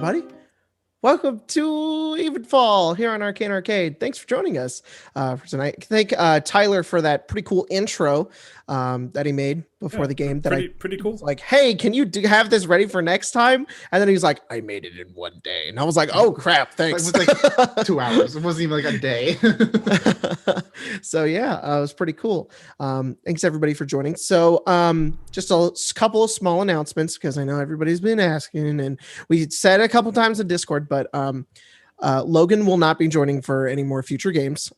everybody. Welcome to Evenfall here on Arcane Arcade. Thanks for joining us for tonight. Thank Tyler for that pretty cool intro that he made before the game. Pretty cool. Was like, hey, can you have this ready for next time? And then he was like, I made it in one day. And I was like, oh, crap, thanks. It was like 2 hours. It wasn't even like a day. So, yeah, it was pretty cool. Thanks, everybody, for joining. So just a couple of small announcements because I know everybody's been asking. And we said a couple times in Discord, but Logan will not be joining for any more future games.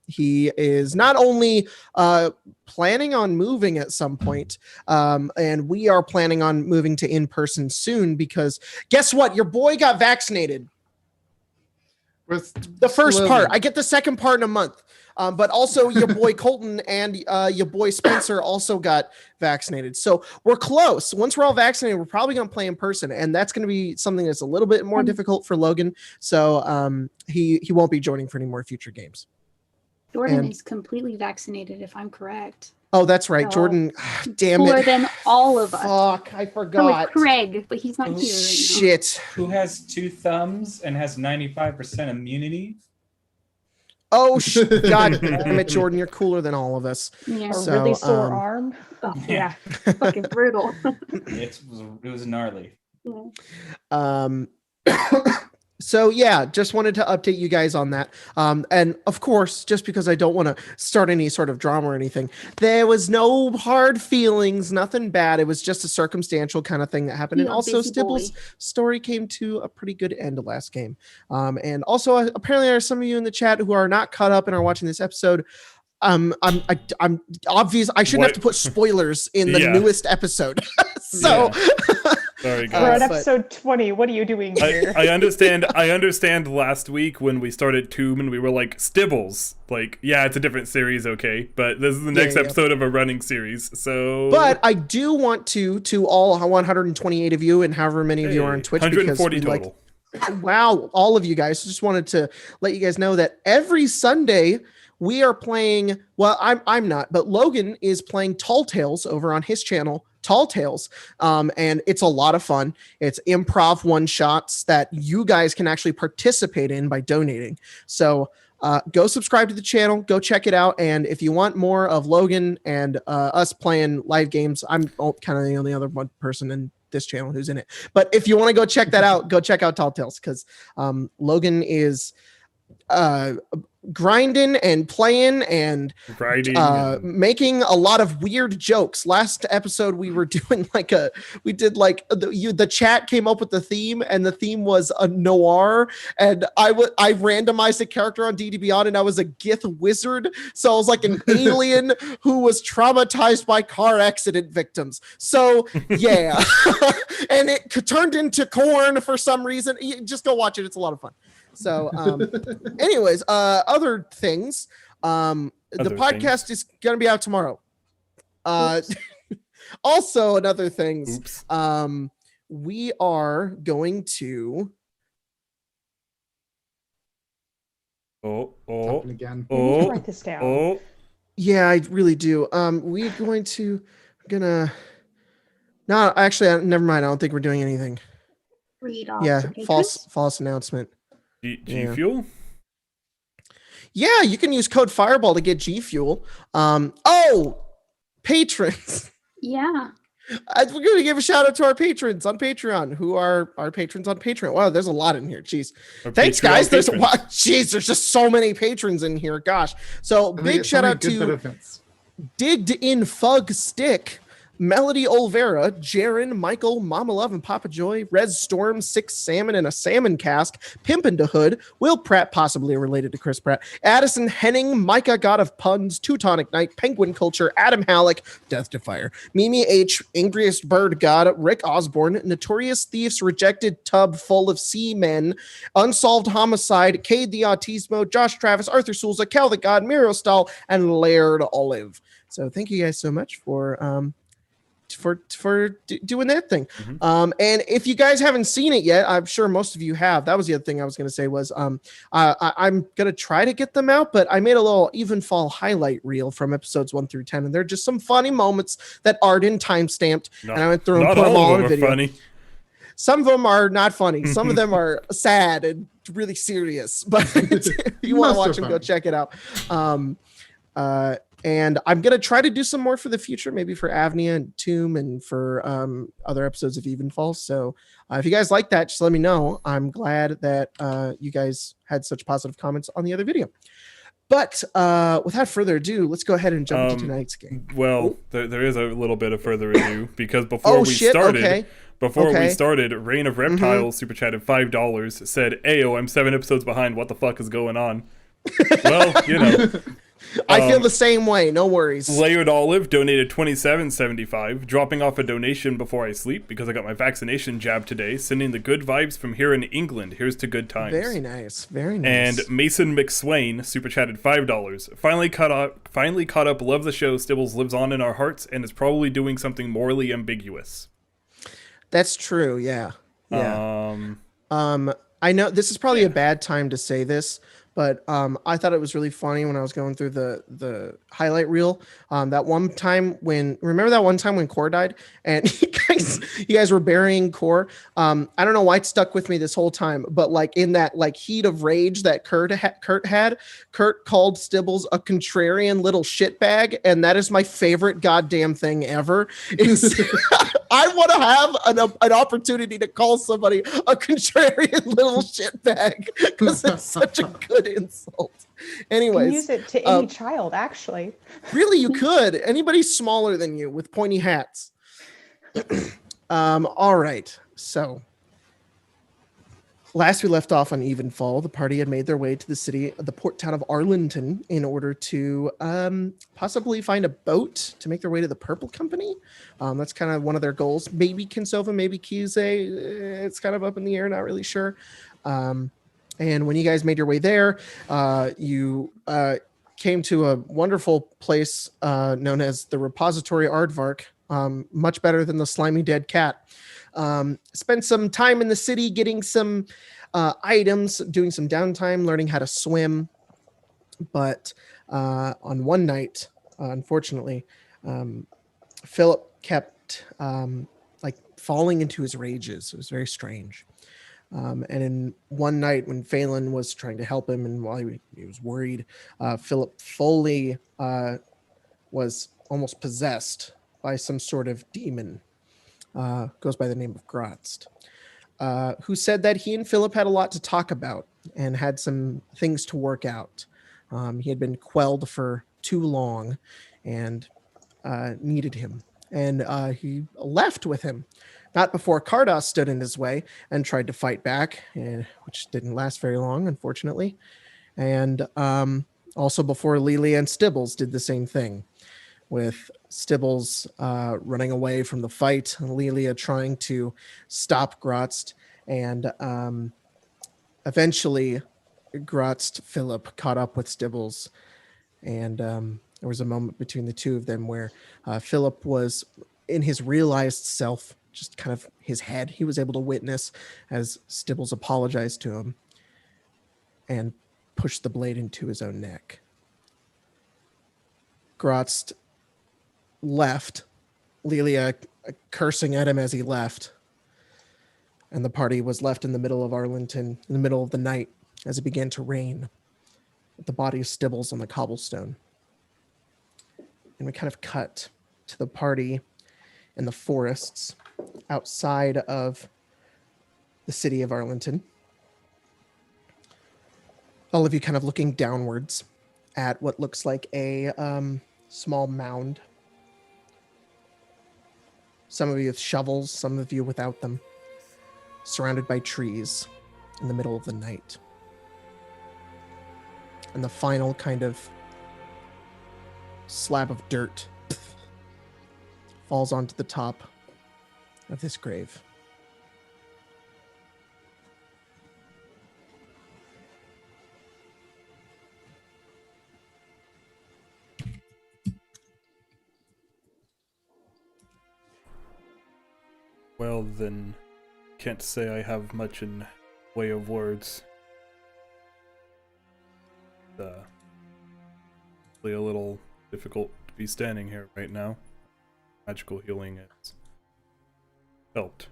He is not only planning on moving at some point, and we are planning on moving to in-person soon because guess what? Your boy got vaccinated. The first part. I get the second part in a month. But also your boy Colton and your boy Spencer also got vaccinated. So we're close. Once we're all vaccinated, we're probably going to play in person. And that's going to be something that's a little bit more difficult for Logan. So he won't be joining for any more future games. Jordan is completely vaccinated, if I'm correct. Oh, that's right. So, Jordan, damn it. More than all of us. Fuck, I forgot. So Craig, but he's not here right now. Shit. Who has 2 thumbs and has 95% immunity? Oh, God damn it, Jordan. You're cooler than all of us. Yeah. A really sore arm. Oh, yeah. Fucking brutal. It was gnarly. Yeah. So yeah, just wanted to update you guys on that. And of course, just because I don't want to start any sort of drama or anything, there was no hard feelings, nothing bad. It was just a circumstantial kind of thing that happened. And also Stibbles' story came to a pretty good end last game. And also apparently there are some of you in the chat who are not caught up and are watching this episode. I'm obvious. I shouldn't have to put spoilers in the newest episode. So Sorry, guys. We're at episode 20. What are you doing here? I understand last week when we started Tomb and we were like, Stibbles. Like, yeah, it's a different series, okay. But this is the next episode of a running series. So but I do want to all 128 of you and however many of you are on Twitch. 140 total. Wow, all of you guys. Just wanted to let you guys know that every Sunday we are playing, well, I'm not, but Logan is playing Tall Tales over on his channel, Tall Tales. And it's a lot of fun. It's improv one-shots that you guys can actually participate in by donating. So go subscribe to the channel, go check it out. And if you want more of Logan and us playing live games, I'm kind of the only other one person in this channel who's in it. But if you want to go check that out, go check out Tall Tales because Logan is grinding and playing and making a lot of weird jokes. Last episode we were doing the chat came up with the theme and the theme was a noir and I randomized a character on D&D Beyond and I was a Gith wizard, so I was like an alien who was traumatized by car accident victims. So yeah. And it turned into corn for some reason. You just go watch it, it's a lot of fun. So anyways, other things, the podcast is going to be out tomorrow. Also another things, we are going to write this down. Yeah, I really do. We're going to no, actually, never mind. I don't think we're doing anything. Read off. Yeah, false announcement. G Fuel? Yeah, you can use code Fireball to get G Fuel. Patrons. Yeah. We're going to give a shout out to our patrons on Patreon, who are our patrons on Patreon. Wow, there's a lot in here. Jeez. Thanks, guys. There's just so many patrons in here. Gosh. So big shout out to Digged in Fug Stick, Melody Olvera, Jaron, Michael, Mama Love and Papa Joy, Rez Storm, 6 Salmon and a Salmon Cask, Pimpin' to Hood, Will Pratt, possibly related to Chris Pratt, Addison Henning, Micah, God of Puns, Teutonic Knight, Penguin Culture, Adam Halleck, Death to Fire, Mimi H, Angriest Bird God, Rick Osborne, Notorious Thieves, Rejected Tub Full of Seamen, Unsolved Homicide, Cade the Autismo, Josh Travis, Arthur Souza, Cal the God, Miro Stahl, and Laird Olive. So thank you guys so much for doing that thing. And if you guys haven't seen it yet, I'm sure most of you have. That was the other thing I was going to say was I'm going to try to get them out, but I made a little Evenfall highlight reel from episodes 1 through 10, and they're just some funny moments that Arden time stamped, and I went through and put them all in a video. Funny. Some of them are not funny. Some of them are sad and really serious. But if you want to watch them, go check it out. And I'm gonna try to do some more for the future, maybe for Avnia and Tomb and for other episodes of Evenfall. So if you guys like that, just let me know. I'm glad that you guys had such positive comments on the other video. But without further ado, let's go ahead and jump into tonight's game. Well, there is a little bit of further ado because before we started, Reign of Reptiles super chatted $5, said, "Ayo, I'm 7 episodes behind. What the fuck is going on?" Well, you know. I feel the same way. No worries. Layered Olive donated $27.75, dropping off a donation before I sleep because I got my vaccination jab today. Sending the good vibes from here in England. Here's to good times. Very nice. Very nice. And Mason McSwain super chatted $5. Finally caught up. Love the show. Stibbles lives on in our hearts and is probably doing something morally ambiguous. That's true. Yeah. Yeah. I know this is probably a bad time to say this, but I thought it was really funny when I was going through the highlight reel. That one time remember that one time when Core died and you guys were burying Core. I don't know why it stuck with me this whole time, but like in that like heat of rage that Kurt had, Kurt called Stibbles a contrarian little shitbag, and that is my favorite goddamn thing ever. I want to have an opportunity to call somebody a contrarian little shitbag because it's such a good insult. Anyways, you can use it to any child, actually. Really, you could. Anybody smaller than you with pointy hats. All right. So last we left off on Evenfall, the party had made their way to the port town of Arlington in order to possibly find a boat to make their way to the Purple Company. That's kind of one of their goals. Maybe Kinsova, maybe Kize. It's kind of up in the air, not really sure. And when you guys made your way there, you came to a wonderful place known as the Repository Aardvark, much better than the Slimy Dead Cat. Spent some time in the city getting some items, doing some downtime, learning how to swim. But on one night, unfortunately, Philip kept falling into his rages. It was very strange. And in one night when Phelan was trying to help him and while he was worried, Philip fully was almost possessed by some sort of demon. Goes by the name of Grotst, who said that he and Philip had a lot to talk about and had some things to work out. He had been quelled for too long and needed him. And he left with him. Not before Kardas stood in his way and tried to fight back, which didn't last very long, unfortunately. And also before Lelia and Stibbles did the same thing, with Stibbles running away from the fight, and Lelia trying to stop Grotst. And eventually, Grotst Philip caught up with Stibbles. And there was a moment between the two of them where Philip was in his realized self, just kind of his head. He was able to witness as Stibbles apologized to him and pushed the blade into his own neck. Grotst left, Lelia cursing at him as he left. And the party was left in the middle of Arlington, in the middle of the night, as it began to rain, with the body of Stibbles on the cobblestone. And we kind of cut to the party in the forests outside of the city of Arlington. All of you kind of looking downwards at what looks like a small mound. Some of you with shovels, some of you without them, surrounded by trees in the middle of the night. And the final kind of slab of dirt falls onto the top of this grave. Well, then, can't say I have much in way of words. Really a little difficult to be standing here right now. Magical healing has helped.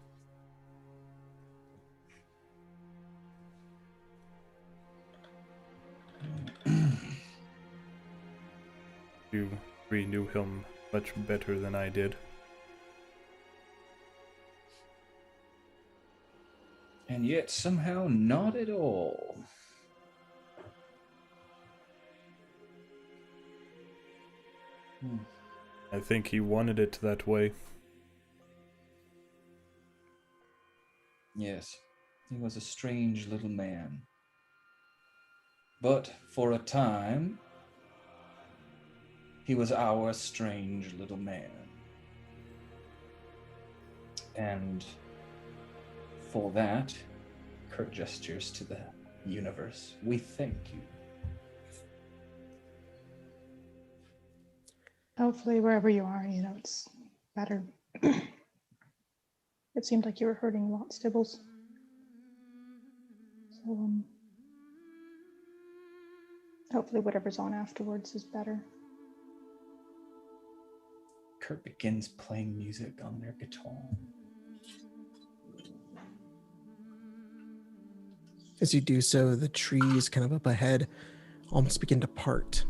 You three knew him much better than I did. And yet somehow not at all. I think he wanted it that way. Yes, he was a strange little man. But for a time, he was our strange little man. And for that, Kurt gestures to the universe, we thank you. Hopefully, wherever you are, it's better. It seemed like you were hurting a lot, Stibbles. So, hopefully whatever's on afterwards is better. Kurt begins playing music on their guitar. As you do so, the trees kind of up ahead almost begin to part,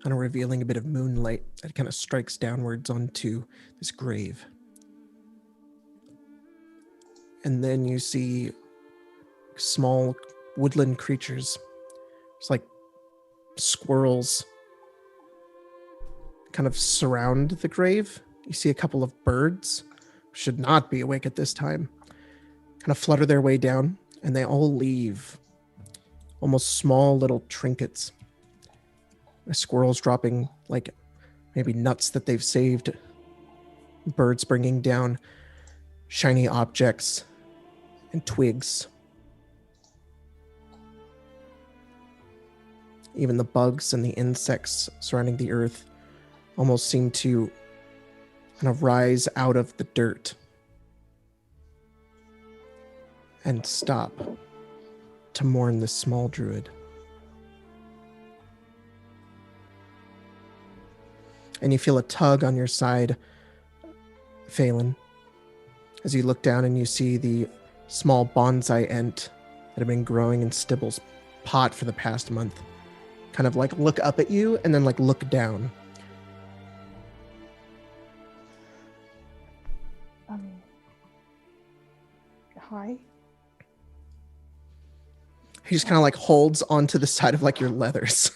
kind of revealing a bit of moonlight that kind of strikes downwards onto this grave. And then you see small woodland creatures. It's like squirrels kind of surround the grave. You see a couple of birds, should not be awake at this time, kind of flutter their way down, and they all leave almost small little trinkets. The squirrels dropping like maybe nuts that they've saved. Birds bringing down shiny objects and twigs. Even the bugs and the insects surrounding the earth almost seem to kind of rise out of the dirt and stop to mourn this small druid. And you feel a tug on your side, Phelan, as you look down and you see the small bonsai ent that have been growing in Stibbles' pot for the past month kind of like look up at you and then like look down. Hi. He just kind of like holds onto the side of like your leathers.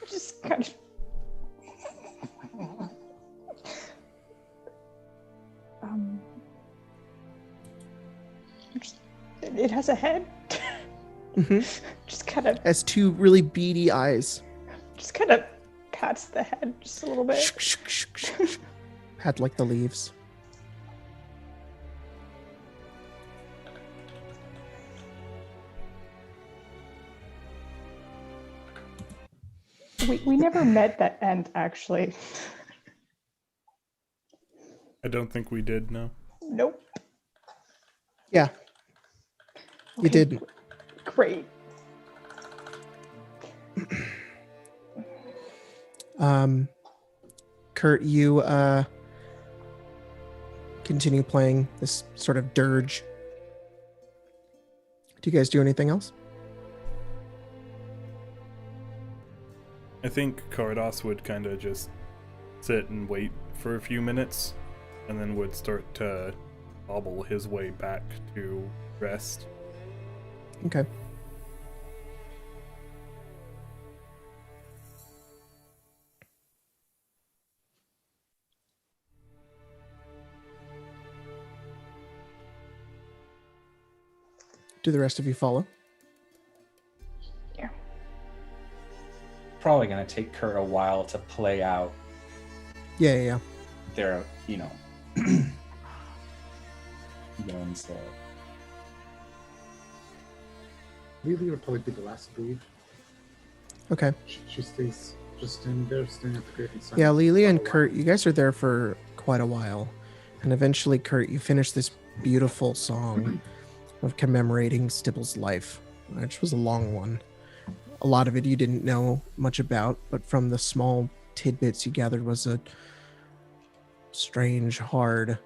Just kind of. It has a head. Mm-hmm. Just kind of. Has two really beady eyes. Just kind of pats the head just a little bit. Pat like the leaves. We never met that end, actually. I don't think we did, no. Nope. Yeah. You Okay, didn't. Great. Kurt, you continue playing this sort of dirge. Do you guys do anything else? I think Cardos would kind of just sit and wait for a few minutes, and then would start to hobble his way back to rest. Okay. Do the rest of you follow? Yeah. Probably going to take Kurt a while to play out Yeah. their, going slow. Lily would probably be the last to leave. Okay. She stays just in there, staring at the grave. Yeah, Lily and Kurt, you guys are there for quite a while. And eventually, Kurt, you finish this beautiful song of commemorating Stibbles' life, which was a long one. A lot of it you didn't know much about, but from the small tidbits you gathered was a strange, hard,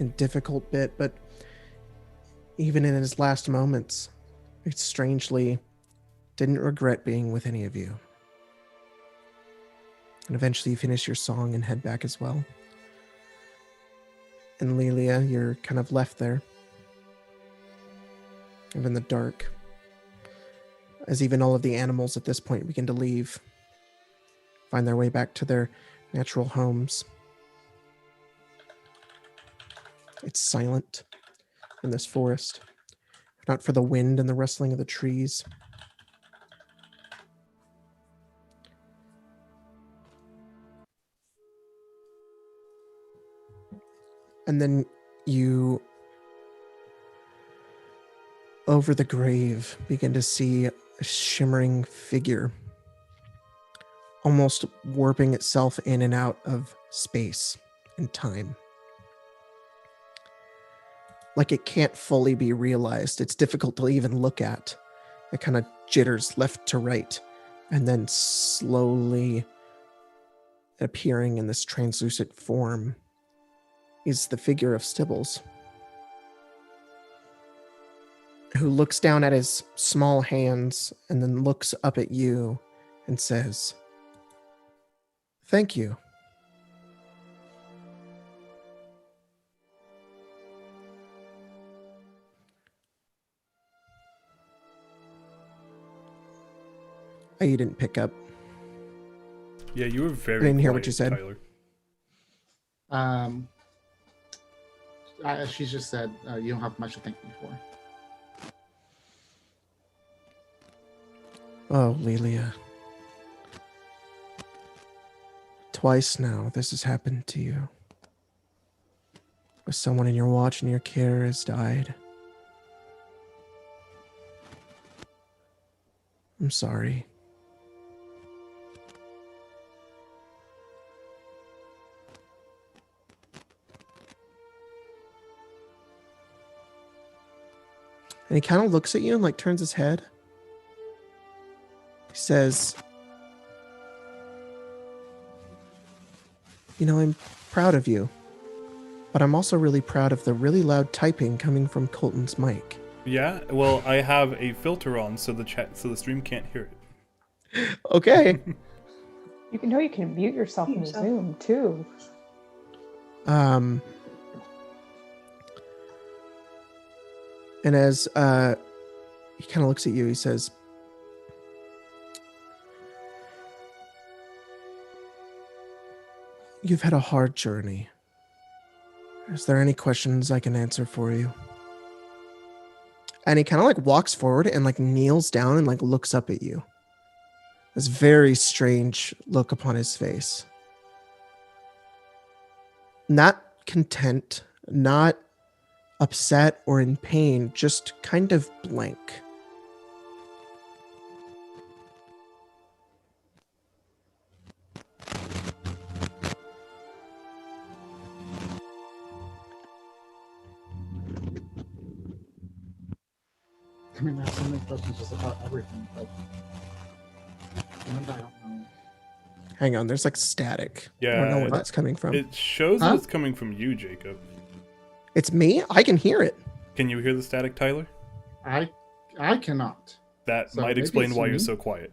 and difficult bit. But even in his last moments, it strangely didn't regret being with any of you. And eventually you finish your song and head back as well. And Lelia, you're kind of left there. Kind of in the dark. As even all of the animals at this point begin to leave. Find their way back to their natural homes. It's silent in this forest. If not for the wind and the rustling of the trees. And then you, over the grave, begin to see a shimmering figure, almost warping itself in and out of space and time. Like it can't fully be realized. It's difficult to even look at. It kind of jitters left to right, and then slowly appearing in this translucent form is the figure of Stibbles, who looks down at his small hands and then looks up at you and says, "Thank you." Oh, you didn't pick up. Yeah, you were very I didn't hear quiet, what you said. Tyler. She's just said you don't have much to thank me for. Oh, Lelia. Twice now this has happened to you. With someone in your watch and your care has died. I'm sorry. And he kind of looks at you and like turns his head. He says, "You know, I'm proud of you, but I'm also really proud of the really loud typing coming from Colton's mic." Yeah, well, I have a filter on so the stream can't hear it. Okay. You can mute yourself in Zoom too. And as he kind of looks at you, he says, "You've had a hard journey. Is there any questions I can answer for you?" And he kind of like walks forward and like kneels down and like looks up at you. This very strange look upon his face. Not content, not upset or in pain, just kind of blank. I mean, there's so many questions just about everything, but I don't know. Hang on, there's like static. Yeah, I don't know where that's coming from. It shows that it's coming from you, Jacob. It's me? I can hear it. Can you hear the static, Tyler? I cannot. That So might maybe explain it's why me? you're so quiet.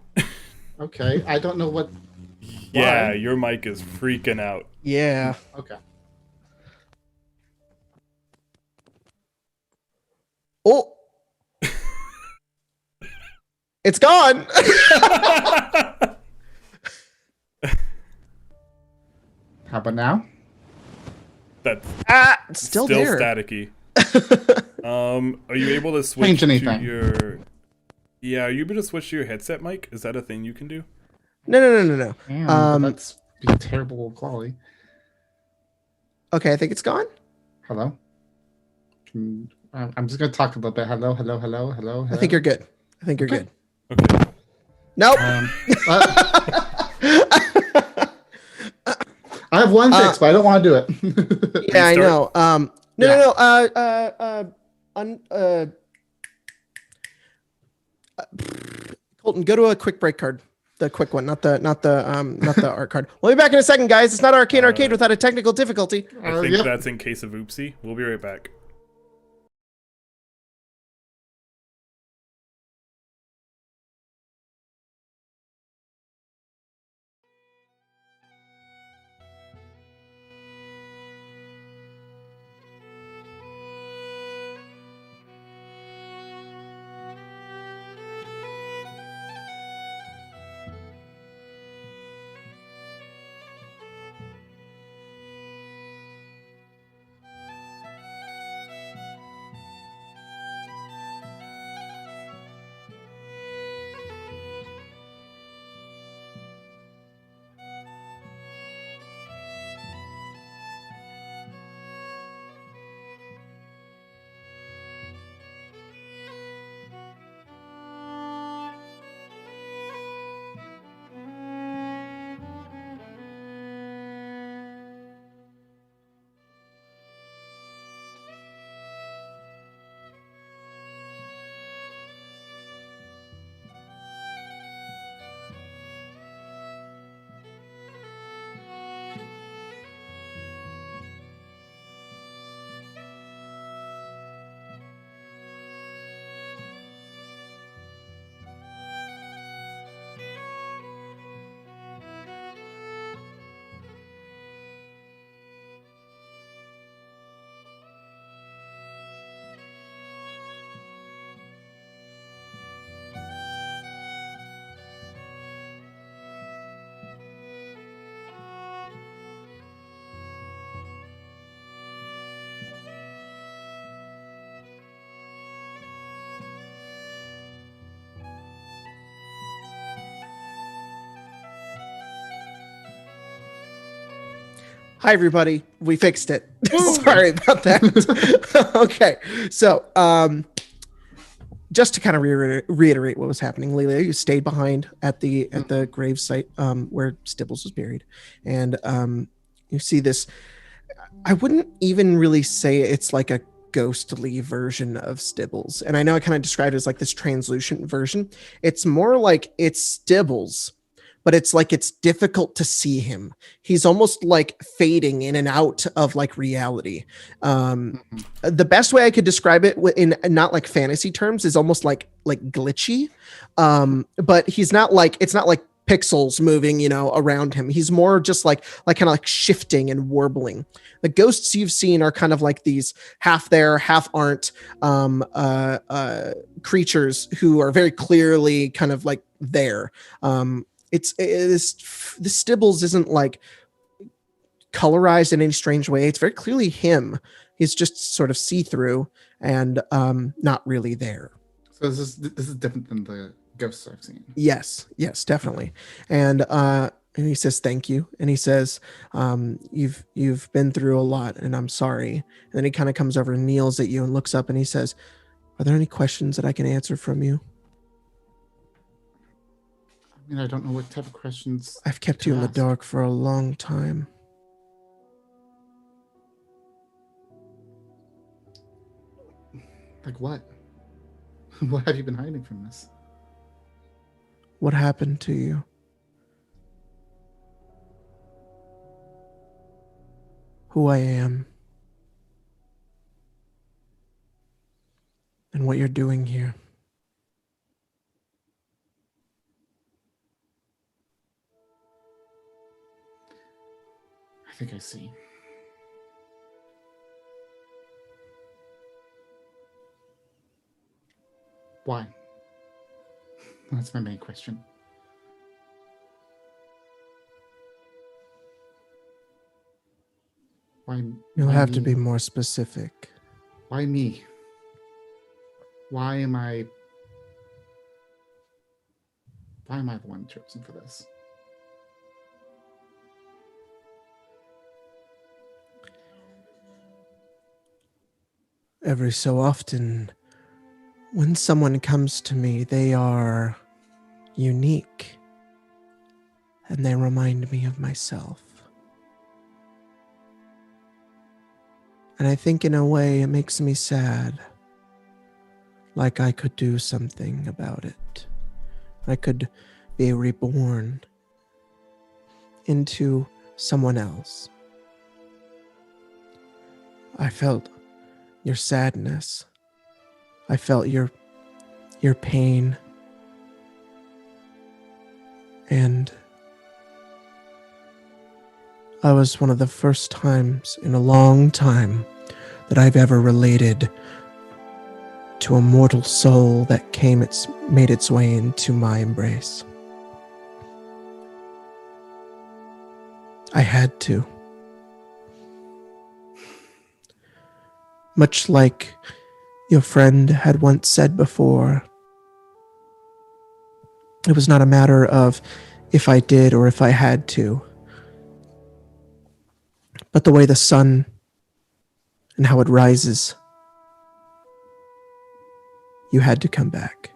Okay, I don't know what. Yeah, Why? your mic is freaking out. Yeah. Okay. Oh! It's gone! How about now? That's Still there. staticky. Are you able to switch Change to anything. your... Yeah, are you able to switch to your headset mic? Is that a thing you can do? No. Damn, but that's be terrible quality. Okay, I think it's gone. Hello? I'm just going to talk a little bit. Hello. I think you're good. I think you're Okay. good. Okay. Nope. I have one fix, but I don't want to do it. Yeah, I know. Yeah. Colton, go to a quick break card. The quick one, not the art card. We'll be back in a second, guys. It's not Arcane Arcade without a technical difficulty. I think that's in case of oopsie. We'll be right back. Hi, everybody. We fixed it. Sorry about that. Okay. So, just to kind of reiterate what was happening, Lelia, you stayed behind at the grave site where Stibbles was buried. And you see this. I wouldn't even really say it's like a ghostly version of Stibbles. And I know I kind of described it as like this translucent version. It's more like it's Stibbles, but it's like it's difficult to see him. He's almost like fading in and out of like reality. The best way I could describe it in not like fantasy terms is almost like glitchy. But he's not like, it's not like pixels moving, around him. He's more just like kind of like shifting and warbling. The ghosts you've seen are kind of like these half there, half aren't creatures who are very clearly kind of like there. The Stibbles isn't like colorized in any strange way. It's very clearly him. He's just sort of see-through and not really there. So this is different than the ghosts I've seen. Yes, definitely. And he says thank you, and he says you've been through a lot, and I'm sorry. And then he kind of comes over and kneels at you and looks up, and he says, "Are there any questions that I can answer from you?" I mean, I don't know what type of questions. I've kept you in the dark for a long time. Like what? What have you been hiding from us? What happened to you? Who I am. And what you're doing here. I think I see. Why? That's my main question. Why? You'll have to be more specific. Why me? Why am I the one chosen for this? Every so often, when someone comes to me, they are unique, and they remind me of myself. And I think in a way it makes me sad, like I could do something about it. I could be reborn into someone else. I felt your sadness. I felt your pain. And I was one of the first times in a long time that I've ever related to a mortal soul that made its way into my embrace. I had to. Much like your friend had once said before, it was not a matter of if I did or if I had to, but the way the sun and how it rises. You had to come back.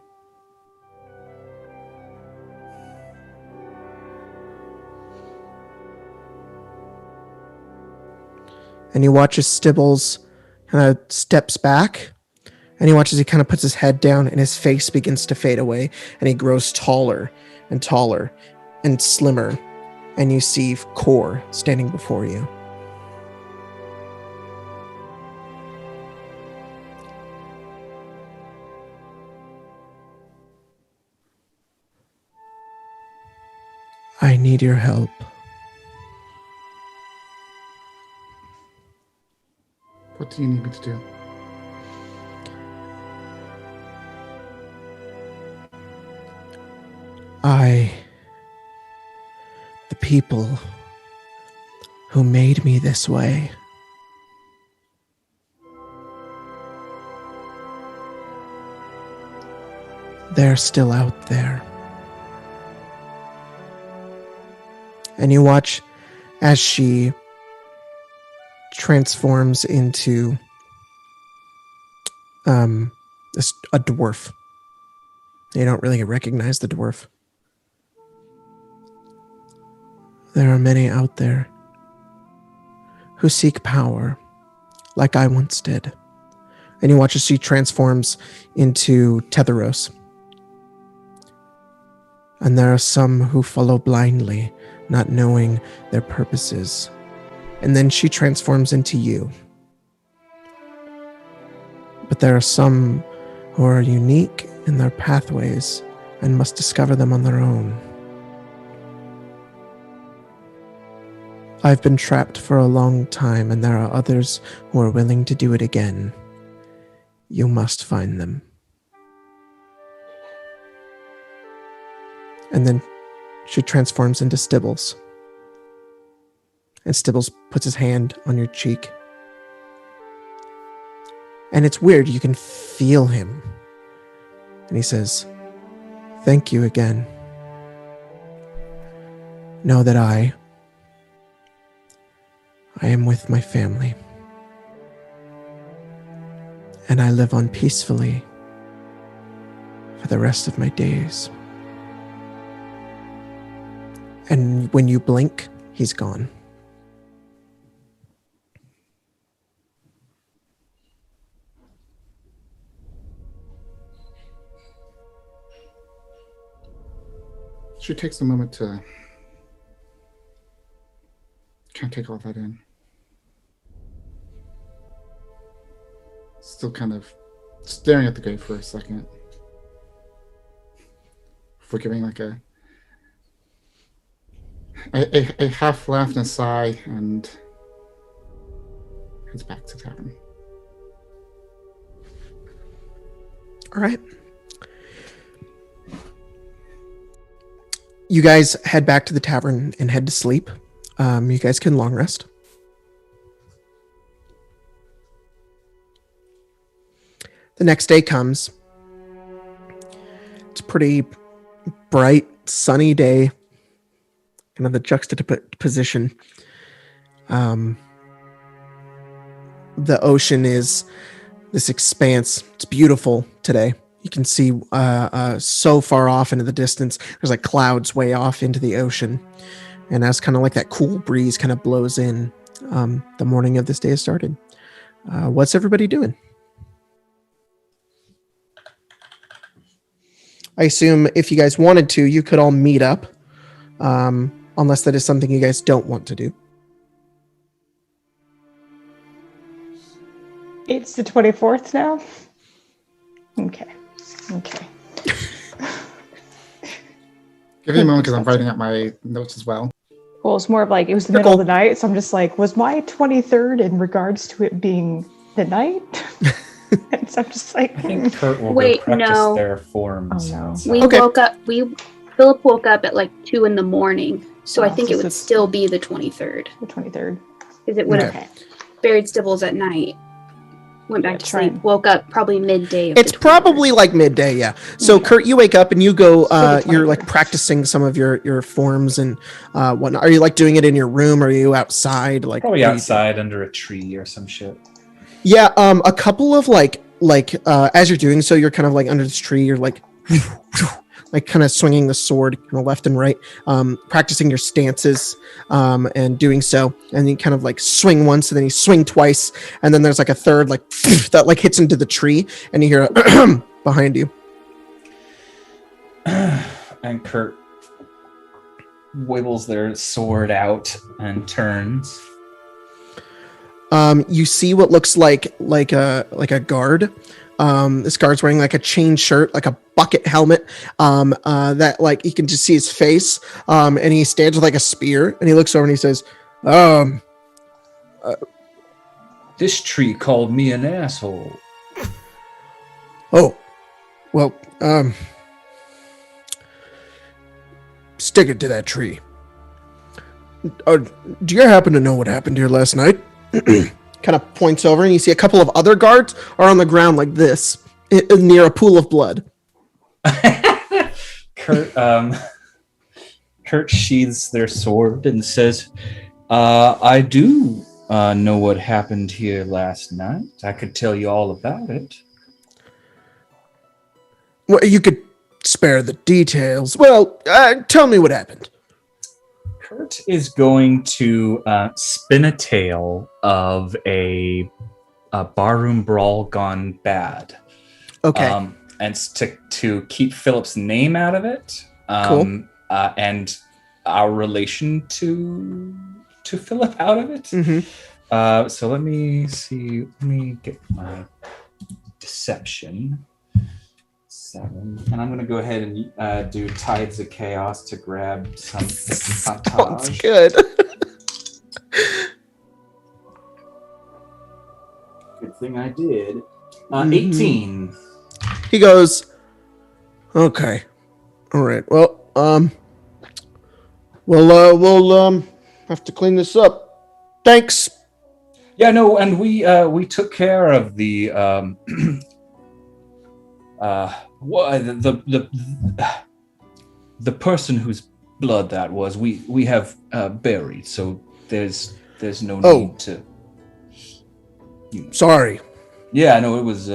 And he watches Stibbles kind of steps back, and he watches he kind of puts his head down and his face begins to fade away, and he grows taller and taller and slimmer, and you see Core standing before you. I need your help. What do you need me to do? The people who made me this way, they're still out there. And you watch as she transforms into a dwarf. You don't really recognize the dwarf. There are many out there who seek power, like I once did. And you watch as she transforms into Tetheros. And there are some who follow blindly, not knowing their purposes. And then she transforms into you. But there are some who are unique in their pathways and must discover them on their own. I've been trapped for a long time, and there are others who are willing to do it again. You must find them. And then she transforms into Stibbles. And Stibbles puts his hand on your cheek. And it's weird, you can feel him. And he says, "Thank you again. Know that I am with my family. And I live on peacefully for the rest of my days." And when you blink, he's gone. She takes a moment to kind of take all that in. Still kind of staring at the grave for a second. For giving like a half laugh and a sigh, and heads back to the tavern. All right. You guys head back to the tavern and head to sleep. You guys can long rest. The next day comes. It's a pretty bright, sunny day. Kind of the juxtaposition. The ocean is this expanse. It's beautiful today. You can see so far off into the distance. There's like clouds way off into the ocean. And as kind of like that cool breeze kind of blows in, the morning of this day has started. What's everybody doing? I assume if you guys wanted to, you could all meet up. Unless that is something you guys don't want to do. It's the 24th now? Okay. Give me a moment because I'm writing up my notes as well. Well, it's more of like, it was the middle of the night, so I'm just like, was my 23rd in regards to it being the night? And so I'm just like, I think Kurt will go practice their forms. Oh, no. Philip woke up at like 2 a.m, so I think it would still be the 23rd. The 23rd. Because it would have buried Stibbles at night. Went back to sleep, woke up probably midday. It's probably like midday, yeah. So Kurt, you wake up and you go, you're like practicing some of your forms and whatnot. Are you like doing it in your room? Or are you outside? Like probably outside under a tree or some shit. Yeah, a couple of like as you're doing so, you're kind of like under this tree, you're like kind of swinging the sword kind of left and right, practicing your stances and doing so. And you kind of like swing once and then you swing twice. And then there's like a third like that like hits into the tree and you hear a behind you. And Kurt wibbles their sword out and turns. You see what looks like a guard. This guard's wearing like a chain shirt, like a bucket helmet, that like you can just see his face, and he stands with like a spear and he looks over and he says, this tree called me an asshole. Oh, well, stick it to that tree. Do you happen to know what happened here last night? Kind of points over and you see a couple of other guards are on the ground like this near a pool of blood. Kurt sheathes their sword and says, I do know what happened here last night, I could tell you all about it. Well, you could spare the details. Well, tell me what happened. Kurt is going to spin a tale of a barroom brawl gone bad. Okay. And to keep Philip's name out of it. Cool. And our relation to Philip out of it. Mm-hmm. So let me see. Let me get my deception. 7. And I'm going to go ahead and do Tides of Chaos to grab some Sounds good. Good thing I did. 18. He goes, okay. All right. Well, we'll have to clean this up. Thanks. Yeah, no, and we took care of the the person whose blood that was. We have buried, so there's no need to. Sorry. Yeah, no, it was.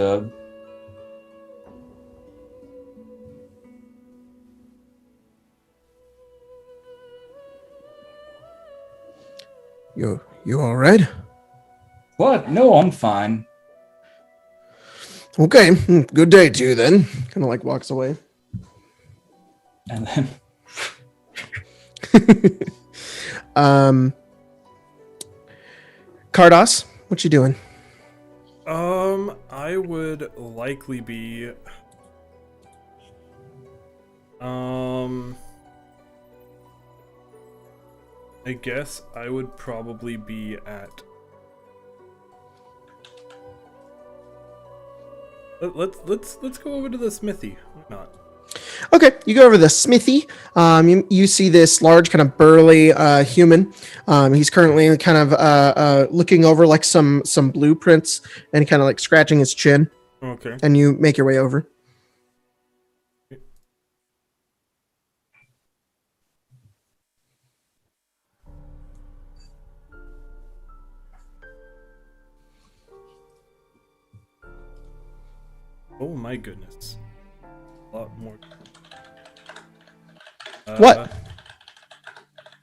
You all right? What? No, I'm fine. Okay, good day to you then. Kind of like walks away. And then Cardos, what you doing? I would likely be I guess I would probably be at Let's go over to the smithy. Why not? Okay, you go over the smithy. You see this large, kind of burly human. He's currently kind of looking over like some blueprints and kind of like scratching his chin. Okay. And you make your way over. Oh my goodness. A lot more. What?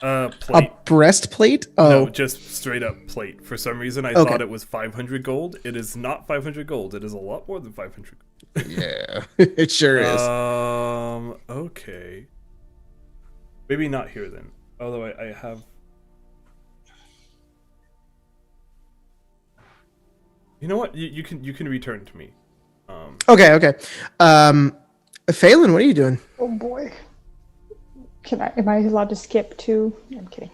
Plate. A breastplate? Oh. No, just straight up plate. For some reason, I thought it was 500 gold. It is not 500 gold. It is a lot more than 500 gold. Yeah, it sure is. Okay. Maybe not here then. Although I have... You know what? You can return to me. Okay. Phelan, what are you doing? Oh boy. Am I allowed to skip too? I'm kidding.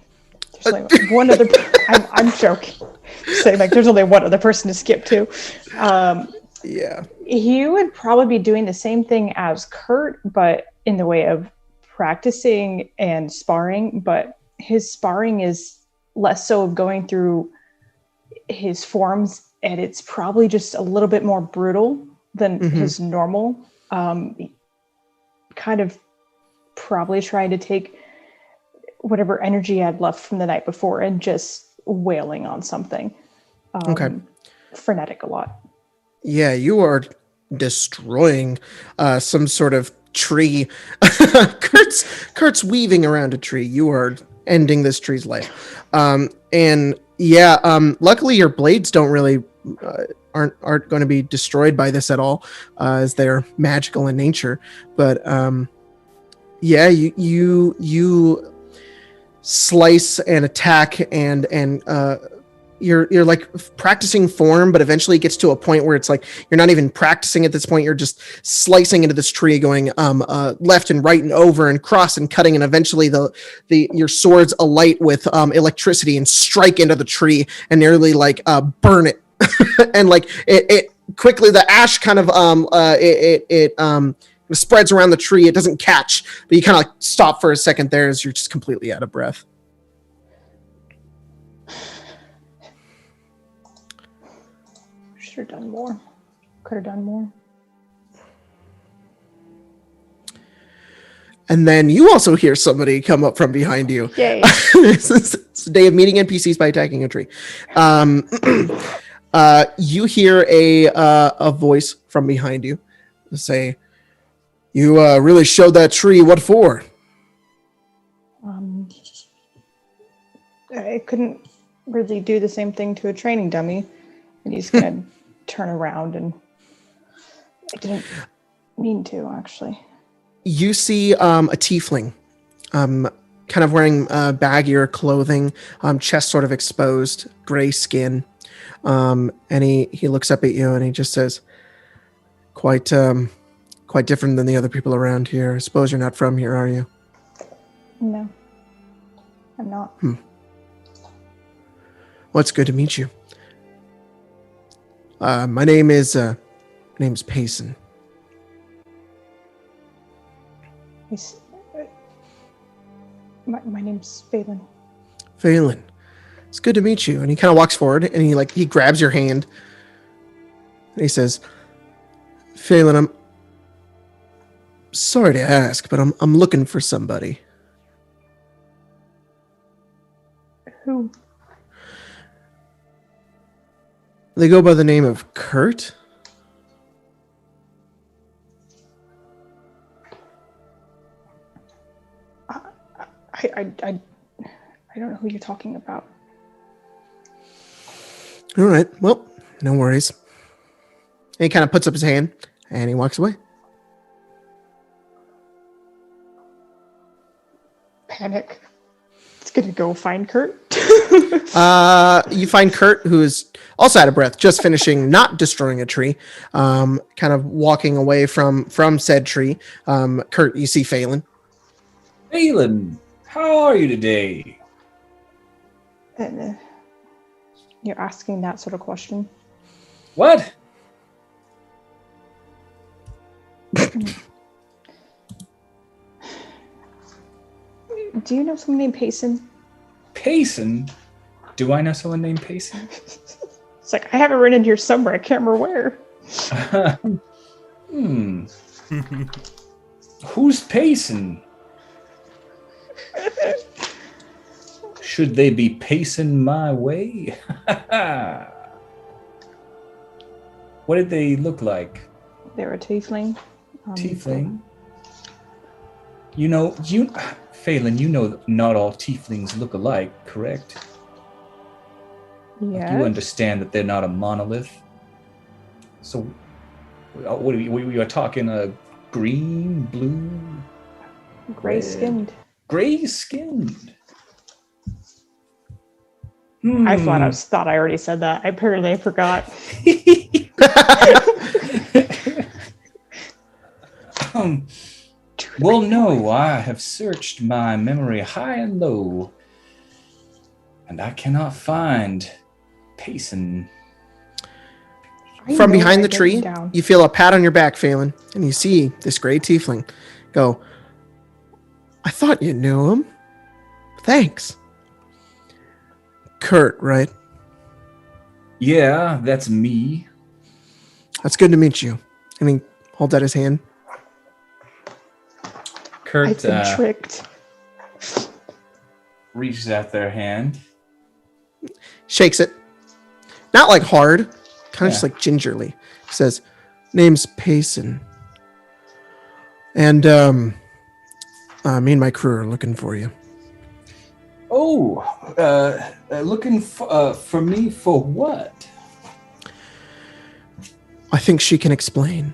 There's only one other. I'm joking. Saying like there's only one other person to skip to. Yeah. He would probably be doing the same thing as Kurt, but in the way of practicing and sparring. But his sparring is less so of going through his forms, and it's probably just a little bit more brutal than his normal. Kind of probably trying to take whatever energy he had left from the night before and just wailing on something. Frenetic a lot. Yeah, you are destroying some sort of tree. Kurt's weaving around a tree. You are ending this tree's life. Luckily your blades don't really aren't going to be destroyed by this at all, as they're magical in nature. But you slice and attack and you're like practicing form, but eventually it gets to a point where it's like you're not even practicing at this point. You're just slicing into this tree, going left and right and over and cross and cutting, and eventually your swords alight with electricity and strike into the tree and nearly like burn it. And like it quickly, the ash kind of spreads around the tree. It doesn't catch, but you kind of like stop for a second there as you're just completely out of breath. Should have done more. Could have done more. And then you also hear somebody come up from behind you. Yay. It's a day of meeting NPCs by attacking a tree. You hear a voice from behind you say, "You really showed that tree. What for?" I couldn't really do the same thing to a training dummy. And he's going to turn around, and I didn't mean to, actually. You see a tiefling kind of wearing baggier clothing, chest sort of exposed, gray skin. And he looks up at you and he just says, quite different than the other people around here. I suppose you're not from here, are you? No, I'm not. Well, it's good to meet you. My name's Payson. My name's Phelan. Phelan. It's good to meet you. And he kind of walks forward and he grabs your hand. And he says, Phelan, I'm sorry to ask, but I'm looking for somebody. Who? They go by the name of Kurt. I don't know who you're talking about. All right. Well, no worries. And he kind of puts up his hand and he walks away. Panic. It's gonna go find Kurt. You find Kurt, who is also out of breath, just finishing not destroying a tree, kind of walking away from said tree. Kurt, you see Phelan. Phelan, how are you today? You're asking that sort of question. What? Do you know someone named Payson? Payson? Do I know someone named Payson? It's like, I have it written here somewhere. I can't remember where. Who's Payson? Should they be pacing my way? What did they look like? They're a tiefling. Tiefling? Phelan, you know not all tieflings look alike, correct? Yeah. You understand that they're not a monolith. So, what are we are talking? Green, blue, gray-skinned. Gray-skinned. I flat out thought I already said that. Apparently, I forgot. Well, no, I have searched my memory high and low, and I cannot find Payson. From behind the tree, you feel a pat on your back, Phelan, and you see this gray tiefling go, I thought you knew him. Thanks. Kurt, right? Yeah, that's me. That's good to meet you. And he holds out his hand. Kurt I've been tricked. Reaches out their hand. Shakes it. Not like hard, kind of just like gingerly. He says, name's Payson. And me and my crew are looking for you. Oh, looking for me for what? I think she can explain.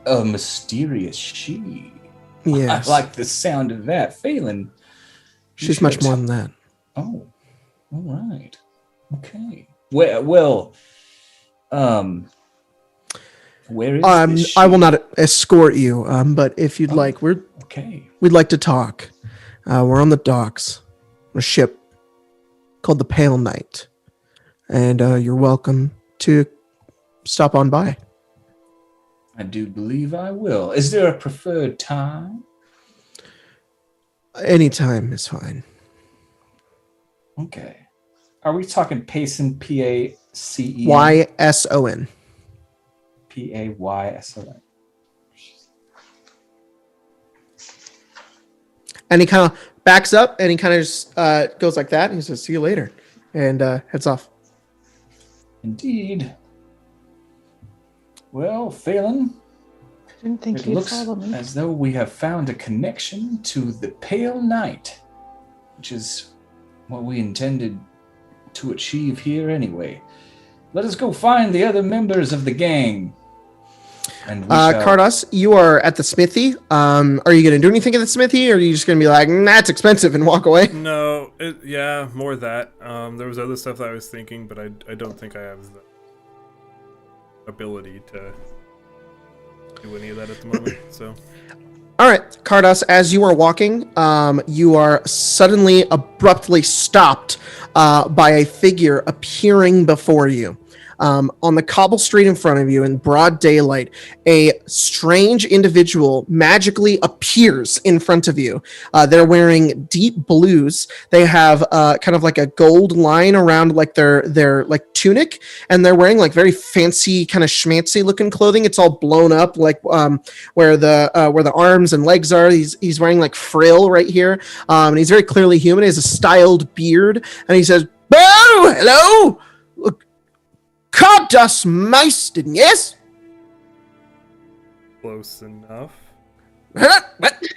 A mysterious she. Yes. I like the sound of that. Phelan. She's much more than that. Oh, all right. Okay. Well, where is this she? I will not escort you, but if you'd like, we'd like to talk. We're on the docks, on a ship called the Pale Knight, and you're welcome to stop on by. I do believe I will. Is there a preferred time? Any time is fine. Okay. Are we talking Payson, P-A-C-E-N? Y-S-O-N. P-A-Y-S-O-N. And he kind of backs up and he kind of just goes like that. And he says, "See you later," and heads off. Indeed. Well, Phelan, I didn't think it you'd looks follow me. as though we have found a connection to the Pale Knight, which is what we intended to achieve here anyway. Let us go find the other members of the gang. And Cardos, you are at the smithy. Are you going to do anything at the smithy, or are you just going to be like, "That's expensive," and walk away? No, more of that. There was other stuff that I was thinking, but I don't think I have the ability to do any of that at the moment. So, all right, Cardos, as you are walking, you are suddenly abruptly stopped by a figure appearing before you. On the cobble street in front of you in broad daylight, a strange individual magically appears in front of you. They're wearing deep blues. They have kind of like a gold line around like their like tunic, and they're wearing like very fancy kind of schmancy looking clothing. It's all blown up, like where the arms and legs are. He's wearing like frill right here, and he's very clearly human. He has a styled beard, and he says, "Oh, hello. Cardos Meisten, yes?" close enough.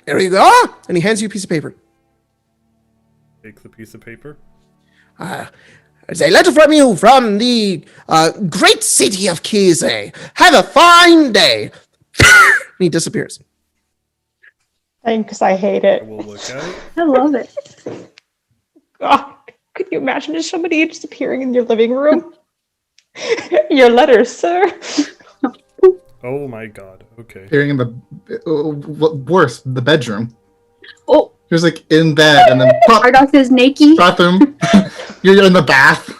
There you go. And he hands you a piece of paper. Take the piece of paper. It's a letter from you from the great city of Kise. Have a fine day. And he disappears. Thanks, I hate I it. will look at it. I love it. God, could you imagine just somebody just appearing in your living room? Your letters, sir. Oh my god. Okay. Appearing in the worse, the bedroom. Oh, He was like in bed and then pop, Cardos is naked. bathroom. You're in the bath.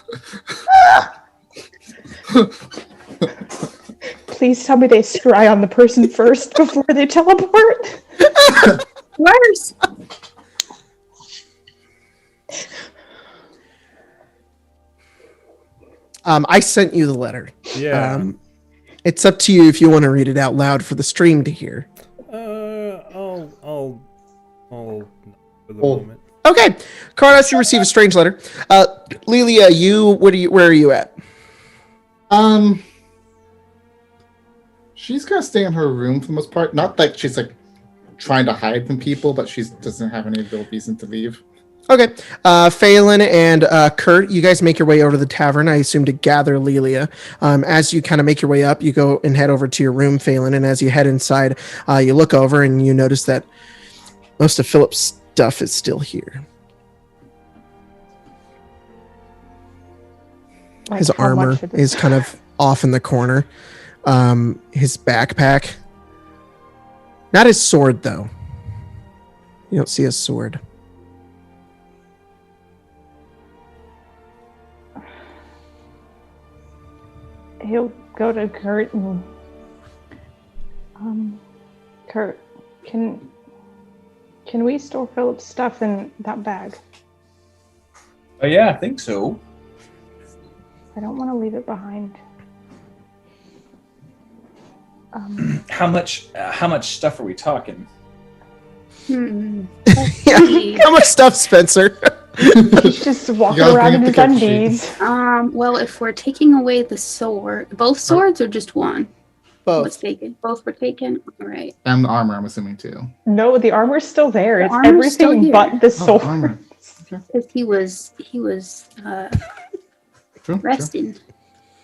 Please tell me they scry on the person first before they teleport. Worse. I sent you the letter. Yeah. It's up to you if you want to read it out loud for the stream to hear. I'll for the Oh. moment. Okay, Carlos, you receive a strange letter. Lilia, where are you at? She's gonna stay in her room for the most part. Not that she's like trying to hide from people, but she doesn't have any real reason to leave. Okay, Phelan and Kurt, you guys make your way over to the tavern, I assume, to gather Lilia. As you kind of make your way up, you go and head over to your room, Phelan, and as you head inside, you look over and you notice that most of Philip's stuff is still here. Like, His how armor much of it- is kind of off in the corner. His backpack. Not his sword, though. You don't see his sword. He'll go to Kurt and Kurt, can we store Philip's stuff in that bag? Oh yeah, I think so. I don't want to leave it behind. How much stuff are we talking? Yeah. How much stuff, Spencer? He's just walking gotta around bring in up his the character undies. Well, if we're taking away the sword, both swords or just one was Both. taken? Both were taken. All right. And the armor, I'm assuming too. No, the armor's still there. The It's armor's still everything here. but the Oh, sword. armor. Because he was True. resting.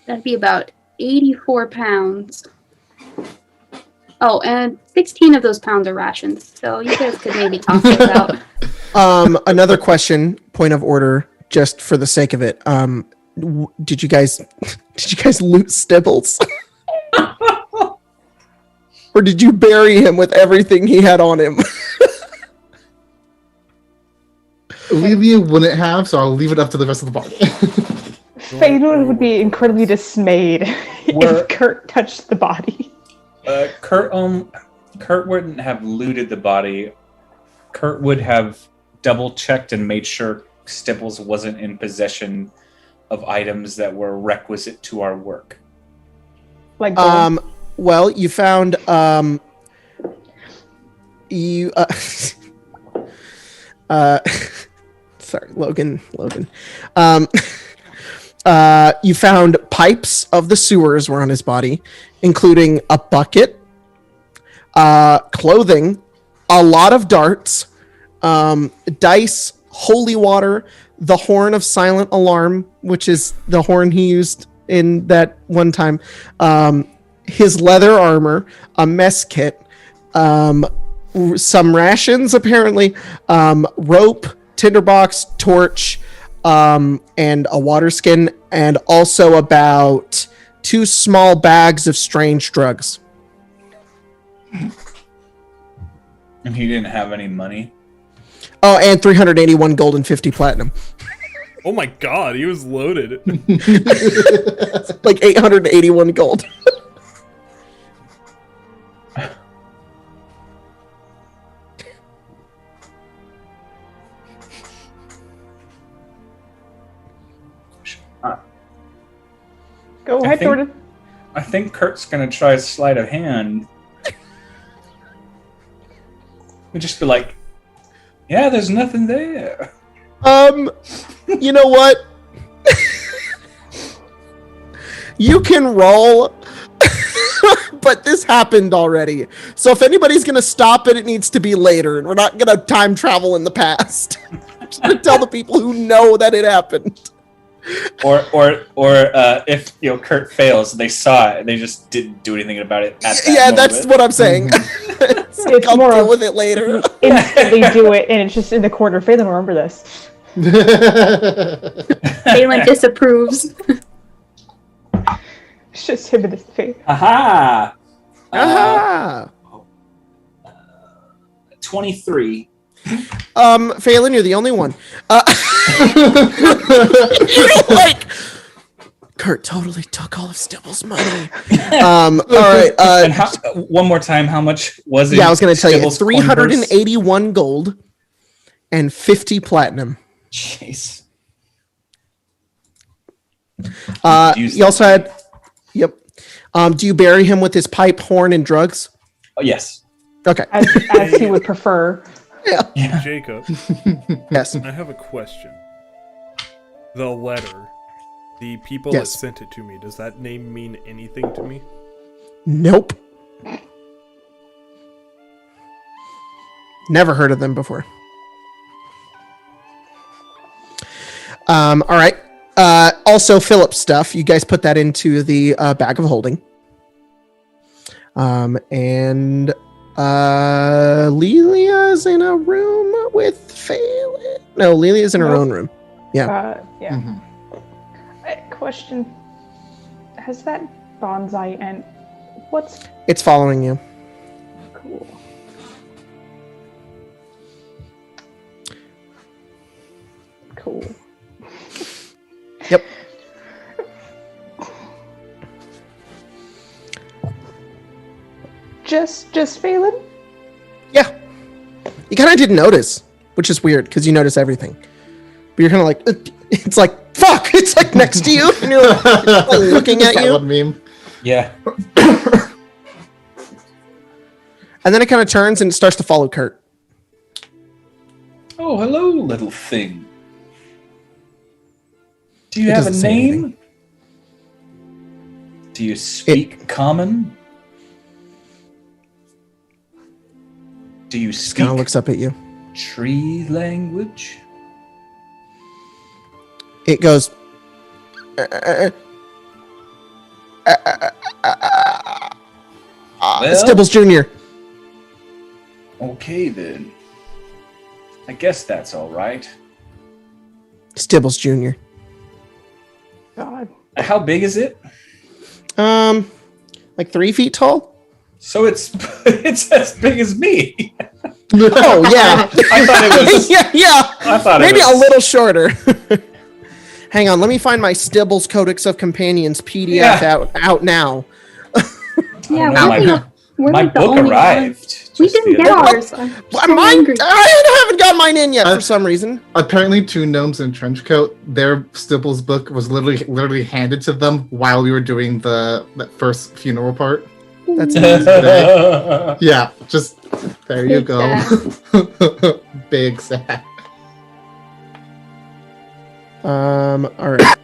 That'd be about 84 pounds. Oh, and 16 of those pounds are rations. So you guys could maybe toss those out. Another question, point of order, just for the sake of it. Did you guys loot Stibbles? Or did you bury him with everything he had on him? Olivia wouldn't have, so I'll leave it up to the rest of the party. Phelan would be incredibly dismayed Were- if Kurt touched the body. Kurt wouldn't have looted the body. Kurt would have double checked and made sure Stibbles wasn't in possession of items that were requisite to our work. Like gold. Well, you found you Sorry, Logan. You found pipes of the sewers were on his body, including a bucket, clothing, a lot of darts, dice, holy water, the horn of silent alarm, which is the horn he used in that one time, his leather armor, a mess kit, some rations apparently, rope, tinderbox, torch, and a water skin, and also about 2 small bags of strange drugs. And he didn't have any money. Oh, and 381 gold and 50 platinum. Oh my god, he was loaded. Like 881 gold. Go ahead, Jordan. I think Kurt's gonna try sleight of hand. We'd just be like, yeah, there's nothing there. You know what? You can roll, but this happened already. So if anybody's gonna stop it, it needs to be later, and we're not gonna time travel in the past. Just gonna tell the people who know that it happened. Or if Kurt fails, they saw it and they just didn't do anything about it. At that moment. That's what I'm saying. It's I'll more deal of with it later. Instantly do it, and it's just in the corner. Phelan will remember this. Phelan disapproves. It's just him in his face. Aha! Ah. 23. Phelan, you're the only one. Like, Kurt totally took all of Stibbles' money. All right. And one more time, how much was it? Yeah, I was going to tell you, 381 gold and 50 platinum. Jeez. You also had. Yep. Do you bury him with his pipe, horn, and drugs? Oh, yes. Okay. As he would prefer. Yeah. Jacob. Yes. I have a question. The letter, the people Yes. that sent it to me, does that name mean anything to me? Nope. Never heard of them before. All right. Also, Philip's stuff. You guys put that into the bag of holding. And Lilia's in a room with Phelan. No, Lilia's in her own room. Yeah. Yeah. Mm-hmm. Question: has that bonsai and what's It's following you. cool? Cool. Yep. Just Phelan? Yeah. You kind of didn't notice, which is weird because you notice everything. But you're kind of like, it's like, fuck, it's like next to you. And you're like looking at That you. one meme. Yeah. And then it kind of turns and it starts to follow Kurt. Oh, hello, little thing. Do you It have a doesn't say name? anything. Do you speak common? Do you Just kind of speak looks up at you. tree language? It goes. Stibbles Junior. Okay then. I guess that's all right. Stibbles Junior. God. How big is it? Like 3 feet tall. So it's as big as me. Oh yeah. I thought it was. yeah. I thought Maybe it was a little shorter. Hang on, let me find my Stibbles Codex of Companions PDF out now. Yeah, know, we're My like the book only arrived. ones. We just didn't the get other- ours. I'm so Mine, angry. I haven't got mine in yet for some reason. Apparently, 2 gnomes in a trench coat. Their Stibbles book was literally handed to them while we were doing that first funeral part. That's Yeah, just there you Big go. Big sad. All right.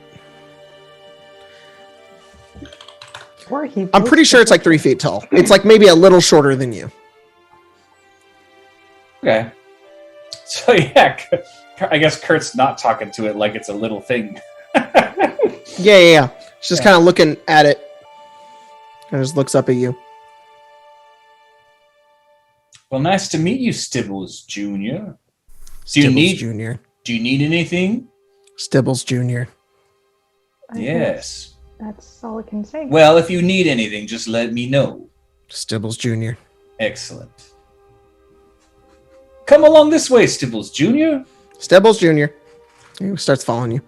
I'm pretty sure it's like 3 feet tall. It's like maybe a little shorter than you. Okay. So yeah, I guess Kurt's not talking to it like it's a little thing. Yeah. She's just kind of looking at it. And just looks up at you. Well, nice to meet you, Stibbles Junior. Do you need anything? Stibbles Junior. Yes. That's all I can say. Well, if you need anything, just let me know. Stibbles Junior. Excellent. Come along this way, Stibbles Junior. Stibbles Junior. He starts following you.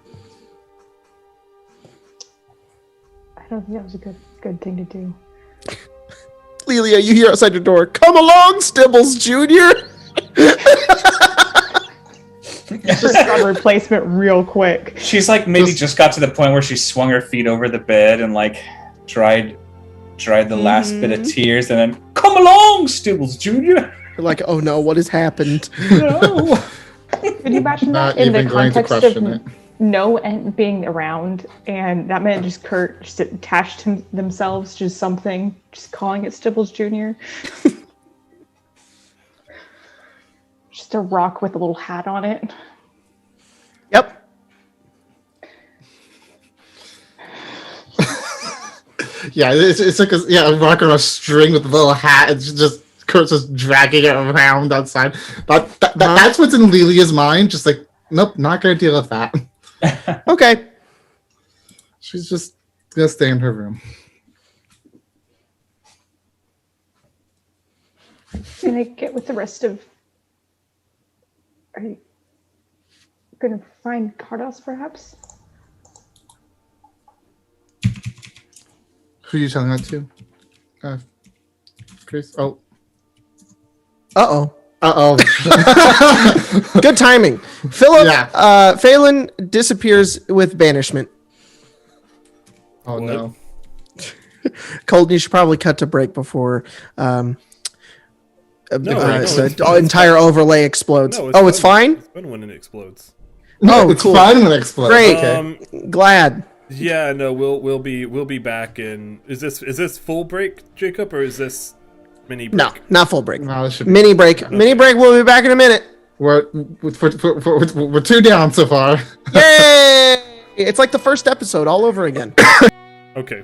I don't think that was a good thing to do. Lelia, you hear outside your door, "Come along, Stibbles Junior." Just got a replacement real quick. She's like maybe just got to the point where she swung her feet over the bed and like dried the last bit of tears, and then, "Come along, Stibbles Junior." You're like, "Oh no, what has happened?" No. Can you imagine that in the context of no and being around, and that meant just Kurt just attached themselves to something, just calling it Stibbles Junior. Just a rock with a little hat on it. Yep. Yeah, it's like a rock on a string with a little hat. It's just Kurt's just dragging it around outside. That's what's in Lilia's mind. Just like, nope, not gonna deal with that. Okay. She's just gonna stay in her room. Can I get with the rest of... Are you gonna find Cardos, perhaps? Who are you telling that to? Chris? Oh. Uh-oh. Uh-oh. Good timing. Philip, Yeah. Phelan disappears with banishment. Oh, no. Colton, you should probably cut to break before the entire overlay explodes. No, it's fine? It's fun when it explodes. No, it's cool. fine when it explodes. Great. Okay. Glad. Yeah, no, we'll be back in. Is this full break, Jacob, or is this mini break? No, not full break. No, this should be Mini break. Okay. Mini break. We'll be back in a minute. We're 2 down so far. Yay! It's like the first episode all over again. Okay.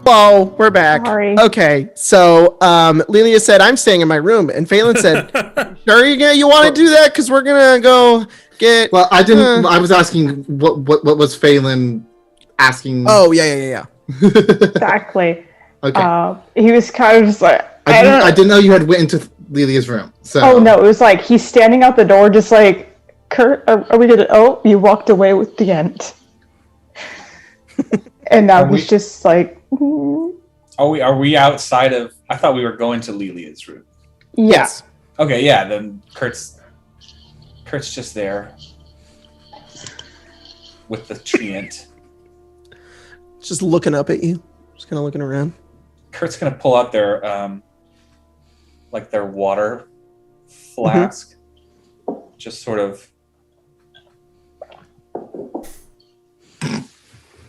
Whoa, we're back. Sorry. Okay, so Lilia said, I'm staying in my room. And Phelan said, sure you want to do that? Because we're going to go get... Well, I didn't... I was asking what was Phelan asking... Oh, yeah. Exactly. Okay. He was kind of just like... I didn't know you had went into Lilia's room. So. Oh, no, it was like he's standing out the door just like, Kurt, are we going to... Oh, you walked away with the end. And now he's just like... Are we outside of... I thought we were going to Lilia's room. Yes. Okay, yeah, then Kurt's just there. With the treant. Just looking up at you. Just kind of looking around. Kurt's going to pull out their... their water flask. Just sort of...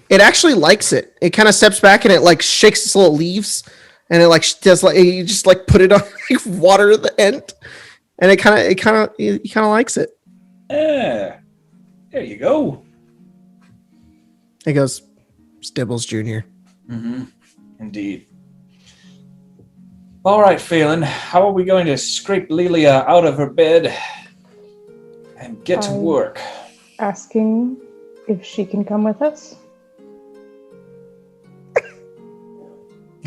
It actually likes it. It kind of steps back and it like shakes its little leaves, and it like does like you just like put it on like water at the end, and it kind of likes it. Yeah, there you go. It goes, Stibbles Junior. Mm-hmm. Indeed. All right, Phelan. How are we going to scrape Lilia out of her bed and get to work? Asking if she can come with us.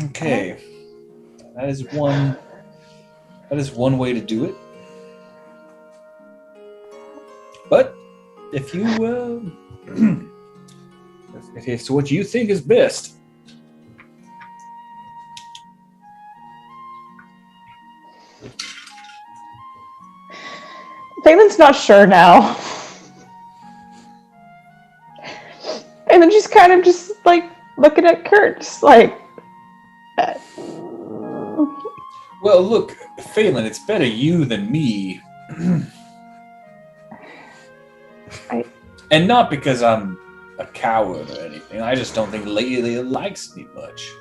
Okay, that is one way to do it. But if you if it's what you think is best. Phelan's not sure now. And then she's kind of just like looking at Kurt, just like. Well, look, Phelan, it's better you than me. And not because I'm a coward or anything. I just don't think Lilia likes me much.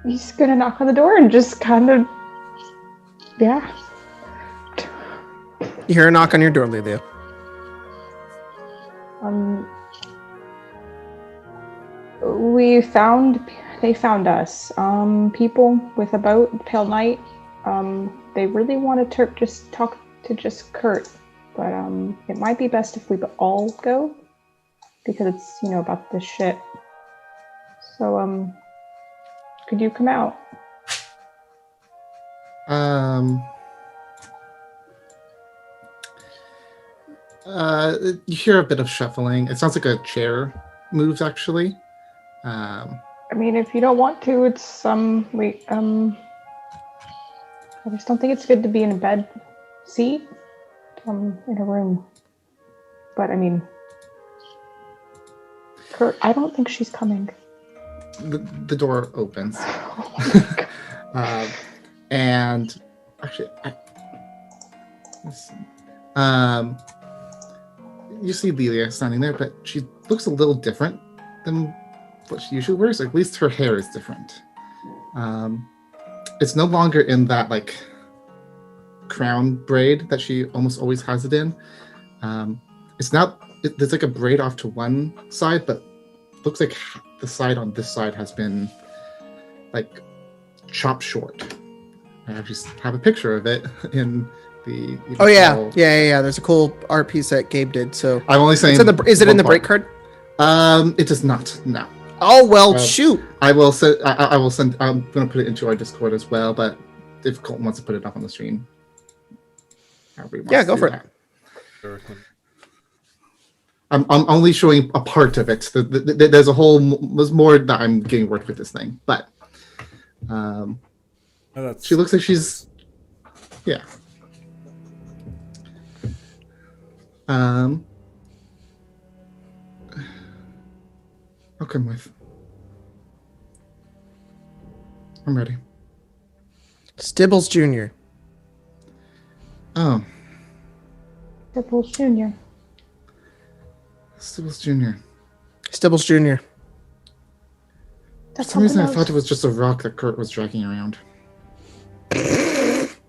He's gonna knock on the door and just kind of, yeah. You hear a knock on your door, Lilia. They found us. People with a boat, pale night. They really wanted to just talk to just Kurt, but it might be best if we all go, because it's, about this shit. So, could you come out? You hear a bit of shuffling. It sounds like a chair moves, actually. I mean, if you don't want to, it's I just don't think it's good to be in a bed seat in a room. But I mean, Kurt, I don't think she's coming. The door opens. And actually, you see Lilia standing there, but she looks a little different than what she usually wears. At least her hair is different. It's no longer in that like crown braid that she almost always has it in. It's not. There's like a braid off to one side, but looks like the side on this side has been like chopped short. I actually have a picture of it in the. Oh yeah. There's a cool art piece that Gabe did. So I'm only saying. Is it in the break card? It does not. No. Oh well, shoot. I will send. I will send. I'm going to put it into our Discord as well. But if Colton wants to put it up on the stream, yeah, go for it. I'm only showing a part of it. There's more that I'm getting worked with this thing, but she looks like she's, yeah. I'll come with. I'm ready. Stibbles Junior. Oh. Stibbles Junior. Stibbles Junior. Stibbles Junior. For some reason, I thought it was just a rock that Kurt was dragging around.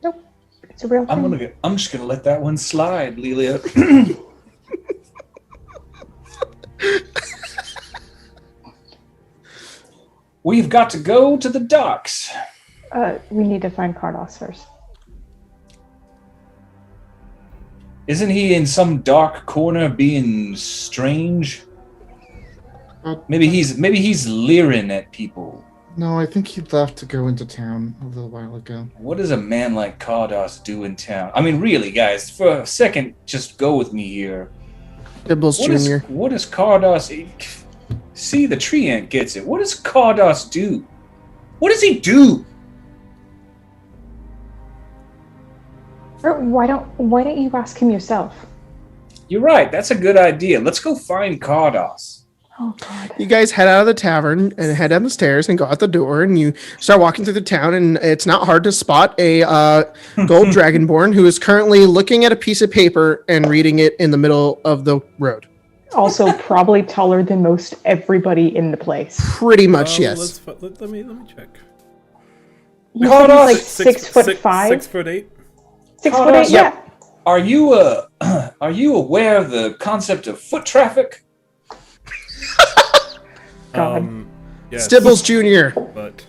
Nope, it's a real thing. I'm just gonna let that one slide, Lilia. We've got to go to the docks. We need to find Cardos first. Isn't he in some dark corner being strange? Maybe he's leering at people. No, I think he left to go into town a little while ago. What does a man like Cardos do in town? I mean, really, guys, for a second, just go with me here. Stibbles Junior. What does Cardos... See, the tree ant gets it. What does Cardos do? What does he do? Why don't you ask him yourself? You're right. That's a good idea. Let's go find Cardos. Oh God! You guys head out of the tavern and head down the stairs and go out the door, and you start walking through the town. And it's not hard to spot a gold dragonborn who is currently looking at a piece of paper and reading it in the middle of the road. Also, probably taller than most everybody in the place. Pretty much, yes. Let me check. You said he's like 6'5". 6'8". 6'8", yeah. Are you aware of the concept of foot traffic? God. Yes, Stibbles Junior. but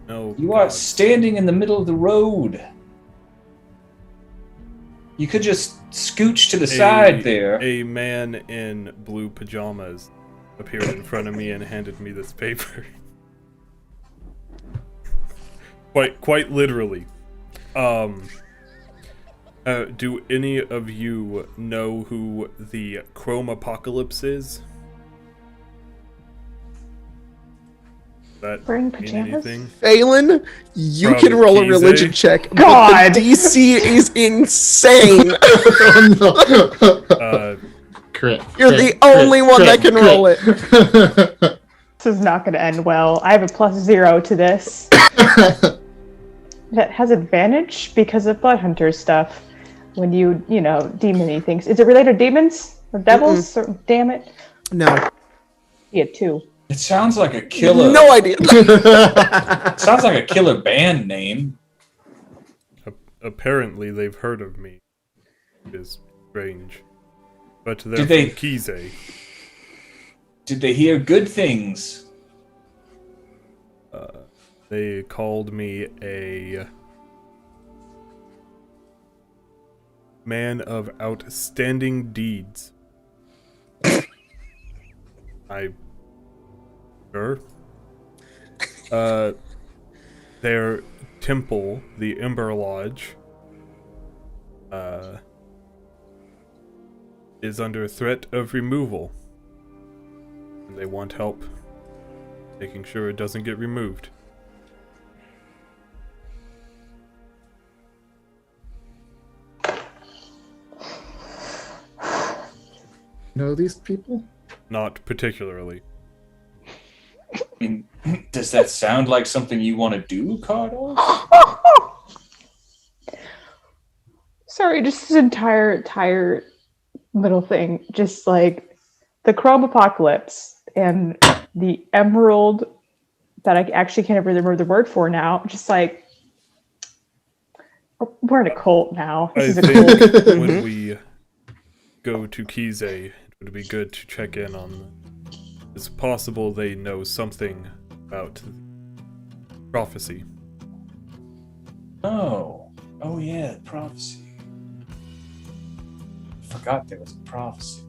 no. You are standing in the middle of the road. You could just scooch to the side there. A man in blue pajamas appeared in front of me and handed me this paper. Quite literally. Do any of you know who the Chrome Apocalypse is? That Wearing mean pajamas? anything? Phelan, you From can roll a Kizay? religion check. God! But the DC is insane. Oh, no. Crit. You're the only one that can roll it. This is not going to end well. I have a +0 to this. That has advantage because of Blood Hunter stuff. When you demon-y things. Is it related to demons? Or devils? Or, damn it. No. Yeah, 2. It sounds like a killer. No idea. Sounds like a killer band name. Apparently, they've heard of me. It is strange. But they're Did they- from Kizay. Did they hear good things? They called me a man of outstanding deeds. Sure. Their temple, the Ember Lodge, is under threat of removal. And they want help making sure it doesn't get removed. Know these people? Not particularly. I mean, does that sound like something you want to do, Cardos? Sorry, just this entire middle thing. Just like the Chrome Apocalypse and the Emerald that I actually can't remember the word for now. Just like, we're in a cult now. This is a cult. When we go to Kizay, it would be good to check in on them. It's possible they know something about prophecy. Oh yeah, prophecy. Forgot there was a prophecy.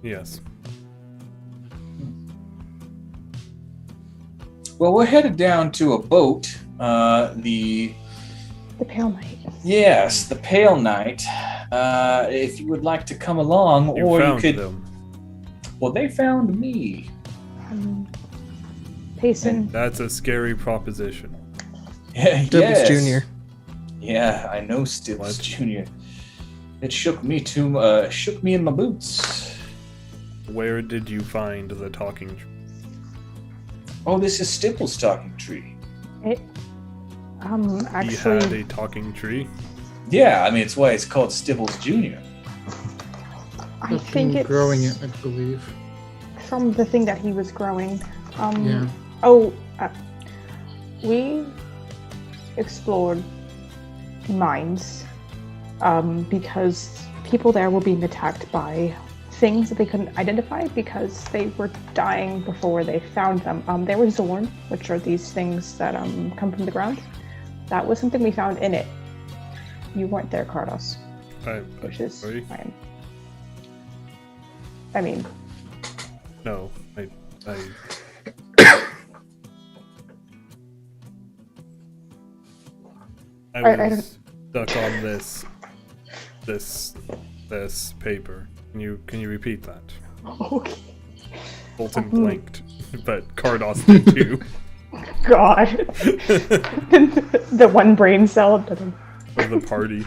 Yes. Well, we're headed down to a boat. The Pale Knight. Yes, the Pale Knight. If you would like to come along, You or found you could. them. Well, they found me. Payson. That's a scary proposition. Yeah, Stibbles yes. Junior. Yeah, I know Stibbles What? Junior. It shook me in my boots. Where did you find the talking tree? Oh, this is Stibbles' talking tree. It, He had actually, a talking tree. Yeah, I mean it's why it's called Stibbles Junior. I think it's growing it, I believe. from the thing that he was growing. Yeah. We explored mines because people there were being attacked by things that they couldn't identify because they were dying before they found them. They were Zorn, which are these things that come from the ground. That was something we found in it. You weren't there, Cardos. Which is fine. I mean... No, I was stuck on this paper. Can you repeat that? Okay. Colton blinked, but Cardos did too. God. The one brain cell of the party.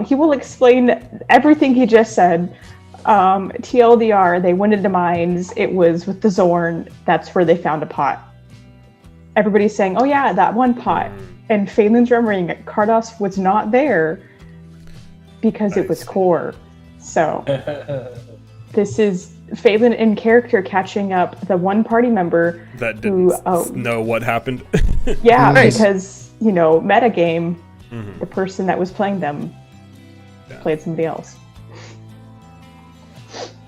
He will explain everything he just said. TLDR, they went into mines. It was with the Zorn. That's where they found a pot. Everybody's saying, oh yeah, that one pot. And Phelan's remembering Cardos was not there because it was core. So this is Phelan in character catching up the one party member that didn't know what happened. Yeah, because, metagame, the person that was playing them played somebody else.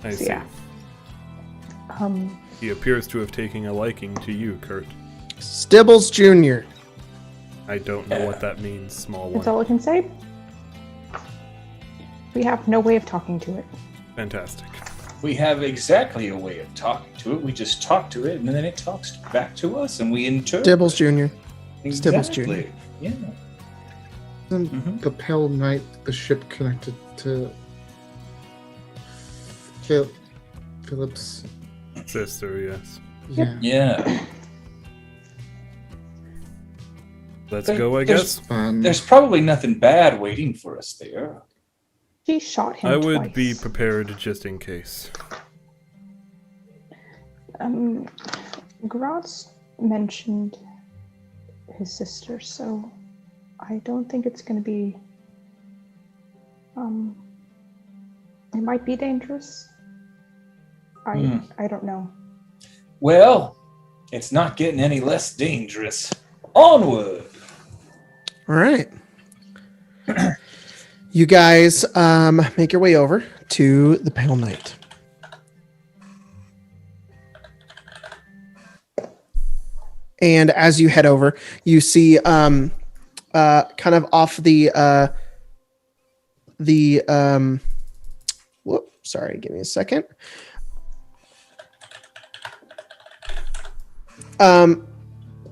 I see. Yeah. He appears to have taken a liking to you, Kurt. Stibbles Junior. I don't know what that means, small one. That's all I can say. We have no way of talking to it. Fantastic. We have exactly a way of talking to it. We just talk to it, and then it talks back to us, and we interpret. Stibbles Junior. Exactly. Stibbles Junior. Yeah. The Pale Knight, the ship connected to Philip's sister, yes. Yeah. Let's go, I guess. There's probably nothing bad waiting for us there. She shot him I would twice. be prepared just in case. Graz mentioned his sister, so I don't think it's going to be... it might be dangerous. I don't know. Well, it's not getting any less dangerous. Onward! All right. You guys make your way over to the Pale Knight. And as you head over, you see kind of off sorry, give me a second.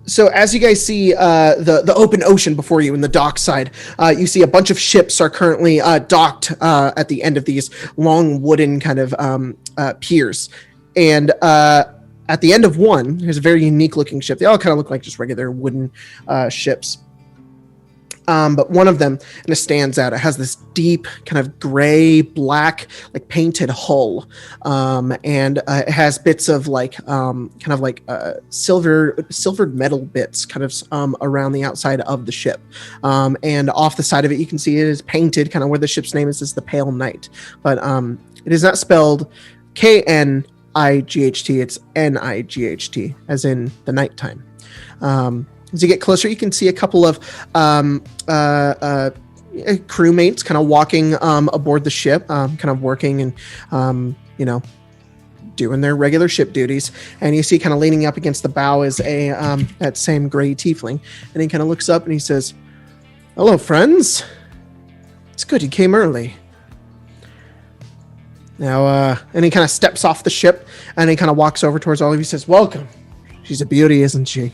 So as you guys see the open ocean before you in the dock side, you see a bunch of ships are currently docked at the end of these long wooden kind of piers. And at the end of one, there's a very unique looking ship. They all kind of look like just regular wooden ships. But one of them kind of stands out. It has this deep kind of gray, black, like painted hull. And it has bits of like, kind of like silvered metal bits kind of around the outside of the ship. And off the side of it, you can see it is painted kind of where the ship's name is the Pale Knight. But it is not spelled Knight. It's Night, as in the nighttime. As you get closer, you can see a couple of crewmates kind of walking aboard the ship, kind of working and, doing their regular ship duties. And you see kind of leaning up against the bow is that same gray tiefling. And he kind of looks up and he says, "Hello, friends. It's good you came early." Now, and he kind of steps off the ship and he kind of walks over towards all of you and says, "Welcome. She's a beauty, isn't she?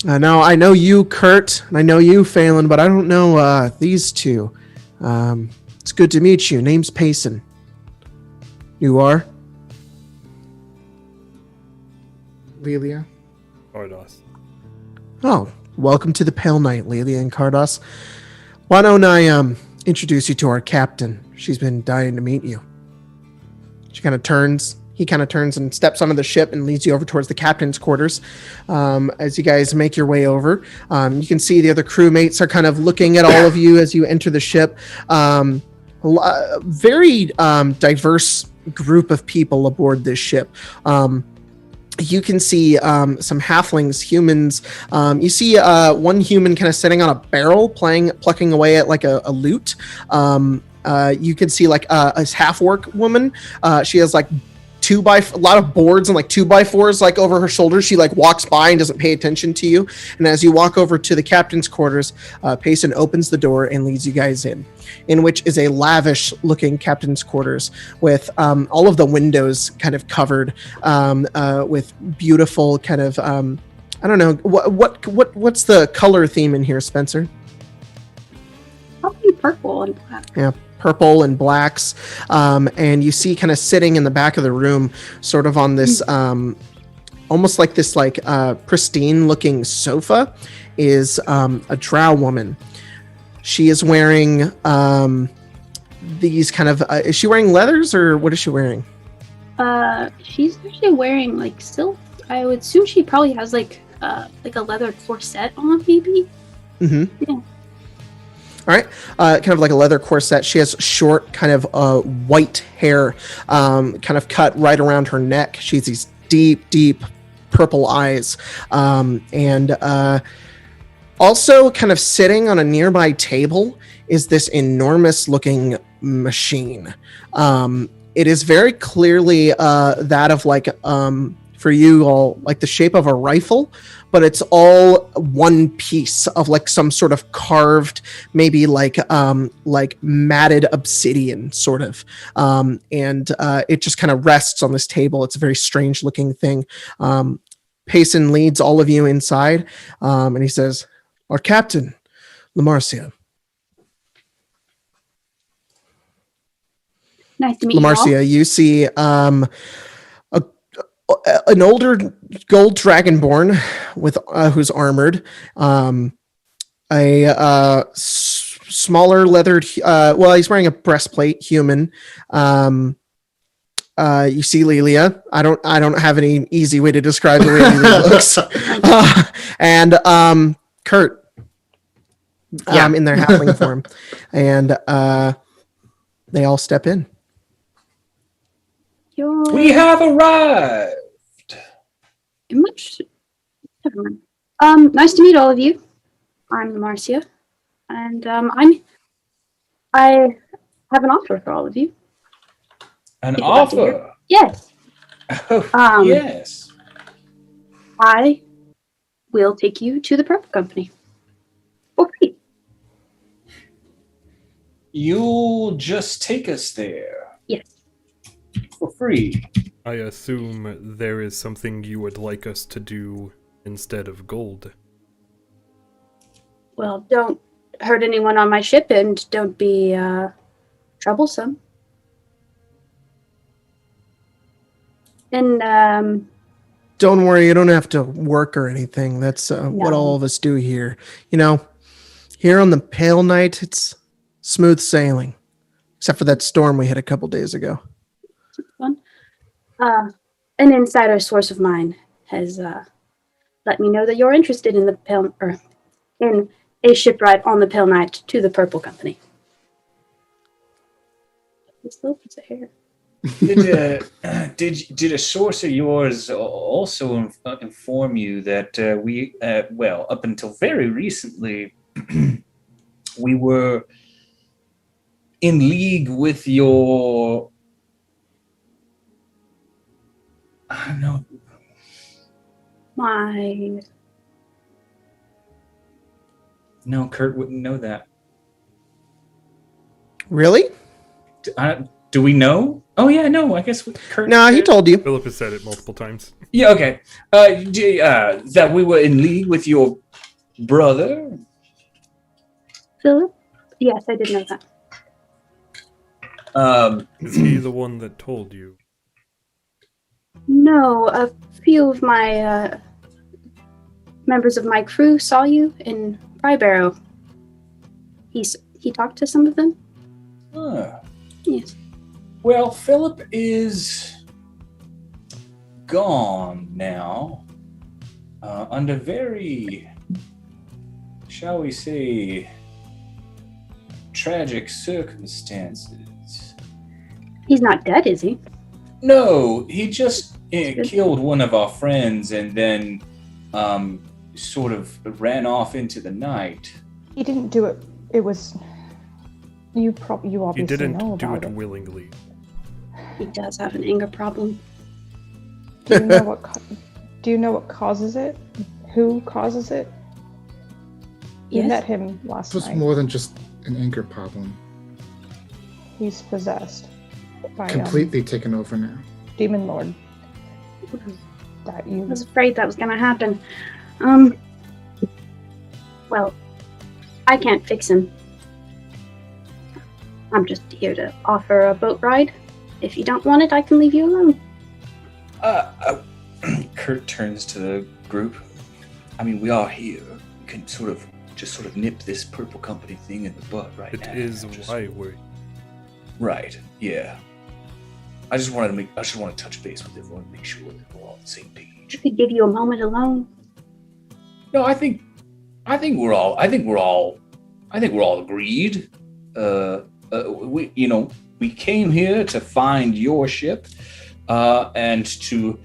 Now, I know you, Kurt, and I know you, Phelan, but I don't know these two. It's good to meet you. Name's Payson. You are?" Lelia. Cardos. Oh, welcome to the Pale Knight, Lelia and Cardos. Why don't I introduce you to our captain? She's been dying to meet you. He kind of turns and steps onto the ship and leads you over towards the captain's quarters. As you guys make your way over, you can see the other crewmates are kind of looking at all of you as you enter the ship. Very diverse group of people aboard this ship. You can see some halflings, humans. You see one human kind of sitting on a barrel, plucking away at like a lute. you can see like a half-orc woman. She has like a lot of boards and like 2x4s like over her shoulders. She like walks by and doesn't pay attention to you. And as you walk over to the captain's quarters, Payson opens the door and leads you guys in which is a lavish looking captain's quarters with all of the windows kind of covered with beautiful kind of I don't know what's the color theme in here, Spencer? Probably purple and black. Yeah. Purple and blacks, and you see kind of sitting in the back of the room, sort of on this almost like this like pristine looking sofa, is a drow woman. She is wearing these kind of is she wearing leathers or what is she wearing? She's actually wearing like silk. I would assume she probably has like a leather corset on, maybe. Mm-hmm. Yeah. All right, kind of like a leather corset. She has short, kind of white hair, kind of cut right around her neck. She has these deep, deep purple eyes, and also kind of sitting on a nearby table is this enormous-looking machine. It is very clearly that of like for you all like the shape of a rifle, but it's all one piece of like some sort of carved, maybe like matted obsidian sort of. And it just kind of rests on this table. It's a very strange looking thing. Payson leads all of you inside, and he says, "Our captain, Lamarcia." Nice to meet you. Lamarcia, you see an older gold dragonborn with who's armored, a smaller leathered. Well, he's wearing a breastplate. Human. You see Lilia. I don't have any easy way to describe the way Lilia looks. And Kurt. In their halfling form, and they all step in. We have arrived. Never mind. Nice to meet all of you. I'm Lamarcia, and I have an offer for all of you. An offer? Yes. Oh, yes. I will take you to the Purple Company for free. You'll just take us there? Yes. For free? I assume there is something you would like us to do instead of gold. Well, don't hurt anyone on my ship and don't be troublesome. And don't worry, you don't have to work or anything. That's what all of us do here. You know, here on the Pale Night, it's smooth sailing, except for that storm we had a couple days ago. Fun. An insider source of mine has let me know that you're interested in in a shipwright on the Pale Night to the Purple Company. This little piece of hair. Did a source of yours also inform you that we, up until very recently, we were in league with your... I don't know. No, Kurt wouldn't know that. Really? Do we know? Oh yeah, no. I guess Kurt. No, he told you. Philip has said it multiple times. Yeah. Okay. That we were in league with your brother. Philip? Yes, I did know that. Is he the one that told you? No, a few of my members of my crew saw you in Brybarrow. He talked to some of them. Yes. Well, Philip is gone now, under very, shall we say, tragic circumstances. He's not dead, is he? No, he just killed one of our friends and then sort of ran off into the night. He didn't do it. It was, You obviously He didn't know do about it willingly. He does have an anger problem. Do you know what causes it? Who causes it? You Yes. met him last This was night. more than just an anger problem. He's possessed by Completely taken over now. demon lord. That I you was afraid that was gonna happen. Well, I can't fix him. I'm just here to offer a boat ride. If you don't want it, I can leave you alone. Kurt turns to the group. I mean, we are here. We can sort of nip this purple company thing in the butt right now. It is why we're Right. Yeah. I just want to touch base with everyone and make sure that we're all on the same I page. could give you a moment alone. No, I think we're all agreed. We came here to find your ship, and to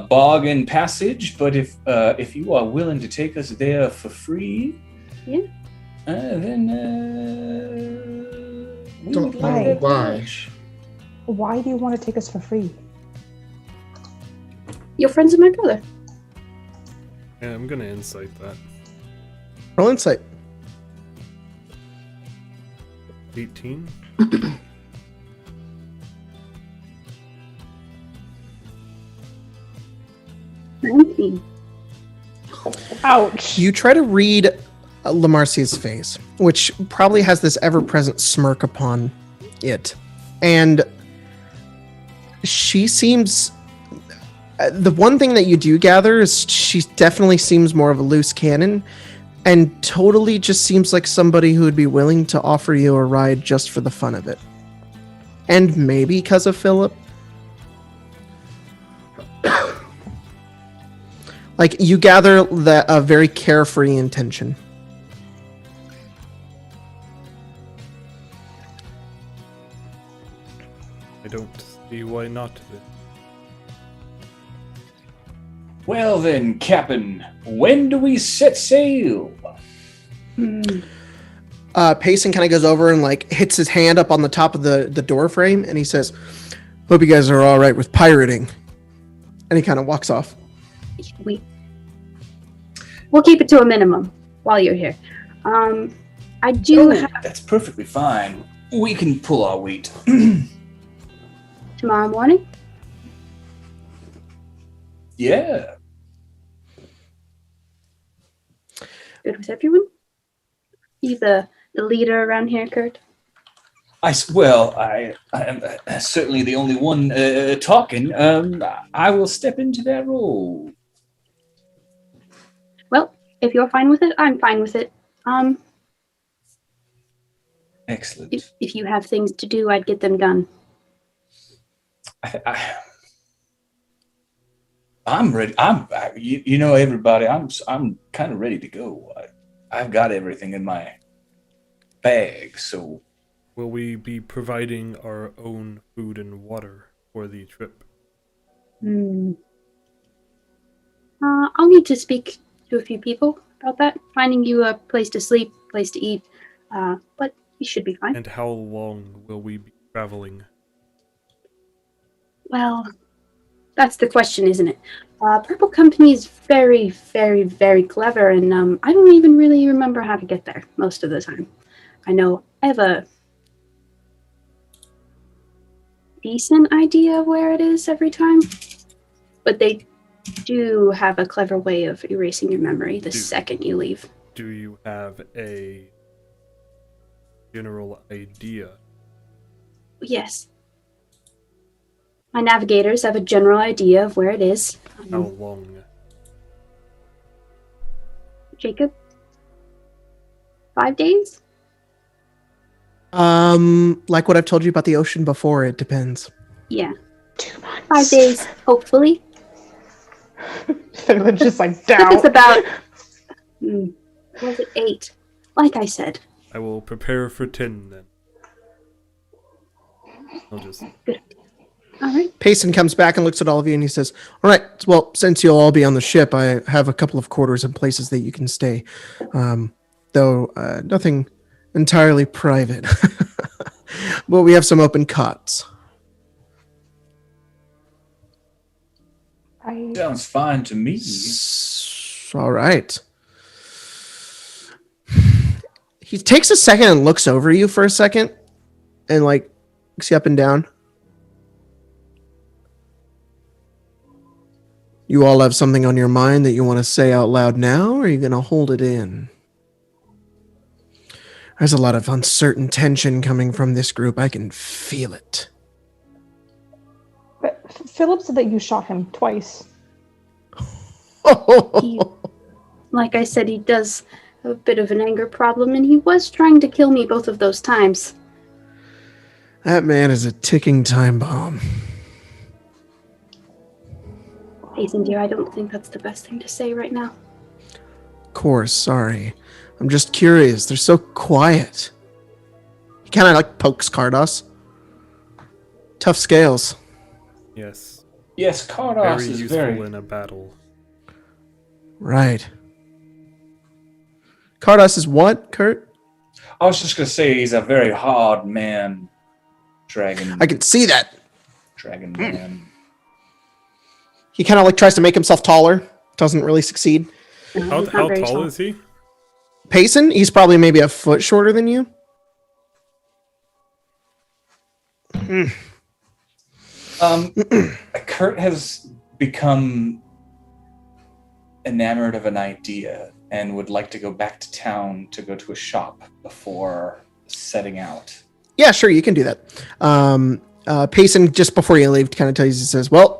bargain passage. But if you are willing to take us there for free, Yeah. Then we Don't would like know that why. much. Why do you want to take us for free? Your friends and my brother. Yeah, I'm gonna insight that. Roll insight. 18. 19. Ouch. You try to read Lamarcia's face, which probably has this ever-present smirk upon it. And she seems... the one thing that you do gather is she definitely seems more of a loose cannon and totally just seems like somebody who would be willing to offer you a ride just for the fun of it. And maybe because of Philip. Like, you gather that a very carefree intention. I don't see why not. Well then, Captain, when do we set sail? Payson kind of goes over and like hits his hand up on the top of the door frame, and he says, "Hope you guys are all right with pirating." And he kind of walks off. We'll keep it to a minimum while you're here. I do have That's perfectly fine. We can pull our weight. tomorrow morning. Yeah. Good with everyone. You the leader around here, Kurt? I am certainly the only one talking. I will step into that role. Well, if you're fine with it, I'm fine with it. Excellent. If you have things to do, I'd get them done. I'm ready. Everybody. I'm kind of ready to go. I've got everything in my bag. So, will we be providing our own food and water for the trip? I'll need to speak to a few people about that. Finding you a place to sleep, place to eat. But you should be fine. And how long will we be traveling? Well, that's the question, isn't it? Purple Company is very, very, very clever, and I don't even really remember how to get there most of the time. I know I have a decent idea of where it is every time, but they do have a clever way of erasing your memory the second you leave. Do you have a general idea? Yes. My navigators have a general idea of where it is. How long? Jacob? 5 days? Like what I've told you about the ocean before, it depends. Yeah. 2 months. 5 days, hopefully. Phelan's just like It's down. about... was it 8? Like I said. I will prepare for 10 then. I'll just... Good. All right. Payson comes back and looks at all of you and he says, "All right, well, since you'll all be on the ship, I have a couple of quarters and places that you can stay. Though nothing entirely private." Well, we have some open cots. Sounds fine to me. All right. He takes a second and looks over you for a second and like looks you up and down. You all have something on your mind that you want to say out loud now, or are you going to hold it in? There's a lot of uncertain tension coming from this group. I can feel it. But Philip said that you shot him twice. Like I said, he does have a bit of an anger problem, and he was trying to kill me both of those times. That man is a ticking time bomb. Ethan, dear, I don't think that's the best thing to say right now. Of course, sorry. I'm just curious. They're so quiet. He kind of like pokes Kardos. Tough scales. Yes. Yes, Kardos very is useful very in a battle. Right. Kardos is what, Kurt? I was just gonna say he's a very hard man. Dragon. I can see that. Dragon man. He kind of like tries to make himself taller. Doesn't really succeed. How tall is he? Payson, he's probably maybe a foot shorter than you. Kurt has become enamored of an idea and would like to go back to town to go to a shop before setting out. Yeah, sure, you can do that. Payson, just before you leave, kind of tells you, he says, well,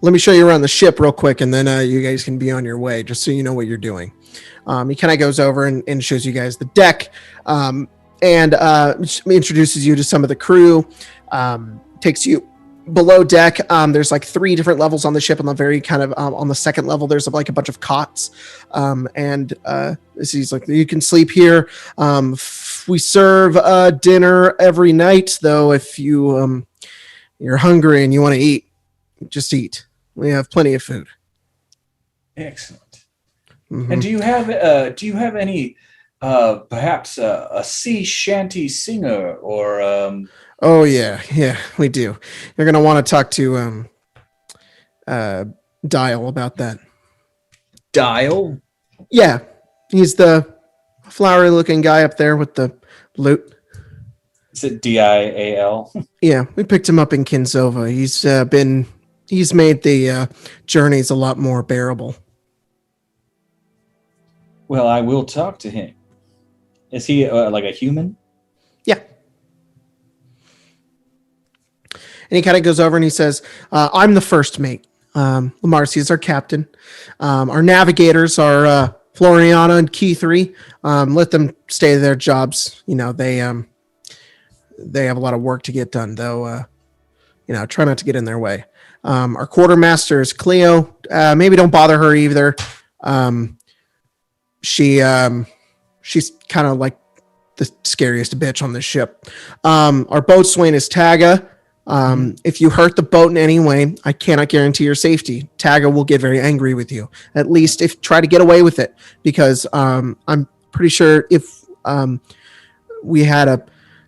let me show you around the ship real quick, and then you guys can be on your way, just so you know what you're doing. He kind of goes over and shows you guys the deck, and introduces you to some of the crew, takes you below deck. There's like 3 different levels on the ship. On the very kind of on the second level, there's like a bunch of cots, and he's like, you can sleep here. We serve dinner every night, though. If you're hungry and you want to eat, just eat. We have plenty of food. Excellent. Mm-hmm. And do you have any perhaps a sea shanty singer or Oh yeah, we do. You're gonna want to talk to Dial about that. Dial? Yeah, he's the flowery-looking guy up there with the lute. Is it Dial? Yeah, we picked him up in Kinsova. He's made the journeys a lot more bearable. Well, I will talk to him. Is he like a human? Yeah. And he kind of goes over and he says, I'm the first mate. Lamarcia is our captain. Our navigators are Floriana and Key 3. Let them stay to their jobs. You know, they have a lot of work to get done, though. Try not to get in their way. Our quartermaster is Cleo. Maybe don't bother her either. She's kind of like the scariest bitch on this ship. Our boatswain is Taga. If you hurt the boat in any way, I cannot guarantee your safety. Taga will get very angry with you. At least try to get away with it, because I'm pretty sure if we had a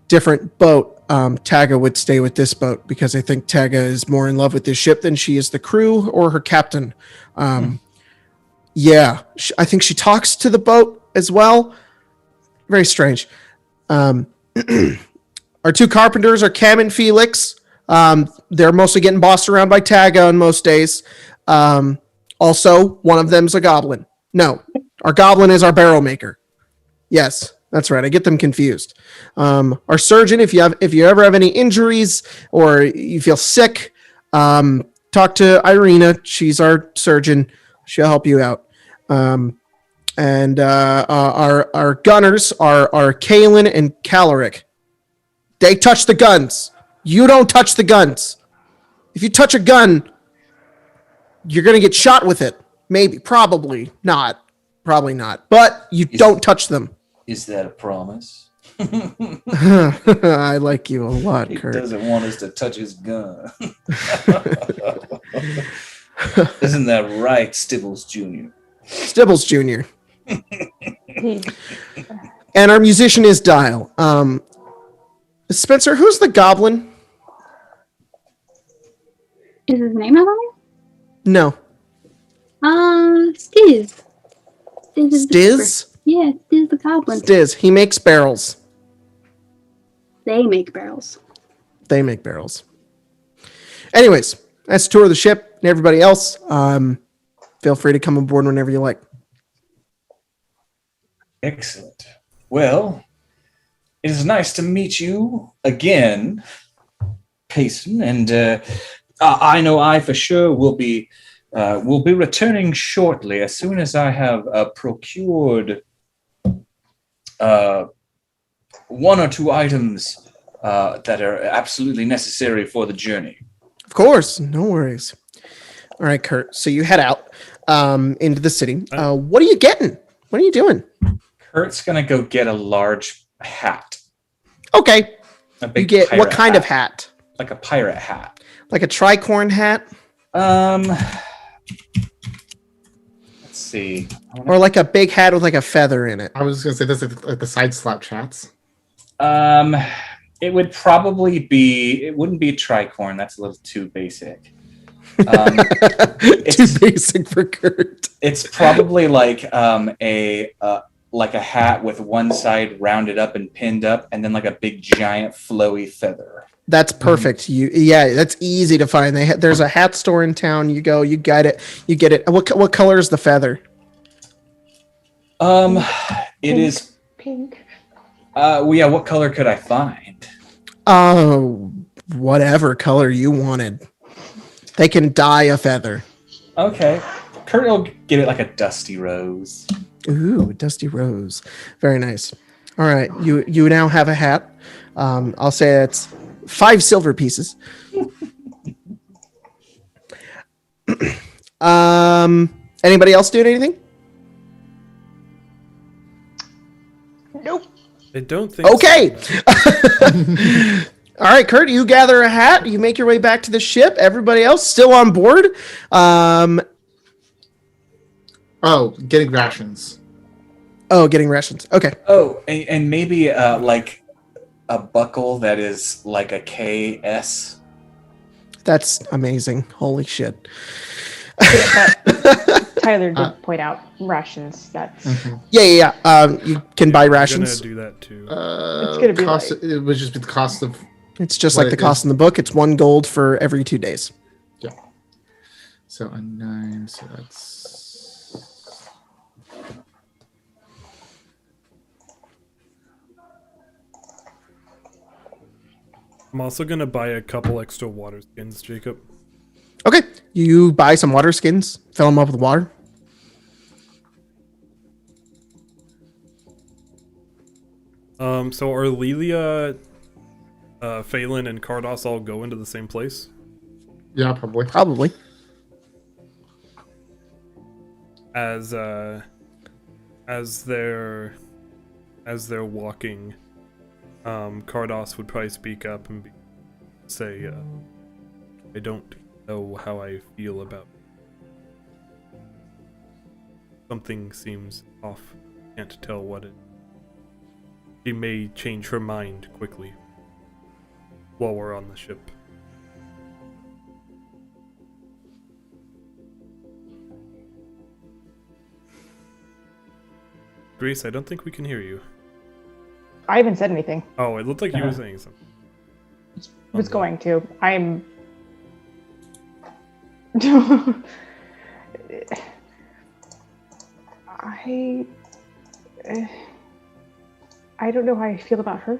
different boat, Taga would stay with this boat, because I think Taga is more in love with this ship than she is the crew or her captain. Yeah, I think she talks to the boat as well. Very strange. Our 2 carpenters are Cam and Felix. They're mostly getting bossed around by Taga on most days. Also, one of them's a goblin. No, our goblin is our barrel maker. Yes, that's right. I get them confused. Our surgeon, if you ever have any injuries or you feel sick, talk to Irina. She's our surgeon. She'll help you out. And our gunners are Kalen and Caloric. They touch the guns. You don't touch the guns. If you touch a gun, you're going to get shot with it. Maybe. Probably not. But you don't touch them. Is that a promise? I like you a lot, Kurt. He doesn't want us to touch his gun. Isn't that right, Stibbles Junior? Stibbles Junior. And our musician is Dial. Spencer, who's the goblin? Is his name alive? No. Stiz. Stiz? Yeah, Stiz the goblin. Stiz. He makes barrels. They make barrels. They make barrels. Anyways, that's a tour of the ship and everybody else. Feel free to come aboard whenever you like. Excellent. Well, it is nice to meet you again, Payson, and I know I for sure will be returning shortly as soon as I have procured one or two items that are absolutely necessary for the journey. Of course, no worries. All right, Kurt. So you head out into the city. What are you getting? What are you doing? Kurt's gonna go get a large hat. Okay. A big you get what kind hat. of hat? Like a pirate hat. Like a tricorn hat? Let's see. Or like a big hat with like a feather in it. I was gonna say this like the side slap chats. It would probably be. It wouldn't be a tricorn. That's a little too basic. Too basic for Kurt. It's probably like a hat with one side rounded up and pinned up, and then like a big giant flowy feather. That's perfect. Yeah, that's easy to find. There's a hat store in town. You go, you get it. You get it. What color is the feather? It is pink. Well, yeah. What color could I find? Whatever color you wanted. They can dye a feather. Okay. Kurt will get it like a dusty rose. Ooh, dusty rose. Very nice. All right, you now have a hat. I'll say it's 5 silver pieces. Anybody else doing anything? Nope. I don't think okay. So. All right, Kurt, you gather a hat. You make your way back to the ship. Everybody else still on board. Getting rations. Oh, getting rations. Okay. Oh, and maybe like a buckle that is like a KS. That's amazing. Holy shit. Tyler did point out rations. That's Yeah. You can buy rations. I'm gonna do that too. It's gonna be cost. like... It would just be the cost of. It's just like the cost in the book. It's 1 gold for every 2 days. Yeah. So a 9. So that's. I'm also gonna buy a couple extra water skins, Jacob. Okay. You buy some water skins, fill them up with water. So are Lelia, Phelan, and Cardos all going to the same place? Yeah, probably. Probably. As they're walking, Cardos would probably speak up and say, I don't know how I feel about it. Something seems off. Can't tell what it. She may change her mind quickly while we're on the ship. Grace, I don't think we can hear you. I haven't said anything. Oh, it looked like you were saying something. I was going to. I'm... I don't know how I feel about her.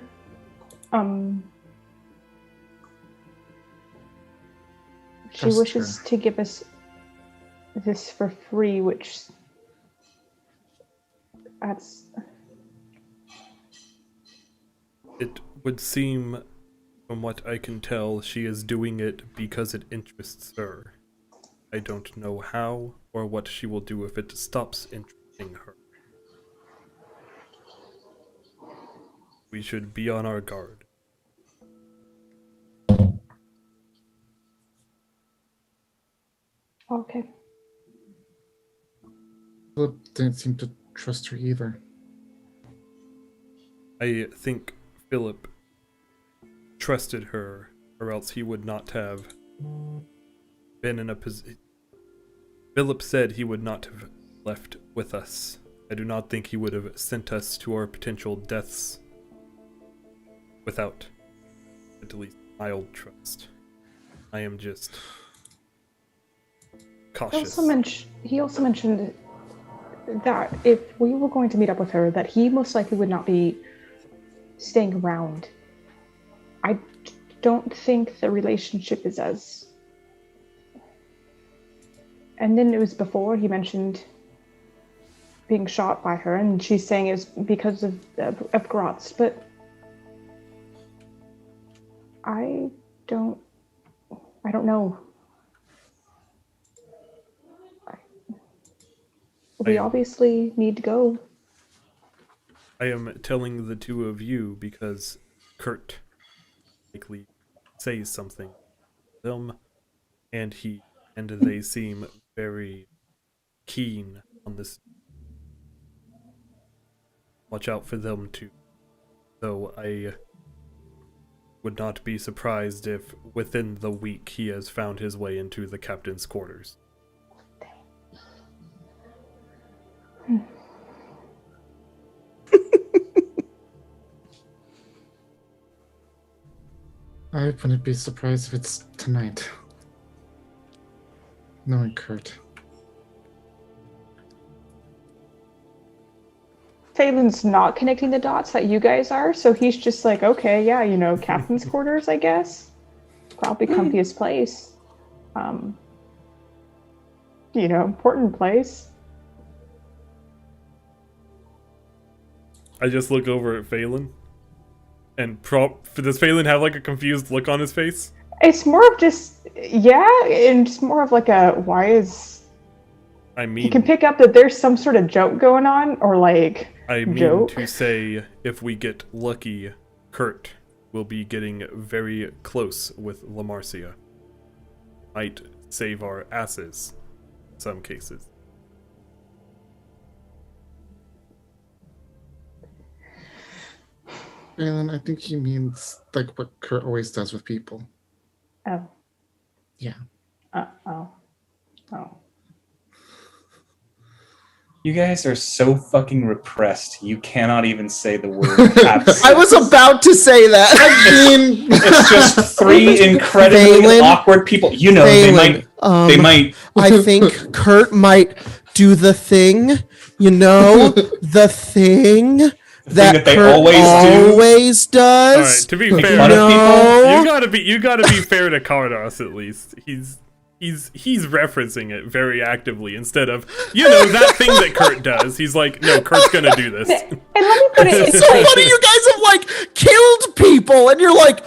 She wishes to give us this for free, which that's... It would seem, from what I can tell, she is doing it because it interests her. I don't know how or what she will do if it stops interesting her. We should be on our guard. Okay. Philip didn't seem to trust her either. I think Philip trusted her, or else he would not have been in a position. Philip said he would not have left with us. I do not think he would have sent us to our potential deaths without at least mild trust. I am just cautious. He also mentioned that if we were going to meet up with her, that he most likely would not be staying around. I don't think the relationship is as... And then it was before he mentioned being shot by her, and she's saying it was because of Grotz, but I don't know. We obviously need to go. I am telling the two of you because Kurt likely says something to them, and they seem very keen on this. Watch out for them too. Though I would not be surprised if within the week he has found his way into the captain's quarters. I wouldn't be surprised if it's tonight. Knowing Kurt. Phelan's not connecting the dots that you guys are, so he's just like, okay, yeah, captain's quarters, I guess. Probably comfiest place. Important place. I just look over at Phelan. And does Phelan have like a confused look on his face? It's more of just, and it's more of like you can pick up that there's some sort of joke going on, or like, to say, if we get lucky, Kurt will be getting very close with Lamarcia. Might save our asses in some cases. Phelan, I think he means like what Kurt always does with people. Oh. Yeah. Oh. You guys are so fucking repressed. You cannot even say the word absence. I was about to say that. I mean, it's just three incredibly Phelan, awkward people. Phelan, they might. I think Kurt might do the thing. The thing. That they Kurt always does. All right, to be fair, you gotta be fair to Cardos at least. He's referencing it very actively instead of that thing that Kurt does. He's like, no, Kurt's gonna do this. And let me put it. It's so funny. You guys have like killed people, and you're like,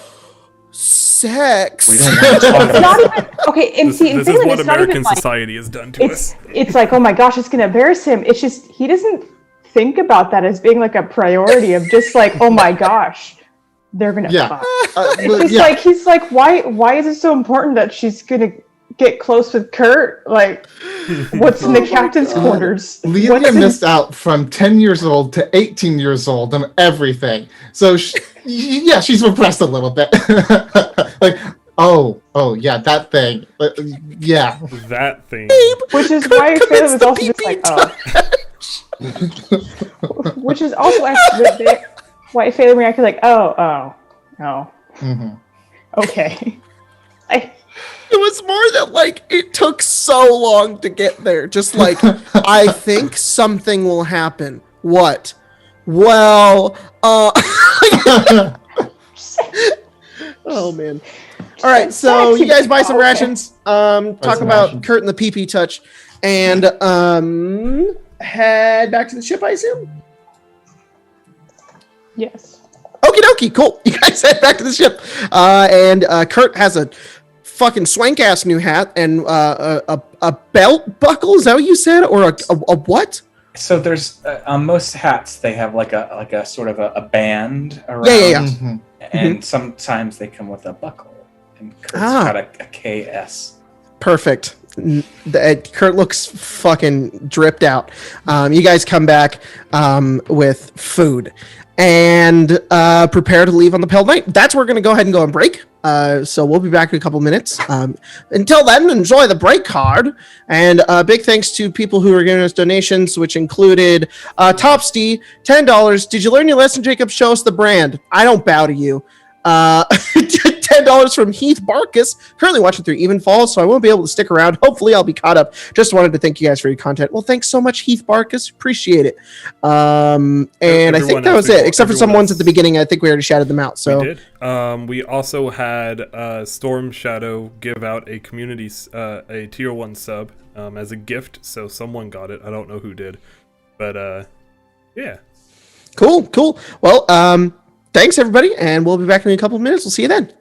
sex. We don't want to talk about it. Okay, and this is what American society has done to us. It's like, oh my gosh, it's gonna embarrass him. It's just he doesn't think about that as being like a priority of just like, oh my gosh, they're gonna fuck. Like he's like, why is it so important that she's gonna get close with Kurt? Like, what's in the captain's quarters? Lelia missed out from 10 years old to 18 years old and everything. So she's repressed a little bit. Like, oh yeah, that thing. Yeah, that thing. Which is why Phelan was also just like, which is also actually why Phelan reacted like, oh. Mm-hmm. Okay. It was more that like it took so long to get there. Just like, I think something will happen. What? Well, oh man. All right, so you guys buy some rations. Talk about Kurt and the PP touch, and head back to the ship, I assume? Yes. Okie dokie, cool. You guys head back to the ship. And Kurt has a fucking swank-ass new hat and a belt buckle, is that what you said? Or a what? So there's, on most hats, they have like a sort of a band around. Yeah. Mm-hmm. And sometimes they come with a buckle. And Kurt's got a KS. Perfect. Kurt looks fucking dripped out. You guys come back with food and prepare to leave on the Pale Knight. That's where we're going to go ahead and go on break. So we'll be back in a couple minutes. Until then, enjoy the break card. And big thanks to people who are giving us donations, which included Topsty, $10. Did you learn your lesson, Jacob? Show us the brand. I don't bow to you. $10 from Heath Barkus, currently watching through Evenfall, so I won't be able to stick around. Hopefully I'll be caught up. Just wanted to thank you guys for your content. Well, thanks so much, Heath Barkus. Appreciate it. And I think that was it, except for some ones at the beginning. I think we already shouted them out. So we did. We also had Storm Shadow give out a community, a tier 1 sub as a gift, so someone got it. I don't know who did, but yeah. Cool. Well, thanks, everybody, and we'll be back in a couple of minutes. We'll see you then.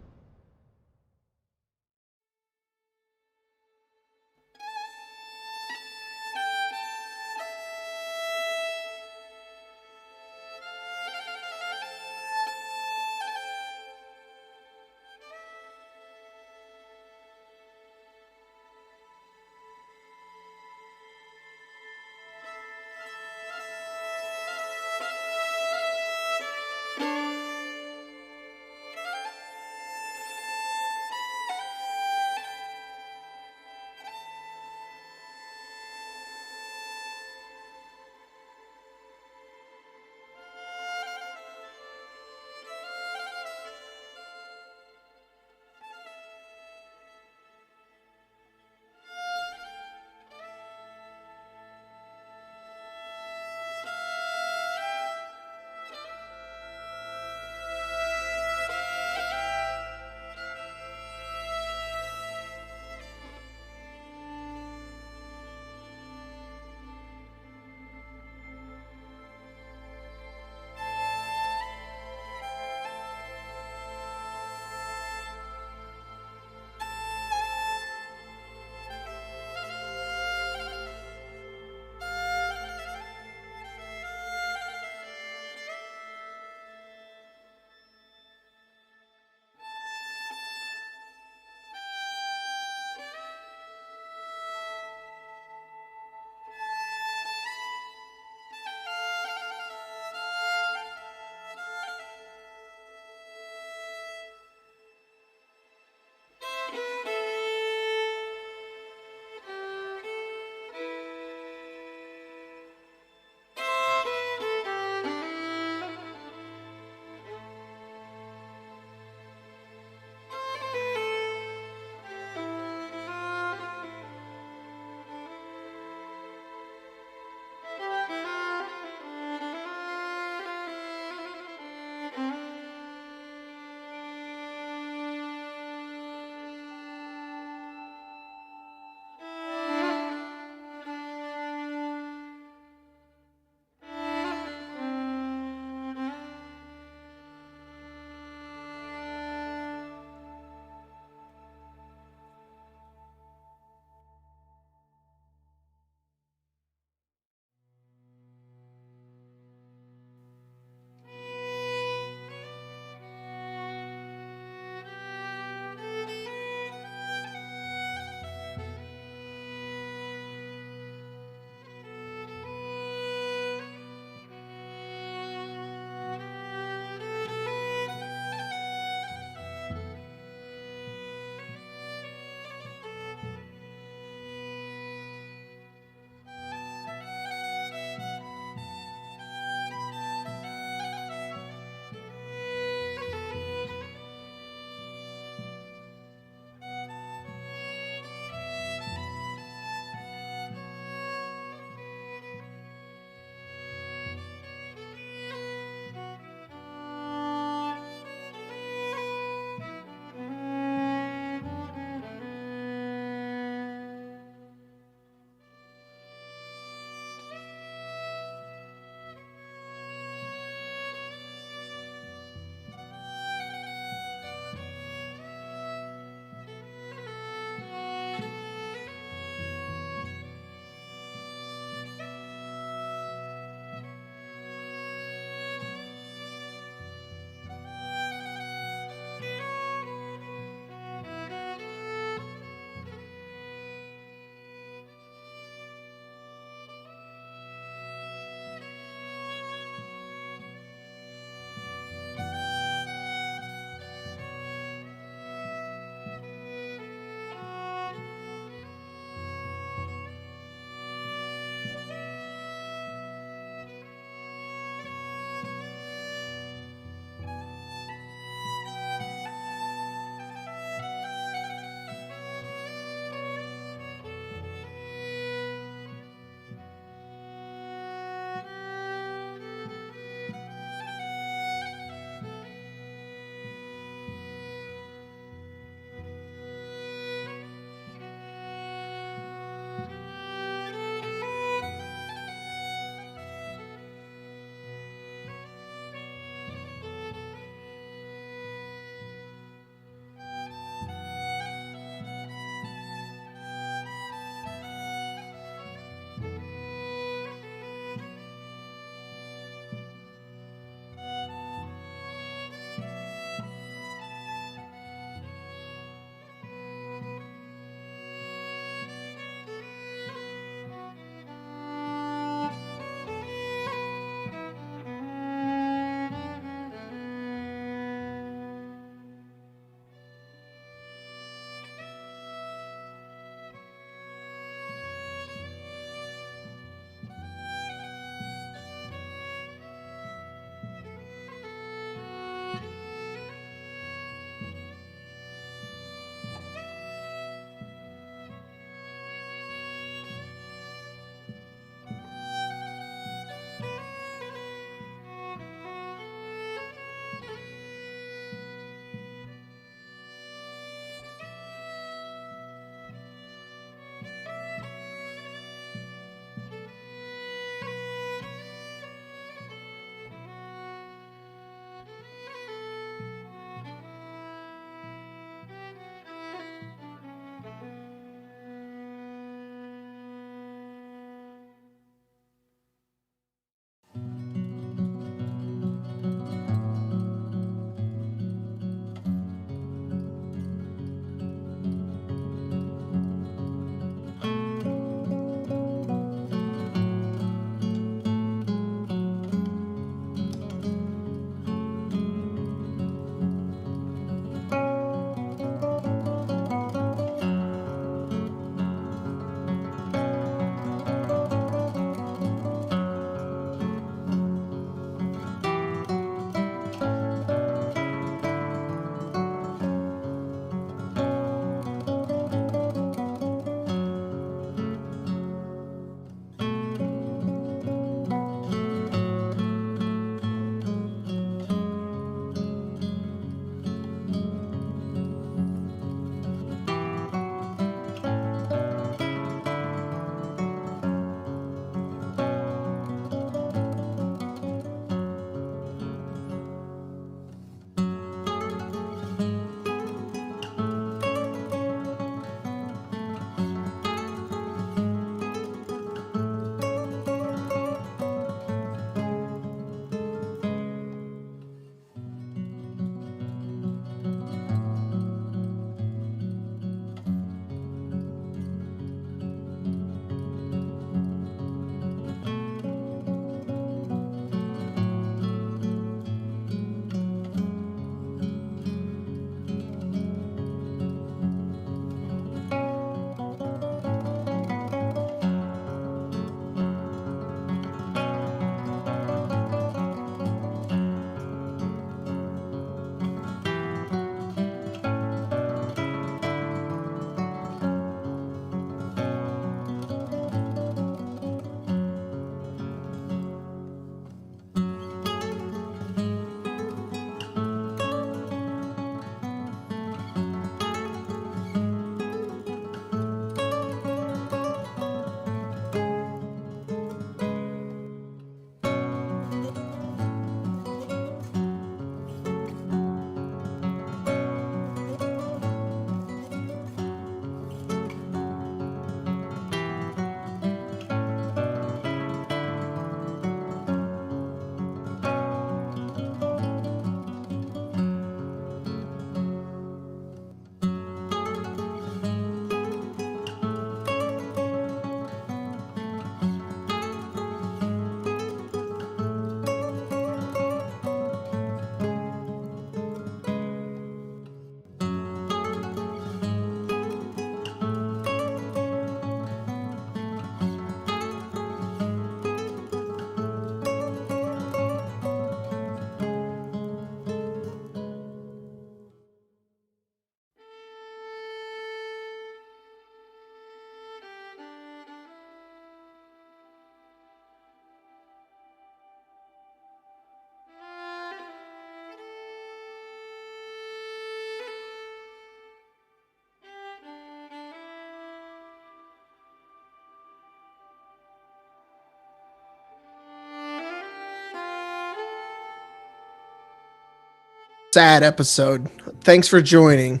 sad episode. Thanks for joining.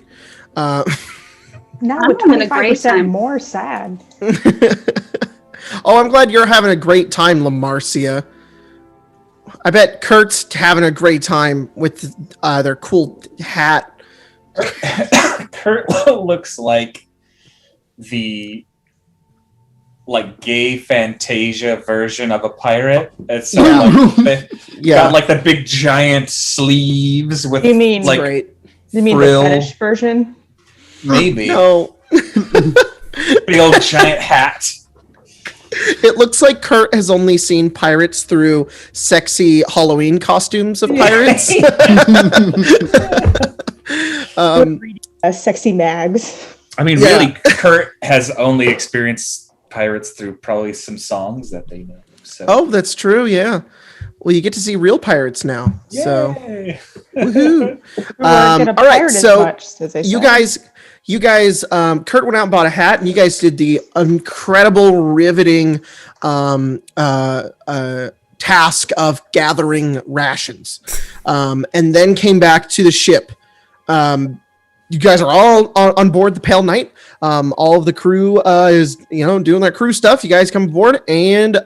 Now I'm with having a great 25% time. more sad. Oh, I'm glad you're having a great time, Lamarcia. I bet Kurt's having a great time with their cool hat. Kurt looks like the gay Fantasia version of a pirate. It's so got like the big giant sleeves with You mean great. You mean frill. the fetish version? Maybe. No. Big old giant hat. It looks like Kurt has only seen pirates through sexy Halloween costumes of pirates. Sexy mags. I mean, really, Kurt has only experienced pirates through probably some songs that they know. So. Oh, that's true. Yeah. Well, you get to see real pirates now. Yay. So, woohoo! All right. So, you guys, Kurt went out and bought a hat, and you guys did the incredible, riveting task of gathering rations, and then came back to the ship. You guys are all on board the Pale Knight. All of the crew is doing their crew stuff. You guys come aboard, and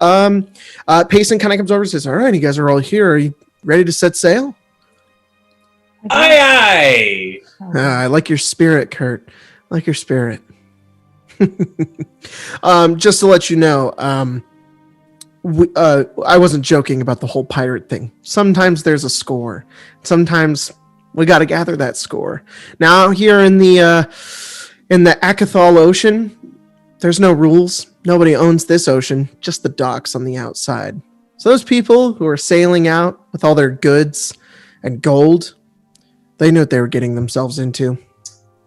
Payson kind of comes over and says, "All right, you guys are all here. Are you ready to set sail?" Aye, aye. I like your spirit, Kurt. I like your spirit. Just to let you know, I wasn't joking about the whole pirate thing. Sometimes there's a score. Sometimes we got to gather that score. Now here in the Akathal Ocean, there's no rules. Nobody owns this ocean, just the docks on the outside. So those people who are sailing out with all their goods and gold, they knew what they were getting themselves into.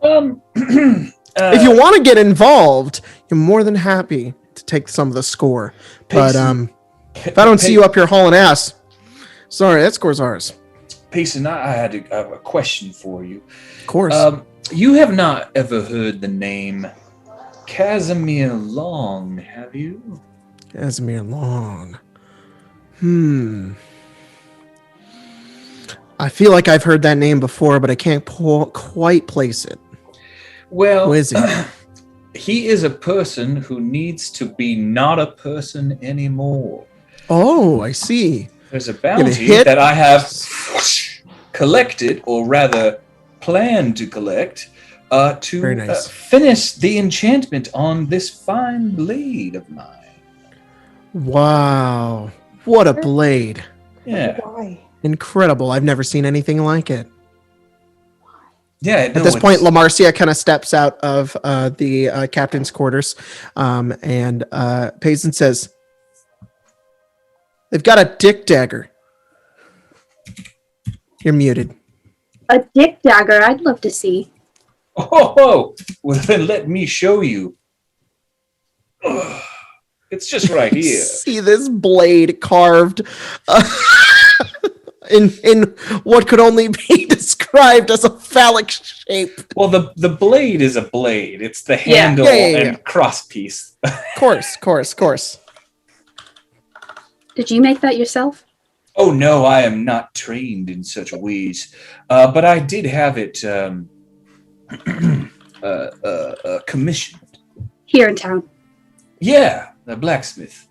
If you want to get involved, you're more than happy to take some of the score. But if I don't see you up here hauling ass, sorry, that score's ours. Payson, I had a question for you. Of course. You have not ever heard the name Casimir Long, have you? Casimir Long. I feel like I've heard that name before, but I can't quite place it. Well, Who is he? He is a person who needs to be not a person anymore. Oh, I see. There's a bounty that I have collected, or rather planned to collect, to finish the enchantment on this fine blade of mine. Wow. What a blade. Yeah. Why? Incredible. I've never seen anything like it. Yeah. At this point, Lamarcia kind of steps out of the captain's quarters, and Payson says, "They've got a dick dagger." You're muted. A dick dagger? I'd love to see. Oh, well then let me show you. It's just right here. See this blade carved in what could only be described as a phallic shape. Well, the blade is a blade. It's the handle and cross piece. Course. Did you make that yourself? Oh no, I am not trained in such ways, but I did have it commissioned. Here in town. Yeah, the blacksmith.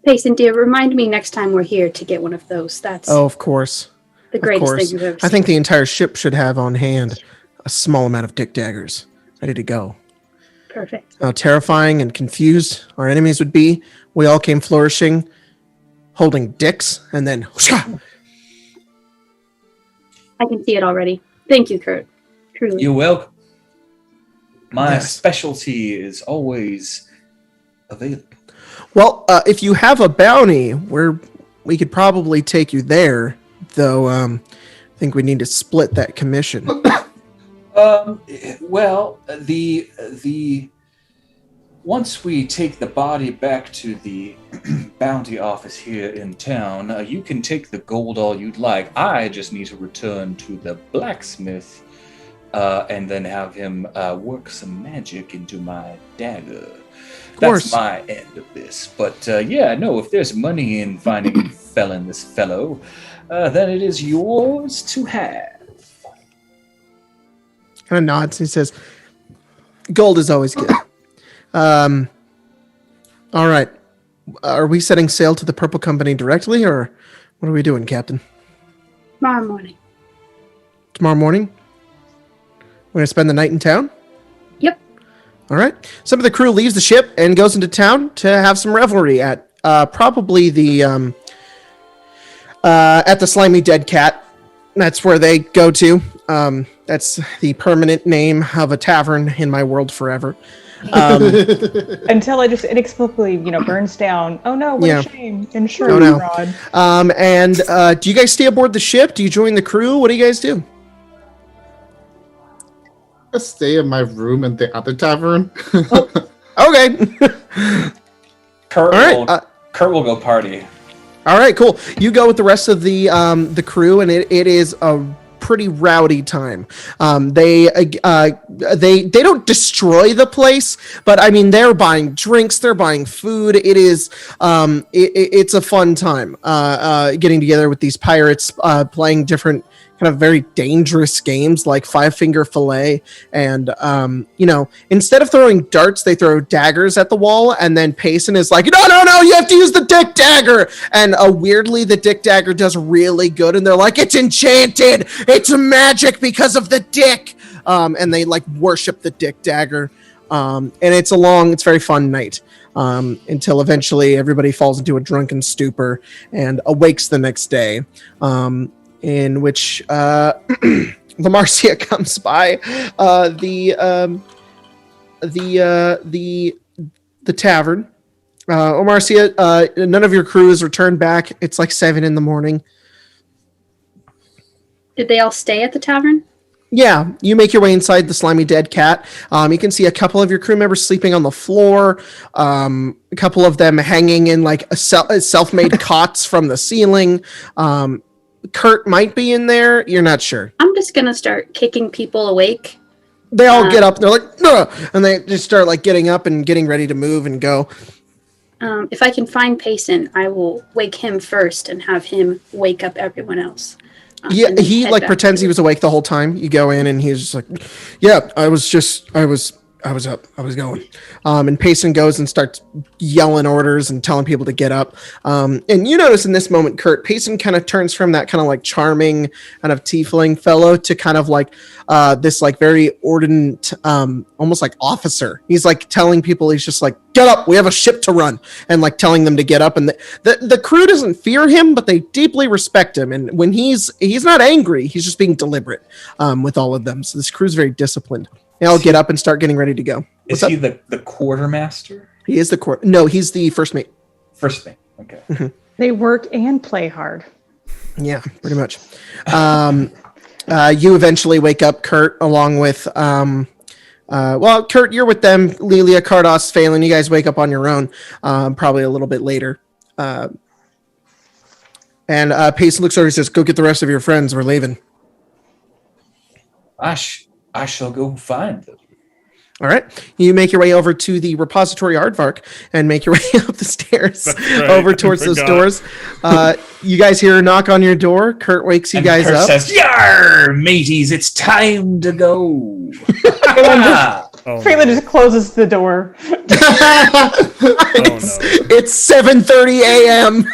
Payson, dear, remind me next time we're here to get one of those. That's of course. The greatest thing you've ever seen. I think the entire ship should have on hand a small amount of dick daggers ready to go. Perfect. How terrifying and confused our enemies would be. We all came flourishing, holding dicks, and then... I can see it already. Thank you, Kurt. Truly. You're welcome. My specialty is always available. Well, if you have a bounty, we could probably take you there, though I think we need to split that commission. Well, the once we take the body back to the bounty office here in town, you can take the gold all you'd like. I just need to return to the blacksmith and then have him work some magic into my dagger. That's my end of this. But if there's money in finding Phelan, this fellow, then it is yours to have. Kind of nods. He says, "Gold is always good." All right. Are we setting sail to the Purple Company directly, or what are we doing, Captain? Tomorrow morning. Tomorrow morning? We're going to spend the night in town? Yep. All right. Some of the crew leaves the ship and goes into town to have some revelry at probably the at the Slimy Dead Cat. That's where they go to. That's the permanent name of a tavern in my world forever. Until it just inexplicably, burns down. Oh no, what a shame. Insurance fraud. And do you guys stay aboard the ship? Do you join the crew? What do you guys do? I stay in my room in the other tavern. Okay. Kurt will go party. All right, cool. You go with the rest of the crew, and it is a pretty rowdy time. They don't destroy the place, but I mean they're buying drinks, they're buying food. It is it's a fun time getting together with these pirates, playing different kind of very dangerous games like Five Finger Fillet, and instead of throwing darts, they throw daggers at the wall, and then Payson is like, no, you have to use the dick dagger, and weirdly the dick dagger does really good, and they're like, it's enchanted, it's magic because of the dick, and they like worship the dick dagger, and it's a very fun night. Until eventually everybody falls into a drunken stupor and awakes the next day. In which Lamarcia comes by the tavern. Lamarcia, none of your crew has returned back. It's like 7 a.m. Did they all stay at the tavern? Yeah, you make your way inside the Slimy Dead Cat. You can see a couple of your crew members sleeping on the floor. A couple of them hanging in like self-made cots from the ceiling. Kurt might be in there. You're not sure. I'm just going to start kicking people awake. They all get up. They're like, ugh! And they just start like getting up and getting ready to move and go. If I can find Payson, I will wake him first and have him wake up everyone else. Yeah, he like pretends he was awake the whole time. You go in and he's just like, yeah, I was up. I was going. And Payson goes and starts yelling orders and telling people to get up. And you notice in this moment, Kurt, Payson kind of turns from that kind of like charming kind of tiefling fellow to kind of like this like very ordinate, almost like officer. He's like telling people, he's just like, get up, we have a ship to run, and like telling them to get up. And the crew doesn't fear him, but they deeply respect him. And when he's not angry, he's just being deliberate with all of them. So this crew's very disciplined. They all get up and start getting ready to go. Is he the quartermaster? He is the No, he's the first mate. First mate. Okay. Mm-hmm. They work and play hard. Yeah, pretty much. You eventually wake up, Kurt, along with Kurt, you're with them. Lelia, Cardos, Phelan, you guys wake up on your own, probably a little bit later. And Pace looks over and says, go get the rest of your friends. We're leaving. I shall go find them. All right. You make your way over to the repository aardvark and make your way up the stairs over towards those doors. You guys hear a knock on your door. Kurt wakes you guys Kurt up. Says, "Yar, mateys, it's time to go." Phelan just closes the door. It's 7:30 a.m.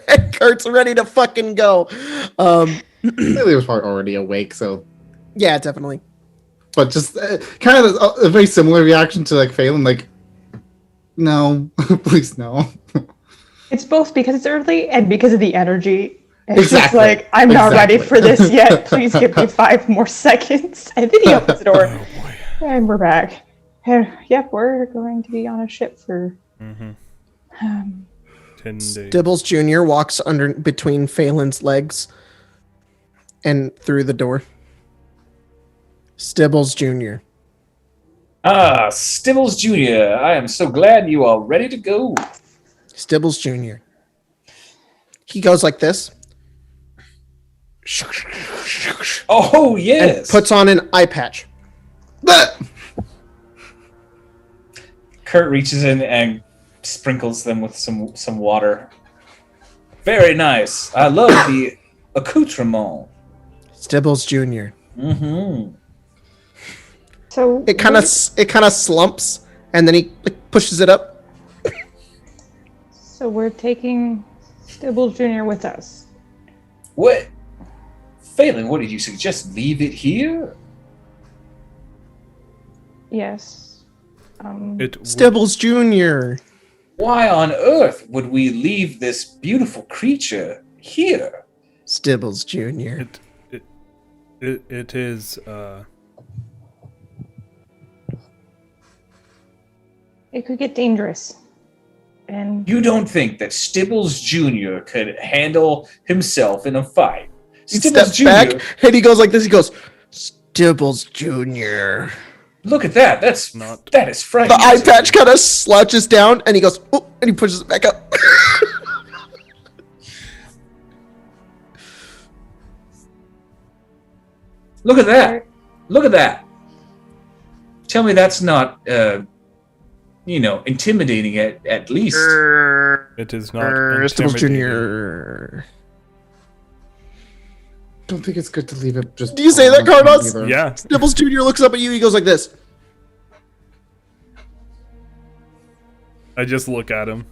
and Kurt's ready to fucking go. Lily was probably already awake, so... Yeah, definitely. But just kind of a very similar reaction to like Phelan, like, no, please no. It's both because it's early and because of the energy. And Exactly. It's just like, I'm not ready for this yet. Please give me 5 more seconds. And then he opens the door. Oh, boy. And we're back. Yep, we're going to be on a ship for 10 days. Stibbles Junior walks under between Phelan's legs and through the door. Stibbles Junior. Stibbles Junior. I am so glad you are ready to go. Stibbles Junior. He goes like this. Oh, yes. And puts on an eye patch. Kurt reaches in and sprinkles them with some water. Very nice. I love the accoutrement. Stibbles Junior. Mm-hmm. So It kind of slumps, and then he pushes it up. So we're taking Stibbles Junior with us. What? Phelan, what did you suggest? Leave it here? Yes. Stibbles Junior. Why on earth would we leave this beautiful creature here? Stibbles Junior. It is. It could get dangerous. And You don't think that Stibbles Jr. could handle himself in a fight? He steps back, and he goes like this. He goes, Stibbles Junior. Look at that. That is frightening. The eye patch kind of slouches down, and he goes, oh, and he pushes it back up. Look at that. Look at that. Tell me that's not, intimidating at least. It is not Stibbles Junior. Don't think it's good to leave it just. Do you say that, Cardos? either. Yeah. Stibbles Junior looks up at you. He goes like this. I just look at him.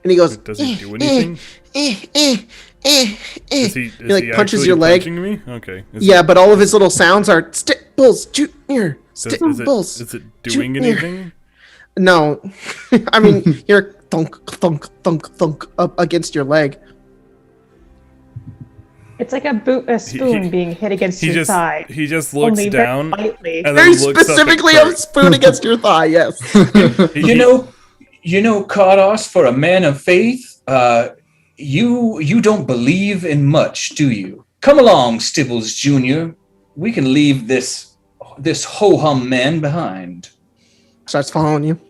And he goes, Does he do anything? Is he like punches actually your leg. punching me? Okay. Yeah, but all of his little sounds are Stibbles Junior. Stibbles. Is it doing Junior. anything? No. I mean, you're thunk, thunk, thunk, thunk up against your leg. it's like a spoon being hit against your thigh. He just looks Only very down. lightly. And Very then looks specifically up a at Kurt. spoon against your thigh, yes. You know, Kardos, for a man of faith, you don't believe in much, do you? Come along, Stibbles Jr. We can leave this ho-hum man behind. Starts following you.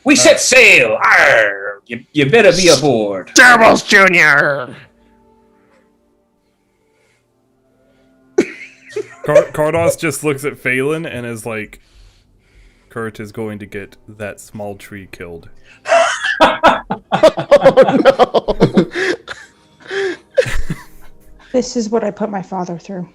We set sail! Arr! You better be aboard. Stibbles Junior. Kardos just looks at Phelan and is like, Kurt is going to get that small tree killed. Oh no. This is what I put my father through.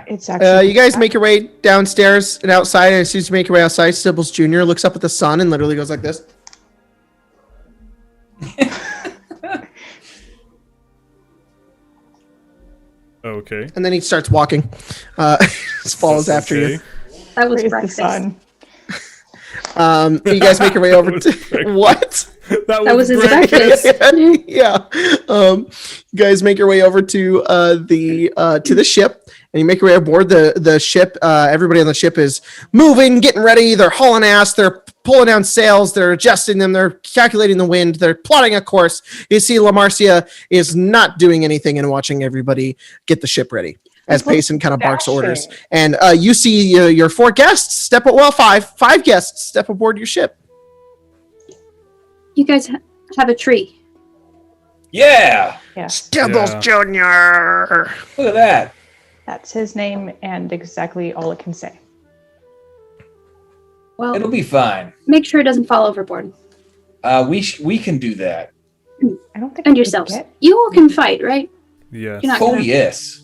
It's actually. You guys make your way downstairs and outside, and as soon as you make your way outside, Stibbles Jr. looks up at the sun and literally goes like this. Okay. And then he starts walking. Just follows after you. That was Praise the breakfast. sun. You guys make your way over to what? That was his breakfast. breakfast. Yeah. You guys make your way over to the ship, and you make your way aboard the ship. Everybody on the ship is moving, getting ready. They're hauling ass. They're pulling down sails. They're adjusting them. They're calculating the wind. They're plotting a course. You see, Lamarcia is not doing anything and watching everybody get the ship ready as Payson kind of barks orders. And you see your four guests step up. Well, five guests step aboard your ship. You guys have a tree. Yeah! Yeah, Stibbles Junior. Look at that. that's his name and exactly all it can say. Well, It'll be fine. make sure it doesn't fall overboard. We can do that. I don't think. And I could yourselves. get- You all can fight, right? Yes. You're not Oh, gonna- yes.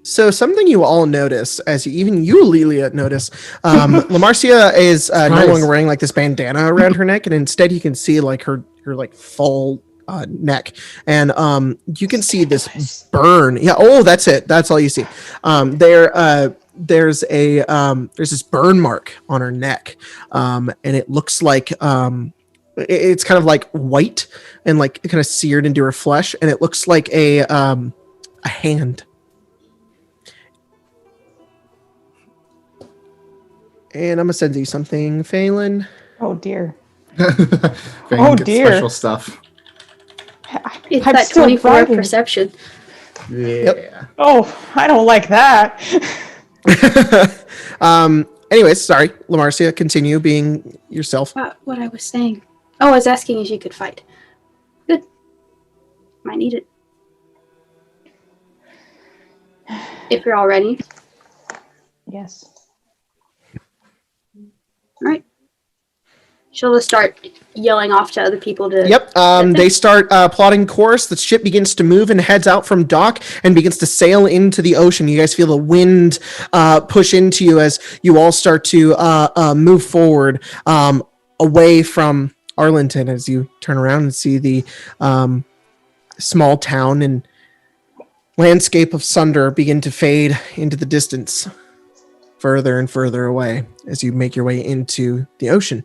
So something you all notice, as even you, Lelia, notice, Lamarcia is no Nice. longer wearing like this bandana around her neck, and instead you can see like her like full neck, and you can see this burn. Yeah, oh, that's it. That's all you see. There's this burn mark on her neck, and it looks like it's kind of like white and like kind of seared into her flesh, and it looks like a hand. And I'm gonna send you something, Phelan. Oh dear. Vane gets dear. Special stuff. It's I'm that still 24 fighting. perception. Yeah. Oh, I don't like that. Anyways, sorry, Lamarcia, continue being yourself. What I was saying. Oh, I was asking if you could fight. Good. Might need it. If you're all ready. Yes. All right. She'll just start yelling off to other people to... Yep. They start plotting course. The ship begins to move and heads out from dock and begins to sail into the ocean. You guys feel the wind push into you as you all start to move forward away from Arlington as you turn around and see the small town and landscape of Sunder begin to fade into the distance, further and further away as you make your way into the ocean.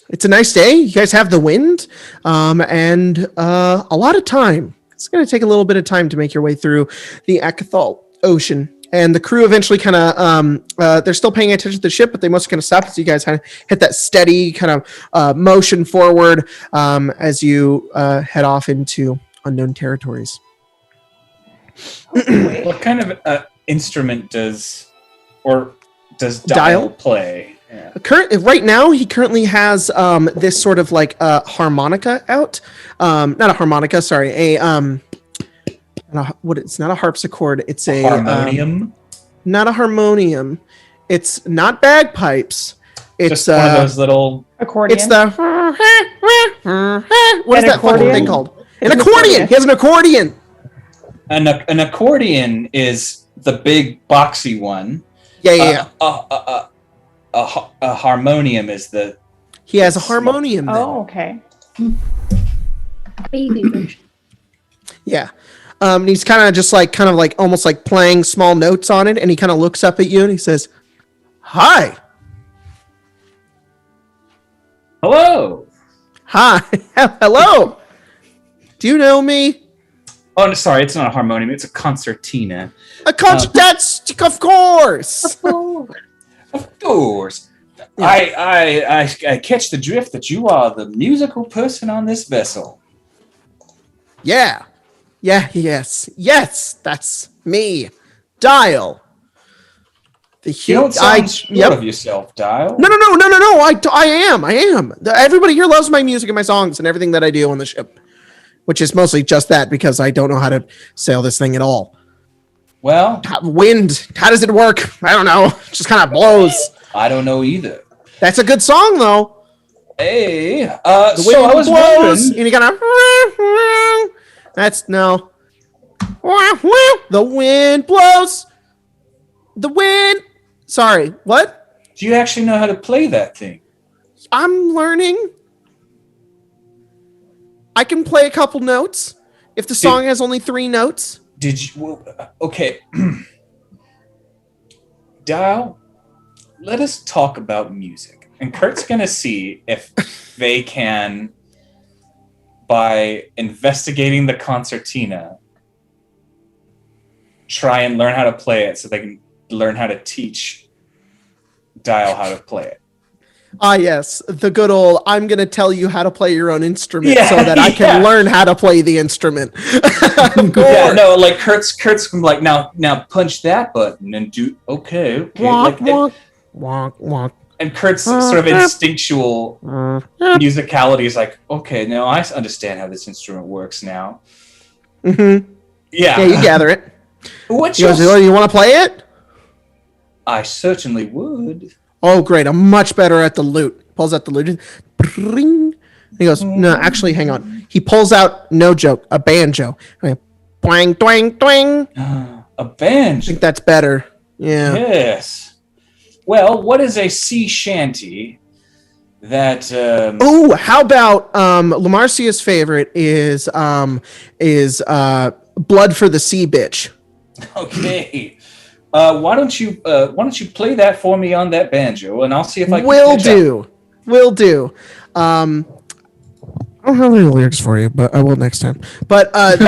It's a nice day. You guys have the wind and a lot of time. It's going to take a little bit of time to make your way through the Akathal Ocean. And the crew eventually kind of, they're still paying attention to the ship, but they must kind of stop as you guys kind of hit that steady kind of motion forward as you head off into unknown territories. What kind of instrument does Dial play? Yeah. Right now, he currently has this sort of like harmonica out. Not a harmonica, sorry. It's not a harpsichord. It's a harmonium. Not a harmonium. It's not bagpipes. It's just one of those little accordion. It's the what is that fucking thing called? An accordion. He has an accordion. An accordion is the big boxy one. Yeah. A harmonium is the. He has a harmonium. Then. Oh, okay. Baby version. Yeah. He's kind of like almost like playing small notes on it, and he kind of looks up at you and he says, "Hi." Hello. Hi. Hello. Do you know me? Oh, no, sorry, it's not a harmonium. It's a concertina. That's of course. Of course. Yeah. I catch the drift that you are the musical person on this vessel. Yeah. Yes, that's me. Dial. You don't sound sure of yourself, Dial. No. I am. Everybody here loves my music and my songs and everything that I do on the ship, which is mostly just that because I don't know how to sail this thing at all. Well, wind. How does it work? I don't know. It just kind of blows. I don't know either. That's a good song, though. Hey, the wind so I was blows, wondering. and you gotta. That's no. The wind blows. The wind. Sorry, what? Do you actually know how to play that thing? I'm learning. I can play a couple notes if the song has only 3 notes. Did you? Well, okay. Dial, let us talk about music. And Kurt's going to see if they can, by investigating the concertina, try and learn how to play it so they can learn how to teach Dial how to play it. Ah, yes. The good old, I'm going to tell you how to play your own instrument so that I can learn how to play the instrument. Of course. Yeah, no, like Kurt's like, now punch that button and do, okay. Wonk, like, wonk. And Kurt's sort of instinctual musicality is like, okay, now I understand how this instrument works now. Mm-hmm. Yeah. Yeah, you gather it. You want to play it? I certainly would. Oh, great. I'm much better at the lute. Pulls out the lute. He goes, no, actually, hang on. He pulls out, no joke, a banjo. Twang, twang, twang. A banjo. I think that's better. Yeah. Yes. Well, what is a sea shanty that... Oh, how about Lamarcia's favorite is Blood for the Sea Bitch. Okay. Why don't you play that for me on that banjo, and I'll see if I can. Will do. I don't have any lyrics for you, but I will next time. But that's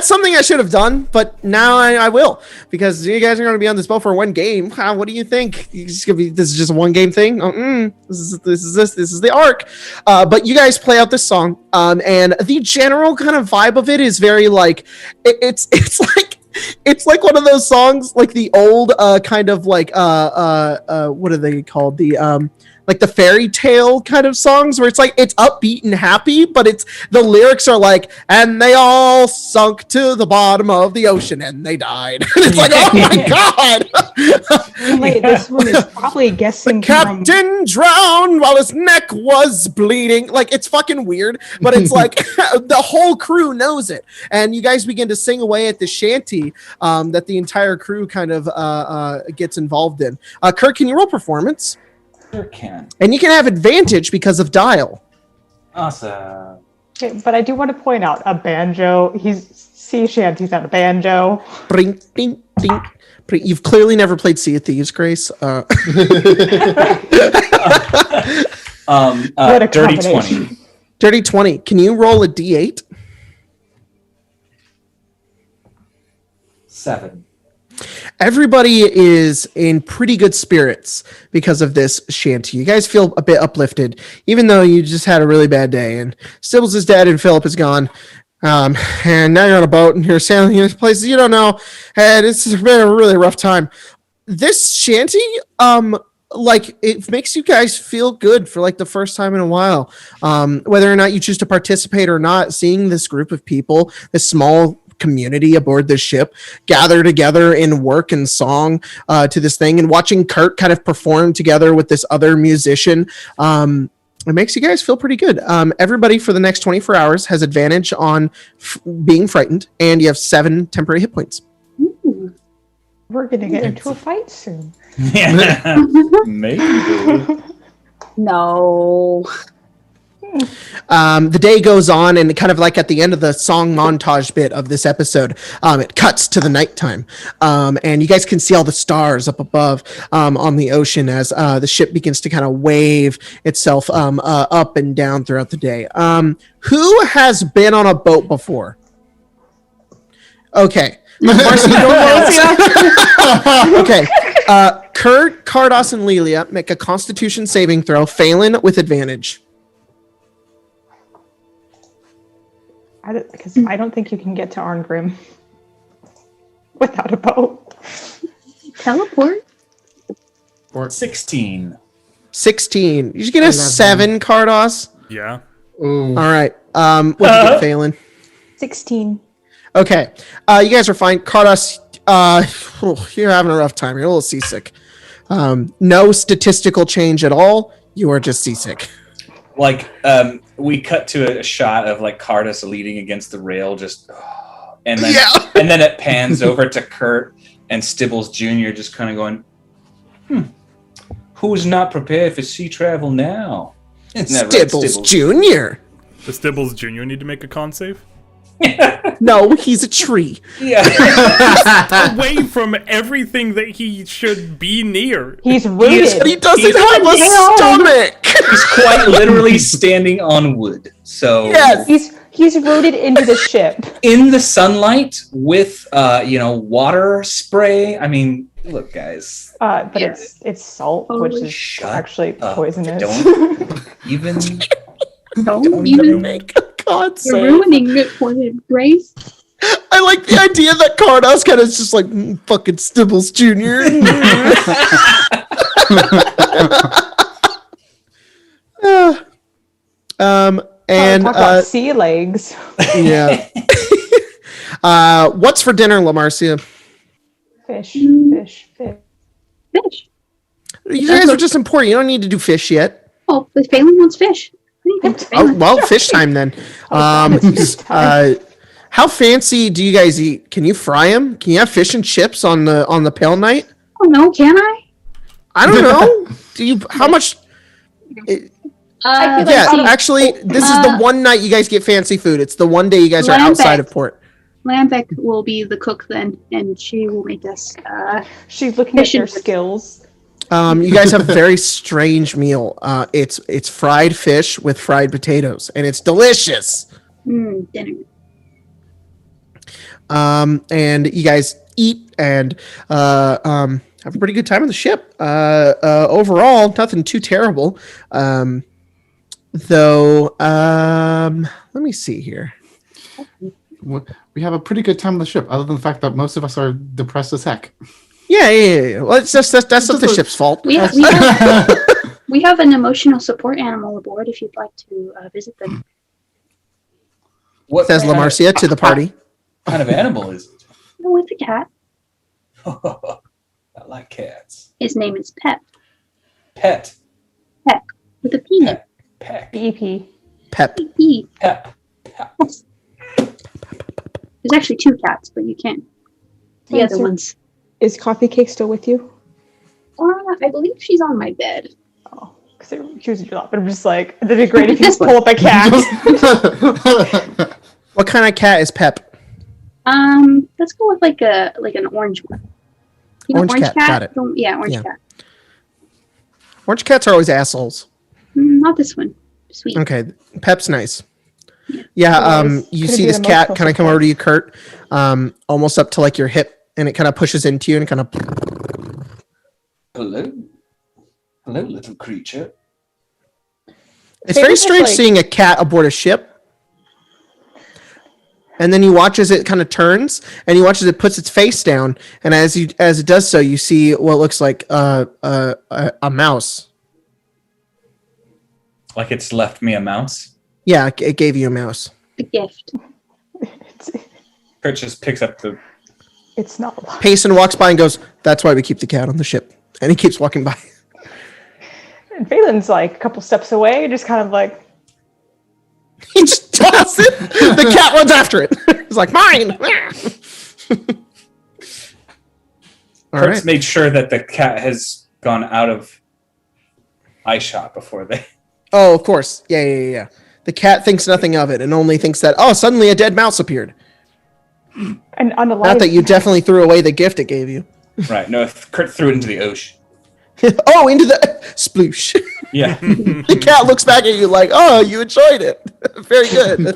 something I should have done, but now I will, because you guys are going to be on this boat for one game. What do you think? This is just a one game thing? This is the arc. But you guys play out this song, and the general kind of vibe of it is very like it's like one of those songs, like the old kind of like what are they called? like the fairy tale kind of songs where it's like it's upbeat and happy, but it's the lyrics are like, and they all sunk to the bottom of the ocean and they died. It's like, oh my god. Wait, this one is probably guessing. The captain drowned while his neck was bleeding. Like, it's fucking weird, but it's like the whole crew knows it. And you guys begin to sing away at the shanty that the entire crew kind of gets involved in. Kurt, can you roll performance? Sure can. And you can have advantage because of dial. Awesome. Okay, but I do want to point out a banjo. He's sea shanties on a banjo. Bring, ding, ding. You've clearly never played Sea of Thieves, Grace. What a dirty 20. Dirty 20. Can you roll a D8? 7. Everybody is in pretty good spirits because of this shanty. You guys feel a bit uplifted, even though you just had a really bad day. And Stibbles is dead and Philip is gone. And now you're on a boat and you're sailing in places you don't know. And it's been a really rough time. This shanty, like, it makes you guys feel good for like the first time in a while. Whether or not you choose to participate or not, seeing this group of people, this small community aboard this ship gather together in work and song to this thing, and watching Kurt kind of perform together with this other musician, it makes you guys feel pretty good. Everybody for the next 24 hours has advantage on being frightened, and you have 7 temporary hit points. Ooh. We're gonna get into a fight soon. Yeah. Maybe. No. The day goes on, and kind of like at the end of the song montage bit of this episode, it cuts to the nighttime, and you guys can see all the stars up above on the ocean as the ship begins to kind of wave itself up and down throughout the day. Who has been on a boat before? Okay. Marcy, okay. Kurt, Cardos, and Lelia make a Constitution saving throw. Phelan with advantage. Because I don't think you can get to Arngrim without a boat. Teleport? 16. 16. You should get a 7, Cardos. Yeah. Ooh. All right. What did you get, Phelan? 16. Okay. You guys are fine. Cardos, you're having a rough time. You're a little seasick. No statistical change at all. You are just seasick. Like, we cut to a shot of like Cardos leaning against the rail, just, and then and then it pans over to Kurt and Stibbles Junior, just kind of going, who's not prepared for sea travel now? Stibbles Junior. Does Stibbles Junior need to make a con save? No, he's a tree. Yeah. Away from everything that he should be near. He's rooted. He doesn't have a stomach. He's quite literally standing on wood. So yes. He's rooted into the ship. In the sunlight with water spray. I mean, look, guys. But it's salt, which is actually poisonous. Don't even make a con save. You're ruining it for him, Grace. I like the idea that Cardos kind of is just like fucking Stibbles Junior. And talk about sea legs. Yeah. What's for dinner, Lamarcia? Fish. You guys are just important. You don't need to do fish yet. Oh, but Phelan wants fish. Oh, well, fish time then. How fancy do you guys eat? Can you fry them? Can you have fish and chips on the pale night? Oh no, can I? I don't know. Do you? How much? Actually, this is the one night you guys get fancy food. It's the one day you guys are outside of port. Lambeck will be the cook then, and she will make us. She's looking at their skills. You guys have a very strange meal. It's fried fish with fried potatoes, and it's delicious. Dinner. And you guys eat and have a pretty good time on the ship. Overall, nothing too terrible. Though, let me see here. We have a pretty good time on the ship, other than the fact that most of us are depressed as heck. Yeah. Well, that's not the ship's fault. We have We have an emotional support animal aboard if you'd like to visit them. What Says Lamarcia to the party. What kind of animal is it? Oh, it's a cat. I like cats. His name is Pep. Pet. Peck. With a P. Pep. Peck. EP. Pep. E. Pep. Pep. There's actually 2 cats, but you can't. The other ones. Is Coffee Cake still with you? I believe she's on my bed. Oh, because she was in your lap. But I'm just like, it'd be great if you just pull up a cat. What kind of cat is Pep? Let's go with like an orange one. You know, Orange cat, got it. Yeah, orange cat. Orange cats are always assholes. Not this one. Sweet. Okay, Pep's nice. Yeah, you see this cat kind of come over to you, Kurt, almost up to like your hip, and it kind of pushes into you and kind of. Hello, little creature. It's very strange seeing a cat aboard a ship. And then you watch as it kind of turns, and you watch as it puts its face down, and as it does so, you see what looks like a mouse. Like it's left me a mouse? Yeah, it gave you a mouse. A gift. Kurt just picks up the... It's not alive. Payson walks by and goes, "That's why we keep the cat on the ship." And he keeps walking by. And Phelan's like a couple steps away, just kind of like... He just toss it. The cat runs after it. He's like, "Mine!" Kurt's made sure that the cat has gone out of eye shot before they... Oh, of course. Yeah. The cat thinks nothing of it and only thinks that, oh, suddenly a dead mouse appeared. And unalive. Not that you definitely threw away the gift it gave you. Right. No, Kurt threw it into the ocean. Oh, into the sploosh. Yeah. The cat looks back at you like, "Oh, you enjoyed it. Very good."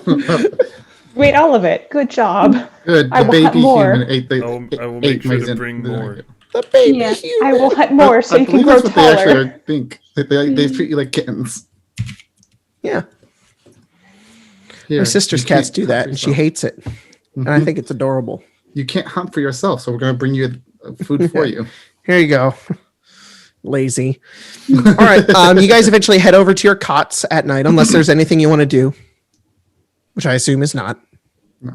Wait, all of it. Good job. Good. I The want baby more. human ate the. I will make sure to ate bring more. The baby Yeah. human. I will hunt more so I you can believe grow that's what they taller. actually think. They treat you like kittens. Yeah. Here, My sister's you cats can't do that, hunt and for she yourself. hates it. And I think it's adorable. You can't hunt for yourself, so we're gonna bring you food for you. Here you go. Lazy. All right. You guys eventually head over to your cots at night, unless there's anything you want to do, which I assume is not. No.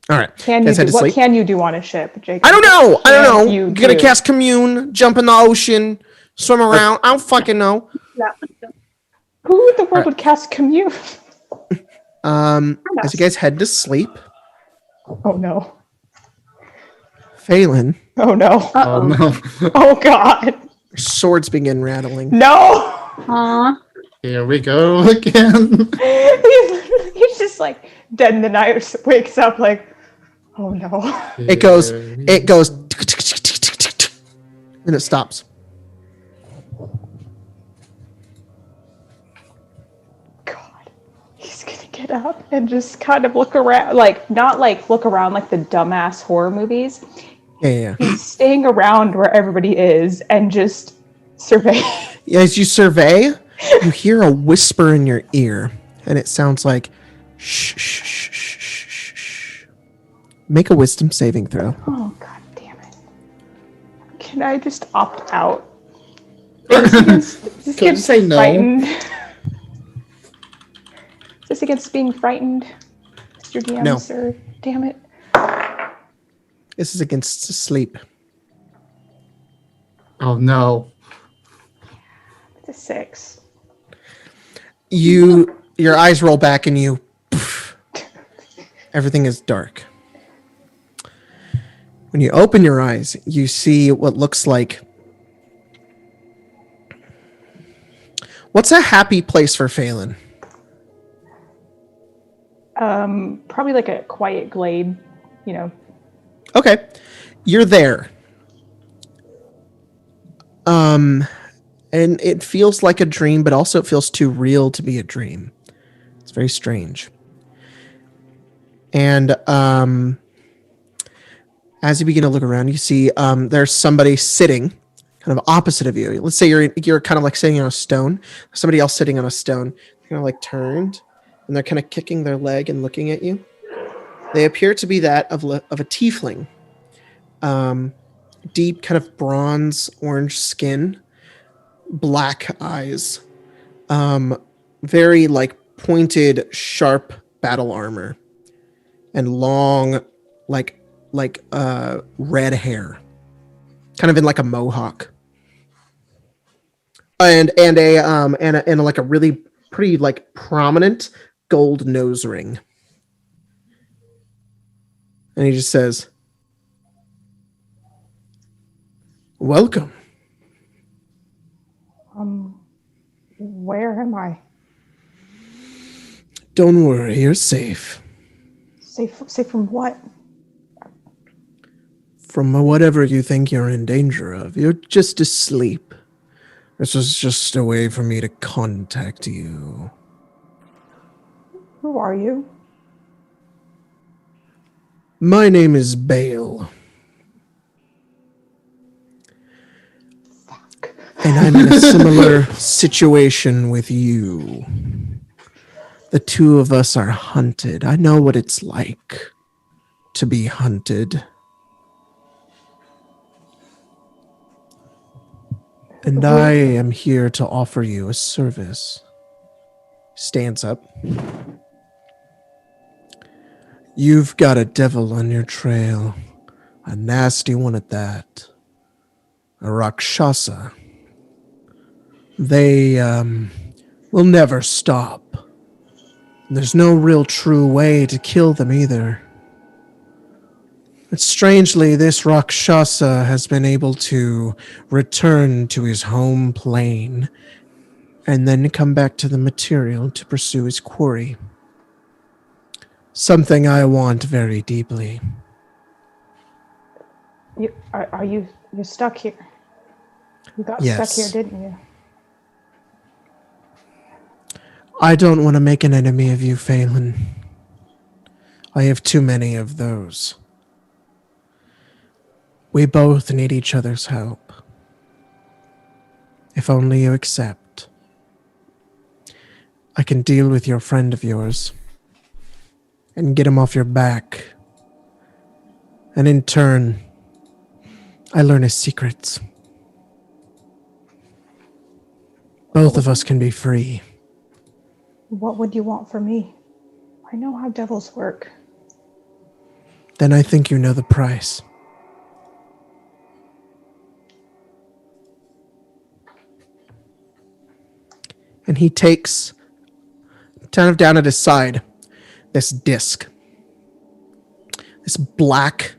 All right. Can you Guys head do, to what sleep? can you do on a ship, Jacob? I don't know. You You're gonna do. cast commune, jump in the ocean, swim around. I don't fucking know. That one. Who in the world would cast commune? As you guys head to sleep, Oh no. Phelan, Oh no. Oh no! Oh god. swords begin rattling. No. Aw. Here we go again. He's just like dead in the night, wakes up like, oh no. It goes, and it stops. God. He's gonna get up and just kind of look around, like not like look around like the dumbass horror movies. Yeah. He's staying around where everybody is and just survey. As you survey, you hear a whisper in your ear, and it sounds like, "Shh, shh, shh, shh, shh, shh." Make a wisdom saving throw. Oh god damn it. Can I just opt out? Is this Couldn't say no. frightened? Is this against being frightened? Mr. DM, No. sir? Damn it. This is against sleep. Oh no! It's a 6. Your eyes roll back, and everything is dark. When you open your eyes, you see what looks like. What's a happy place for Phelan? Probably like a quiet glade, you know. Okay, you're there. And it feels like a dream, but also it feels too real to be a dream. It's very strange. And as you begin to look around, you see there's somebody sitting kind of opposite of you. Let's say you're kind of like sitting on a stone. Somebody else sitting on a stone, kind of like turned, and they're kind of kicking their leg and looking at you. They appear to be that of a tiefling. Deep kind of bronze orange skin, black eyes, very like pointed, sharp battle armor, and long, like red hair, kind of in like a mohawk, and like a really pretty like prominent gold nose ring. And he just says, "Welcome." Where am I? Don't worry, you're safe. Safe from what? From whatever you think you're in danger of. You're just asleep. This was just a way for me to contact you. Who are you? My name is Bale. Fuck. And I'm in a similar situation with you. The two of us are hunted. I know what it's like to be hunted. And I am here to offer you a service. Stands up. You've got a devil on your trail. A nasty one at that. A Rakshasa. They will never stop. There's no real true way to kill them either. But strangely, this Rakshasa has been able to return to his home plane and then come back to the material to pursue his quarry. Something I want very deeply. You're stuck here. You got Yes. stuck here, didn't you? I don't want to make an enemy of you, Phelan. I have too many of those. We both need each other's help. If only you accept. I can deal with your friend of yours and get him off your back. And in turn, I learn his secrets. Both of us can be free. What would you want from me? I know how devils work. Then I think you know the price. And he takes, kind of down at his side, this disc. This black,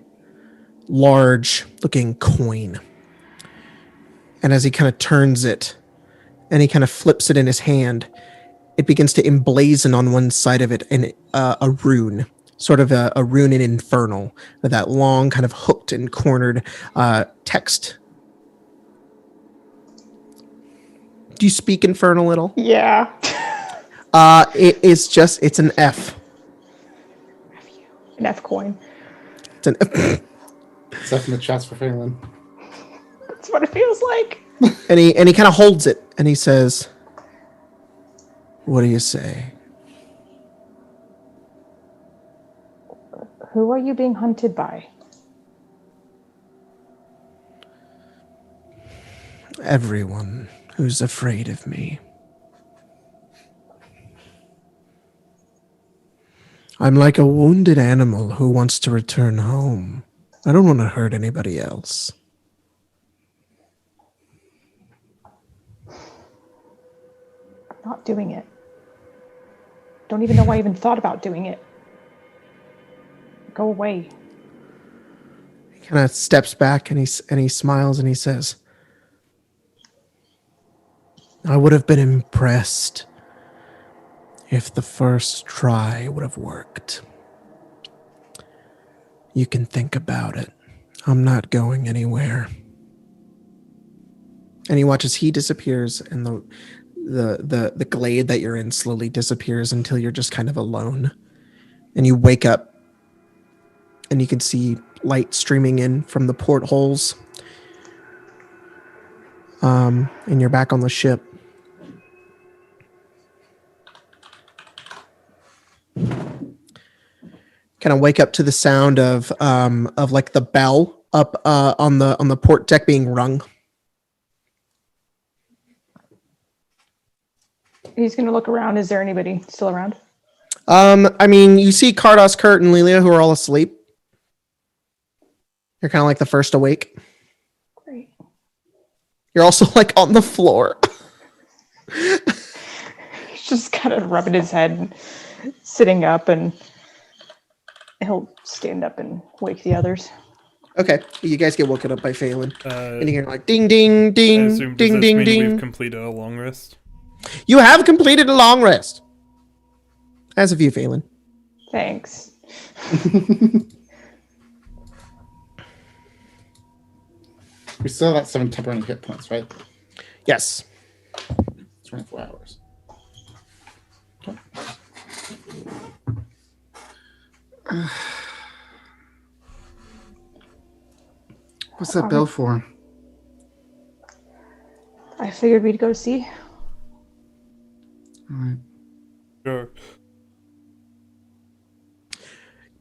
large-looking coin. And as he kind of turns it, and he kind of flips it in his hand, it begins to emblazon on one side of it a rune. Sort of a rune in Infernal. That long, kind of hooked and cornered text. Do you speak Infernal at all? Yeah. It's an F. An F coin. It's an F. It's F in the chats for Phelan. That's what it feels like. And he kind of holds it and he says, "What do you say?" Who are you being hunted by? Everyone who's afraid of me. I'm like a wounded animal who wants to return home. I don't want to hurt anybody else. I'm not doing it. Don't even know why I even thought about doing it. Go away. He kind of steps back and he smiles and he says, "I would have been impressed if the first try would have worked. You can think about it. I'm not going anywhere." And he watches he disappears and the glade that you're in slowly disappears until you're just kind of alone. And you wake up and you can see light streaming in from the portholes. And you're back on the ship. Kind of wake up to the sound of like the bell up on the port deck being rung. He's gonna look around. Is there anybody still around? I mean, you see Kardos, Kurt, and Lelia who are all asleep. You're kind of like the first awake. Great. You're also like on the floor. He's just kind of rubbing his head and sitting up, and he'll stand up and wake the others. Okay, you guys get woken up by Phelan. And you're like ding, ding, ding, ding, ding, ding. We've completed a long rest. You have completed a long rest. As of you, Phelan. Thanks. We still have 7 temporary hit points, right? Yes. 24 hours. Okay. What's that bill for? I figured we'd go see. All right. Sure.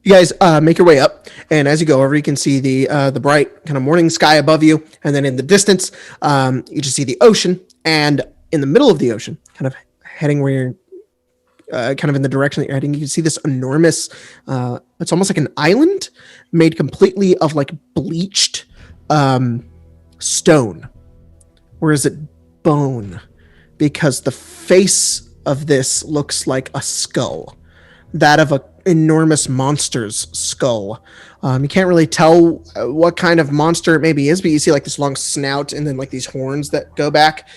You guys make your way up, and as you go over, you can see the bright kind of morning sky above you, and then in the distance, you just see the ocean, and in the middle of the ocean, kind of heading where you're kind of in the direction that you're heading, you can see this enormous, it's almost like an island made completely of like bleached stone. Or is it bone? Because the face of this looks like a skull, that of a enormous monster's skull. You can't really tell what kind of monster it maybe is, but you see like this long snout and then like these horns that go back,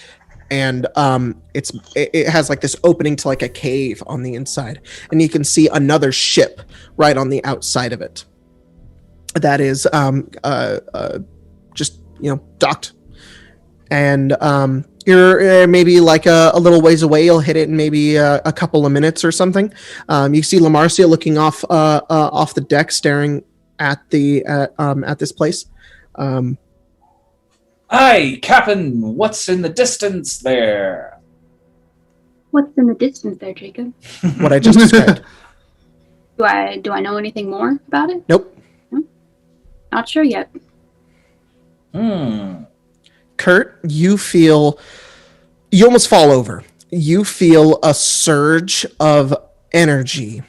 and it has like this opening to like a cave on the inside, and you can see another ship right on the outside of it that is just docked, and you're maybe like a little ways away. You'll hit it in maybe a couple of minutes or something. You see Lamarcia looking off the deck, staring at this place. Aye, Captain, what's in the distance there? What's in the distance there, Jacob? What I just described. Do I know anything more about it? Nope. No? Not sure yet. Kurt, you almost fall over. You feel a surge of energy,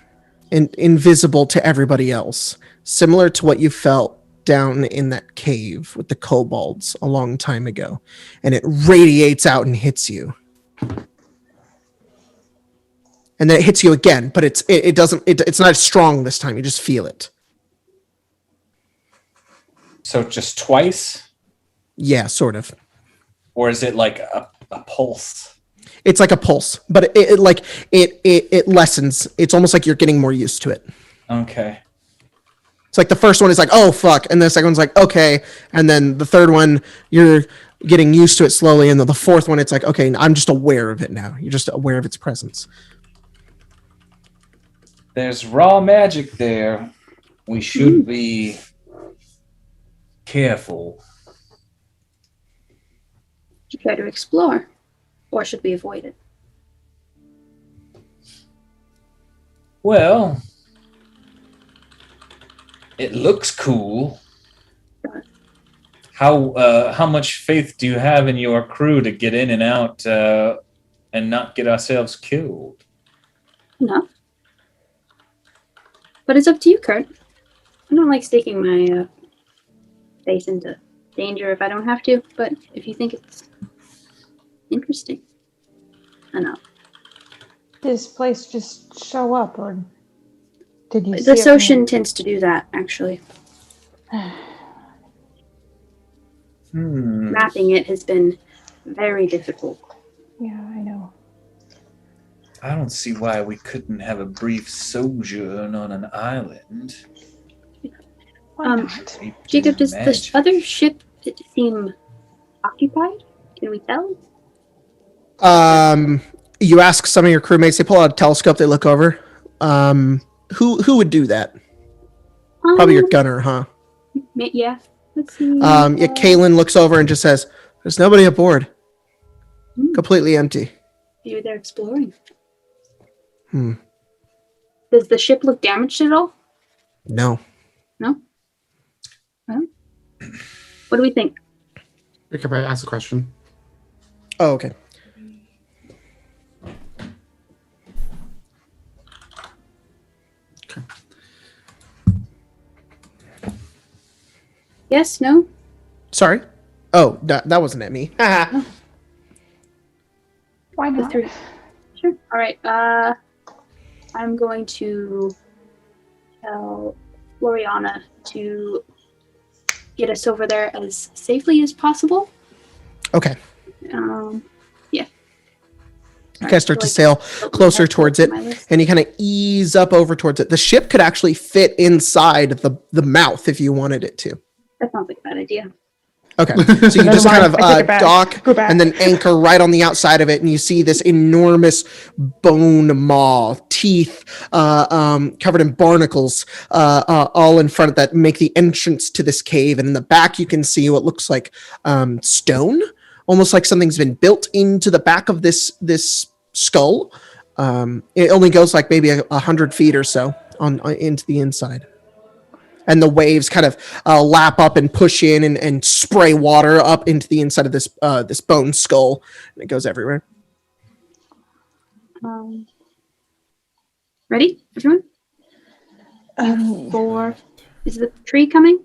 invisible to everybody else, similar to what you felt down in that cave with the kobolds a long time ago, and it radiates out and hits you. And then it hits you again, but it's not strong this time. You just feel it. So just twice? Yeah, sort of. Or is it like a pulse? It's like a pulse, but it lessens. It's almost like you're getting more used to it. Okay. It's like the first one is like, oh fuck, and the second one's like, okay, and then the third one you're getting used to it slowly, and then the fourth one it's like, okay, I'm just aware of it now. You're just aware of its presence. There's raw magic there. We should be careful. Should try to explore, or should we avoid it? Well, it looks cool. How much faith do you have in your crew to get in and out and not get ourselves killed? Enough. But it's up to you, Kurt. I don't like staking my face into danger if I don't have to, but if you think it's interesting, enough. Did this place just show up, or did you see The Socian tends to do that, actually. Mapping it has been very difficult. Yeah, I know. I don't see why we couldn't have a brief sojourn on an island. Jacob, does the other ship seem occupied? Can we tell? You ask some of your crewmates. They pull out a telescope. They look over. Who would do that? Probably your gunner, huh? Yeah. Let's see. Kaylin looks over and just says, "There's nobody aboard. Completely empty." Maybe they're exploring. Does the ship look damaged at all? No. No? Well, what do we think? Can I ask a question? Oh, okay. Yes, no? Sorry. Oh, that wasn't at me. Why not? Sure. All right. I'm going to tell Loriana to get us over there as safely as possible. Okay. Yeah. You guys start to sail closer towards it, and you kind of ease up over towards it. The ship could actually fit inside the mouth if you wanted it to. That sounds like a bad idea. Okay, so you just kind of dock and then anchor right on the outside of it, and you see this enormous bone maw, teeth covered in barnacles, all in front of that make the entrance to this cave. And in the back, you can see what looks like stone, almost like something's been built into the back of this skull. It only goes like maybe 100 feet or so on into the inside. And the waves kind of lap up and push in and spray water up into the inside of this bone skull, and it goes everywhere. Ready, everyone? Is the tree coming?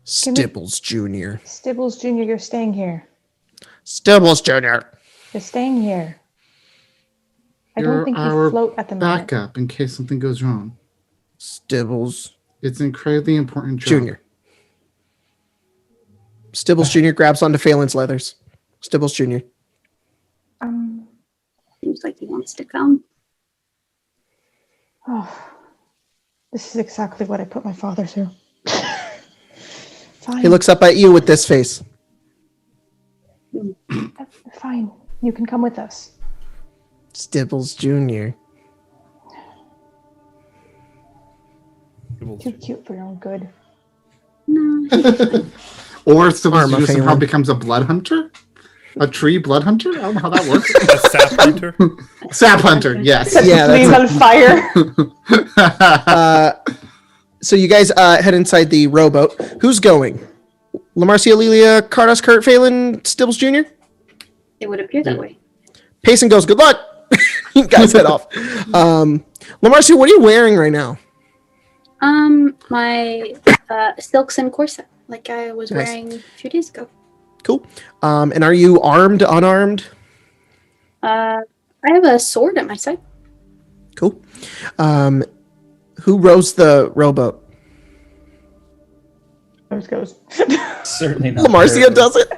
Stibbles Junior. Stibbles Junior, you're staying here. Stibbles Junior. You're staying here. I don't think you float at the moment. Backup in case something goes wrong. Stibbles. It's an incredibly important job. Junior. Stibbles Junior grabs onto Phelan's leathers. Stibbles Junior. Seems like he wants to come. Oh, this is exactly what I put my father through. Fine. He looks up at you with this face. Fine. You can come with us. Stibbles Junior. Too cute for your own good. No. Or Stibbles Junior Phelan. somehow becomes a blood hunter? A tree blood hunter? I don't know how that works. A sap hunter? Sap hunter, yes. Yeah, Leave on fire. So you guys head inside the rowboat. Who's going? Lamarcia, Lelia, Cardos, Kurt, Phelan, Stibbles Jr.? It would appear that way. Payson goes, good luck. You guys head off. Lamarcia, what are you wearing right now? My silks and corset, like I was Nice. wearing a few days ago. Cool. And are you armed, unarmed? I have a sword at my side. Cool. Who rows the rowboat? Yours goes. Certainly not. Lamarcia does it.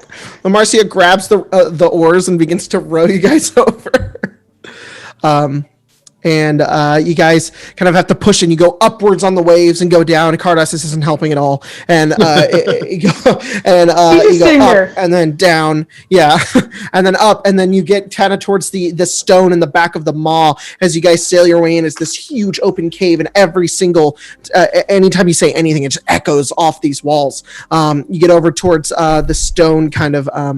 Lamarcia grabs the oars and begins to row you guys over. And you guys kind of have to push, and you go upwards on the waves and go down. Cardos, this isn't helping at all. And you go up and then down, yeah, and then up, and then you get kind of towards the stone in the back of the maw as you guys sail your way in. It's this huge open cave, and every single anytime you say anything, it just echoes off these walls. You get over towards the stone, kind of I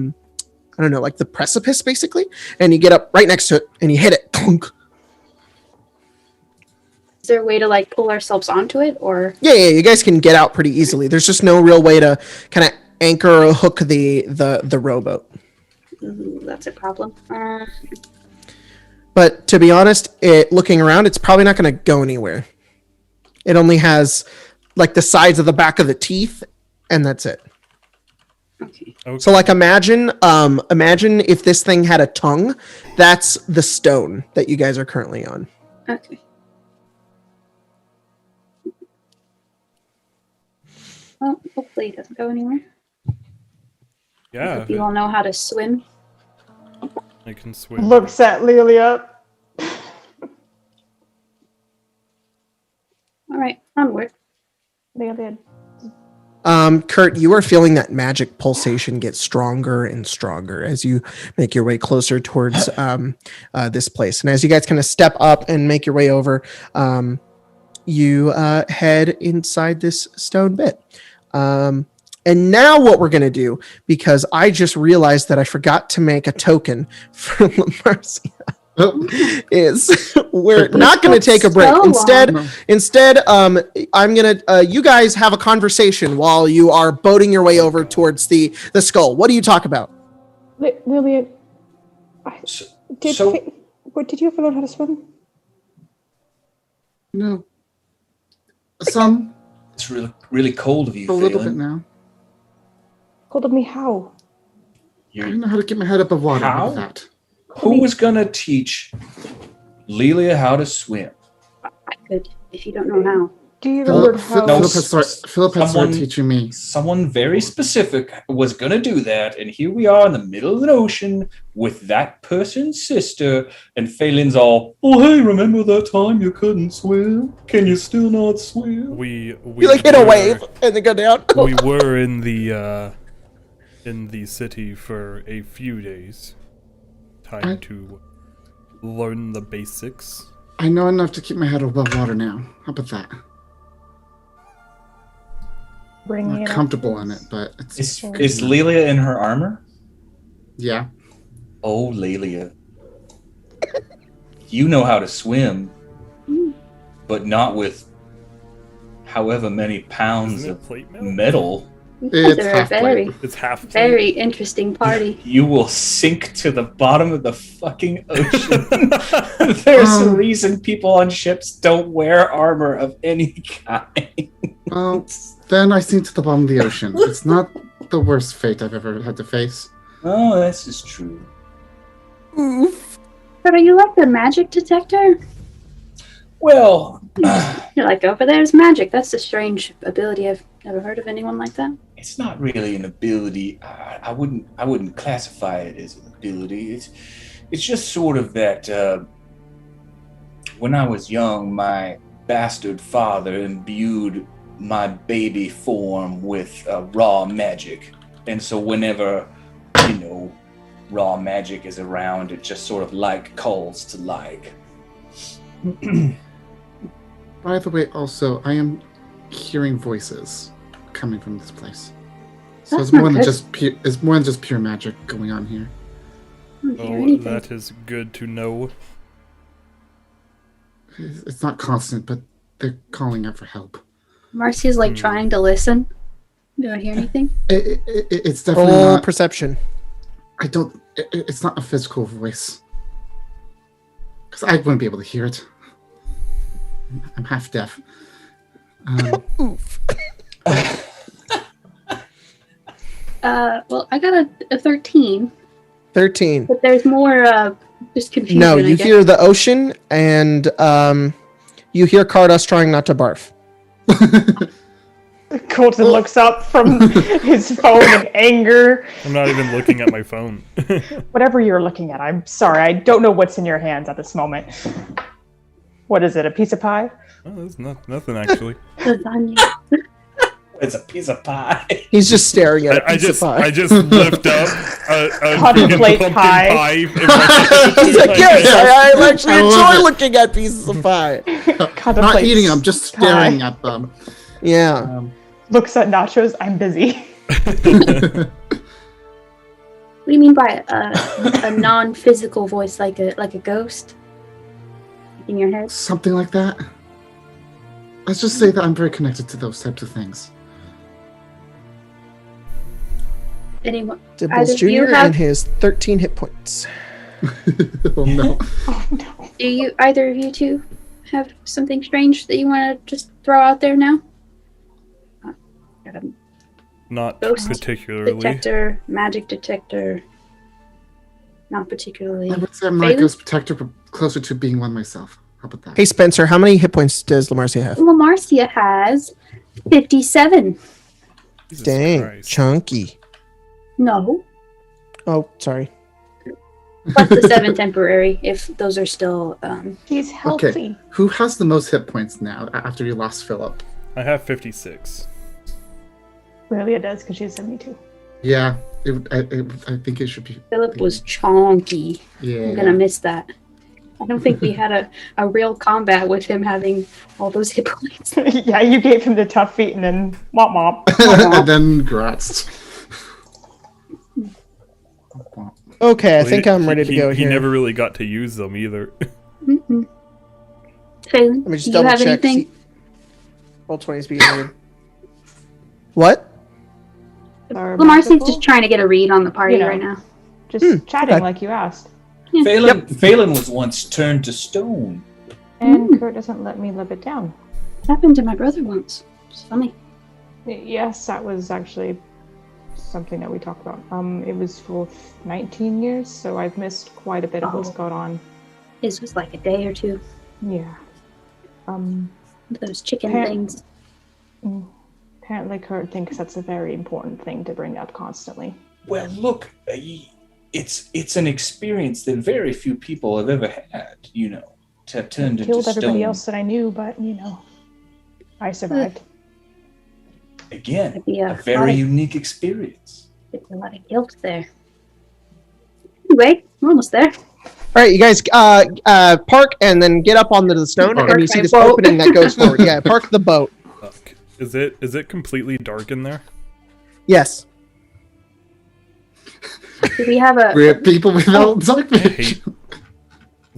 don't know, like the precipice, basically, and you get up right next to it, and you hit it. Clunk. Is there a way to like pull ourselves onto it, or? Yeah, you guys can get out pretty easily. There's just no real way to kind of anchor or hook the rowboat. Ooh, that's a problem. But to be honest, looking around, it's probably not going to go anywhere. It only has like the sides of the back of the teeth, and that's it. Okay. So like imagine if this thing had a tongue. That's the stone that you guys are currently on. Okay. Well, hopefully it doesn't go anywhere. Yeah. If you all know how to swim. I can swim. Looks at Lelia. All right, onward. Lelia. Kurt, you are feeling that magic pulsation get stronger and stronger as you make your way closer towards this place. And as you guys kind of step up and make your way over, you head inside this stone bit. And now what we're going to do, because I just realized that I forgot to make a token for Lamarcia, is we're not going to take a break. Instead, I'm going to, you guys have a conversation while you are boating your way over towards the skull. What do you talk about? Lilia, did you ever learn how to swim? No. Some. It's really, really cold of you, A little Phelan. bit now. Cold of me how? I don't know how to get my head up of water. How? With that. Who was gonna teach Lelia how to swim? I could, if you don't know how. Do you remember how? No, Philip had started teaching me. Someone very specific was gonna do that, and here we are in the middle of an ocean with that person's sister, and Phelan's all, oh hey, remember that time you couldn't swim? Can you still not swim? We You like hit a wave and then go down. We were in the city for a few days. Time to learn the basics. I know enough to keep my head above water now. How about that? Bring I'm it not up. comfortable in it, but it's Is Lelia in her armor? yeah. Oh, Lelia. You know how to swim, but not with however many pounds Isn't it of plate mail? metal. It's They're a half very, plate. It's half plate. very interesting party. You will sink to the bottom of the fucking ocean. There's a reason people on ships don't wear armor of any kind. Well, then I sink to the bottom of the ocean. It's not the worst fate I've ever had to face. Oh, this is true. Oof. But are you like the magic detector? Well, You're like, over there's magic. That's a strange ability. I've never heard of anyone like that. it's not really an ability. I wouldn't classify it as an ability. It's just sort of that. When I was young, my bastard father imbued my baby form with raw magic, and so whenever raw magic is around, it just sort of like calls to like. By the way, also, I am hearing voices coming from this place. So That's it's more not than good. just pure magic going on here. I don't hear Oh, anything. that is good to know. It's not constant, but they're calling out for help. Marcy's like trying to listen. Do I hear anything? It's definitely Roll not. perception. I don't. It's not a physical voice. Because I wouldn't be able to hear it. I'm half deaf. Oof. Well, I got a 13, 13. but there's more just confusion. No, I you guess. hear the ocean, and you hear Cardos trying not to barf. Colton looks up from his phone in anger. I'm not even looking at my phone. Whatever you're looking at, I'm sorry. I don't know what's in your hands at this moment. What is it, a piece of pie? Oh, there's nothing actually. Lasagna. It's a piece of pie. He's just staring at a I piece of pie. just lift up a Contemplate pumpkin pie. pie. in my- He's like, yes, I actually I love enjoy it. looking at pieces of pie. Not Contemplates eating them, just staring at them. Yeah. Looks at nachos. I'm busy. What do you mean by a non-physical voice, like a ghost in your head? Something like that. Let's just say that I'm very connected to those types of things. Anyone? Stibbles Either of you Junior have- and his 13 hit points. Oh no. Oh no. Do either of you two have something strange that you want to just throw out there now? Not Ghost particularly. Detector, magic detector. Not particularly. I would say I'm not a Phelan? ghost protector, but closer to being one myself. How about that? Hey, Spencer, how many hit points does Lamarcia have? Lamarcia has 57. Jesus Dang, Christ. chunky. No, Oh, sorry. plus the 7 temporary, if those are still. He's healthy. Okay. Who has the most hit points now after you lost Philip? I have 56. Really, it does because she's 72. Yeah, I think it should be. Philip was chonky. Yeah. I'm gonna miss that. I don't think we had a real combat with him having all those hit points. Yeah, you gave him the tough feet and then womp womp. And then Gratz. Okay, I Well, think I'm ready to go He here. never really got to use them either. Mm-mm. Phelan, Let me just do you double have check. anything? Roll 20's being weird. What? Lamarcia's just trying to get a read on the party You know. right now. Just chatting okay. like you asked. Phelan was once turned to stone. And Kurt doesn't let me live it down. Happened to my brother once. It's funny. Yes, that was actually something that we talked about. It was for 19 years, so I've missed quite a bit of what's gone on. His was like a day or two. Yeah. Those chicken things. Apparently Kurt thinks that's a very important thing to bring up constantly. Well, look, it's an experience that very few people have ever had, you know, to have turned into stone. Killed everybody else that I knew, but, you know, I survived. Again, a very unique experience. There's a lot of guilt there. Anyway, we're almost there. All right, you guys park and then get up onto the stone, and you see this opening that goes forward. Yeah, park the boat. Is it completely dark in there? Yes. Do we have We're people without dark vision.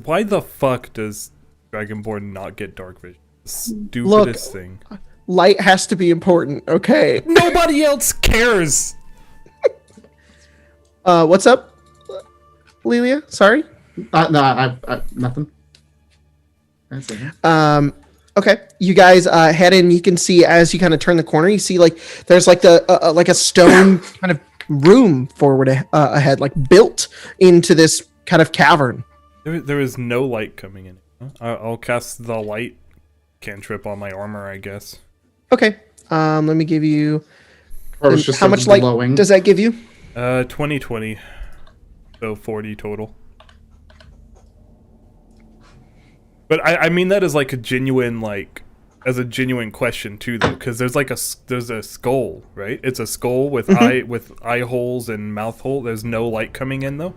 Why the fuck does Dragonborn not get dark vision? Stupidest thing. Light has to be important, okay? Nobody else cares! What's up, Lelia? Sorry? No, I nothing. Okay. You guys head in. You can see as you kind of turn the corner, you see like there's like the like a stone kind of room forward ahead, like built into this kind of cavern. There is no light coming in. I'll cast the light cantrip on my armor, I guess. Okay. Let me give you. How much light does that give you? 20, so 40 total. But I mean that as like a genuine question too, though, because there's a skull, right? It's a skull with eye holes and mouth hole. There's no light coming in though.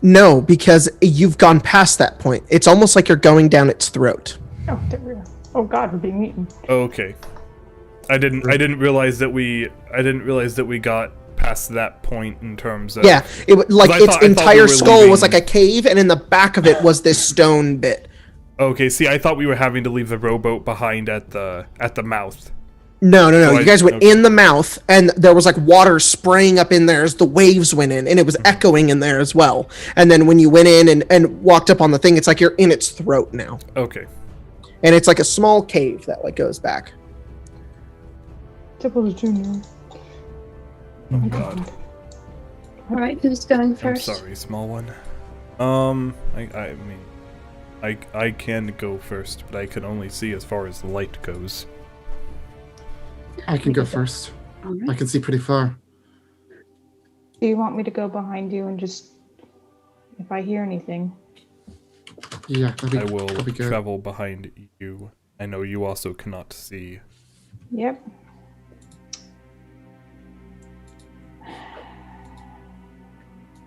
No, because you've gone past that point. It's almost like you're going down its throat. Oh God, we're being eaten. Okay, I didn't realize that we got past that point in terms of its entire skull was like a cave, and in the back of it was this stone bit. Okay, see, I thought we were having to leave the rowboat behind at the mouth. No. You guys went in the mouth, and there was like water spraying up in there as the waves went in, and it was echoing in there as well. And then when you went in and walked up on the thing, it's like you're in its throat now. Okay. And it's like a small cave that like goes back. Stibbles Junior. Oh God. All right, who's going first? I'm sorry, small one. I mean, I can go first, but I can only see as far as the light goes. I can go first. Right. I can see pretty far. Do you want me to go behind you and just, if I hear anything? Yeah, I will travel behind you. I know you also cannot see. Yep.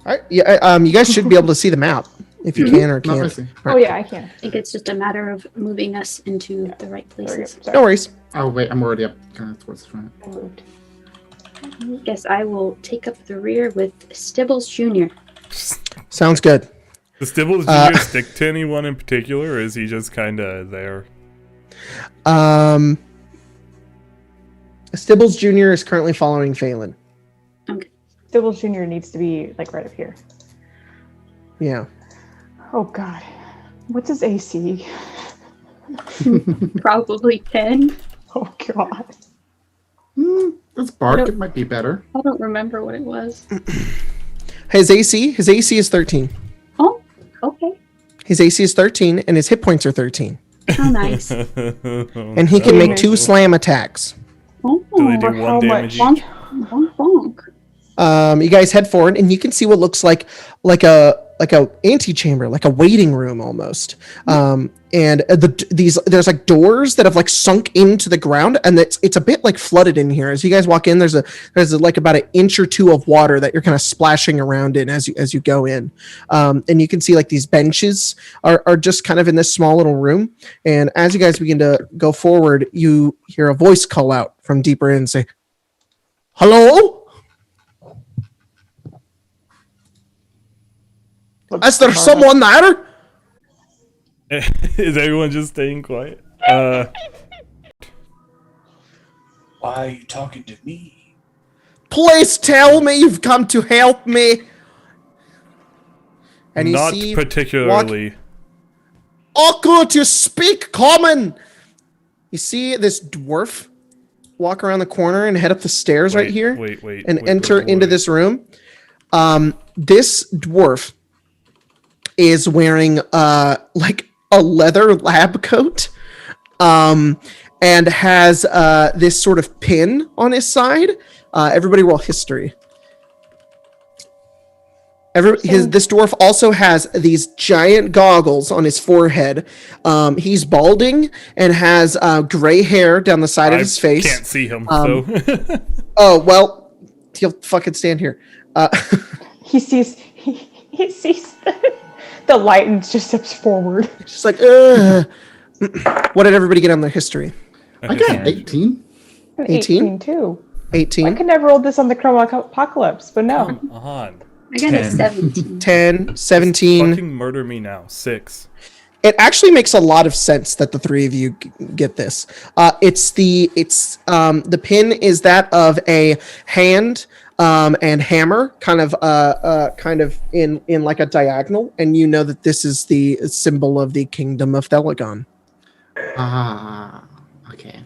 All right. Yeah. You guys should be able to see the map if you can or can't. Right. Oh yeah, I can. I think it's just a matter of moving us into the right places. No worries. Oh wait, I'm already up kind of towards the front. I moved. I guess I will take up the rear with Stibbles Junior. Sounds good. Does Stibbles Junior stick to anyone in particular, or is he just kind of there? Stibbles Junior is currently following Phelan. Okay. Stibbles Junior needs to be like right up here. Yeah. Oh God, what's his AC? Probably 10. Oh God. Let's bark. It might be better. I don't remember what it was. His AC is 13. Oh, okay. His AC is 13, and his hit points are 13. How nice. And he can make 2 slam attacks. Oh, Do they do 1 damage each? bonk, bonk. You guys head forward, and you can see what looks like a antechamber, like a waiting room almost. And there's like doors that have like sunk into the ground, and it's a bit like flooded in here. As you guys walk in, there's like about 1 inch or 2 of water that you're kind of splashing around in as you go in. And you can see like these benches are just kind of in this small little room. And as you guys begin to go forward, you hear a voice call out from deeper in and say, "Hello? Is there someone there?" Is everyone just staying quiet? Why are you talking to me? Please tell me you've come to help me. And you Not see particularly. Oh, good, you speak common. You see this dwarf walk around the corner and head up the stairs right here. Wait. Enter into this room. This dwarf is wearing like a leather lab coat, and has this sort of pin on his side. Everybody roll history. This dwarf also has these giant goggles on his forehead. He's balding and has gray hair down the side of his face. Can't see him. So. Oh well, he'll fucking stand here. He sees the light and just steps forward. Just like, ugh. What did everybody get on their history? I got 18. 18 too. 18. I could never roll this on the Chroma Apocalypse, but no. Come on. I got a 17. 10, 17. Fucking murder me now. 6. It actually makes a lot of sense that the three of you get this. The pin is that of a hand and hammer, kind of in like a diagonal, and you know that this is the symbol of the kingdom of Thelagon. Okay.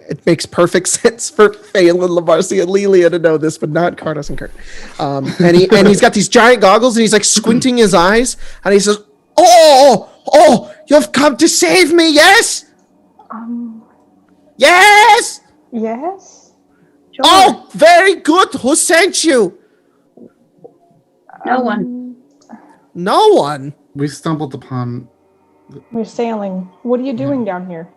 It makes perfect sense for Phelan, Lamarcia, and Lelia to know this, but not Cardos and Kurt. And he's got these giant goggles, and he's like squinting his eyes, and he says, "Oh, you've come to save me, yes? Yes? Yes? Sure. Oh, very good. Who sent you? No one. No one. We stumbled upon... We're sailing. What are you doing down here?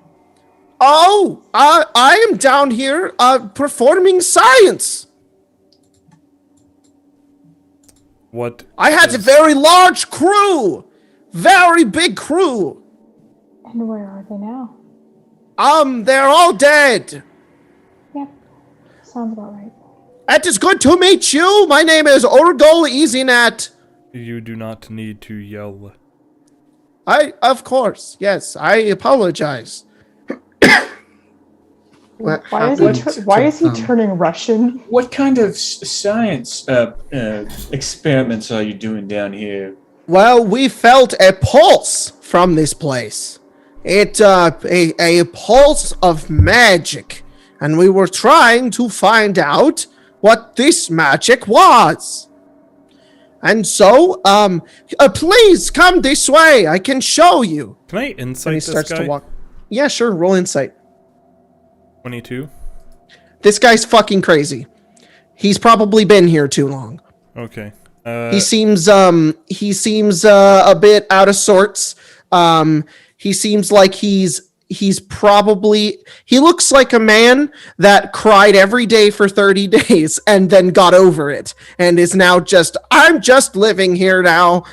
Oh, I am down here performing science. What? I had a very large crew. Very big crew. And where are they now? They're all dead. Yep. Sounds about right. It is good to meet you. My name is Orgol EasyNet. You do not need to yell. Of course, yes. I apologize. Why is he turning Russian? What kind of science experiments are you doing down here? Well, we felt a pulse from this place. It a pulse of magic, and we were trying to find out what this magic was. And so, please come this way. I can show you. Can I insight When he this starts guy? to walk. Yeah, sure. Roll insight. 22. This guy's fucking crazy. He's probably been here too long. Okay. He seems a bit out of sorts. He seems like he looks like a man that cried every day for 30 days and then got over it and is now I'm just living here now.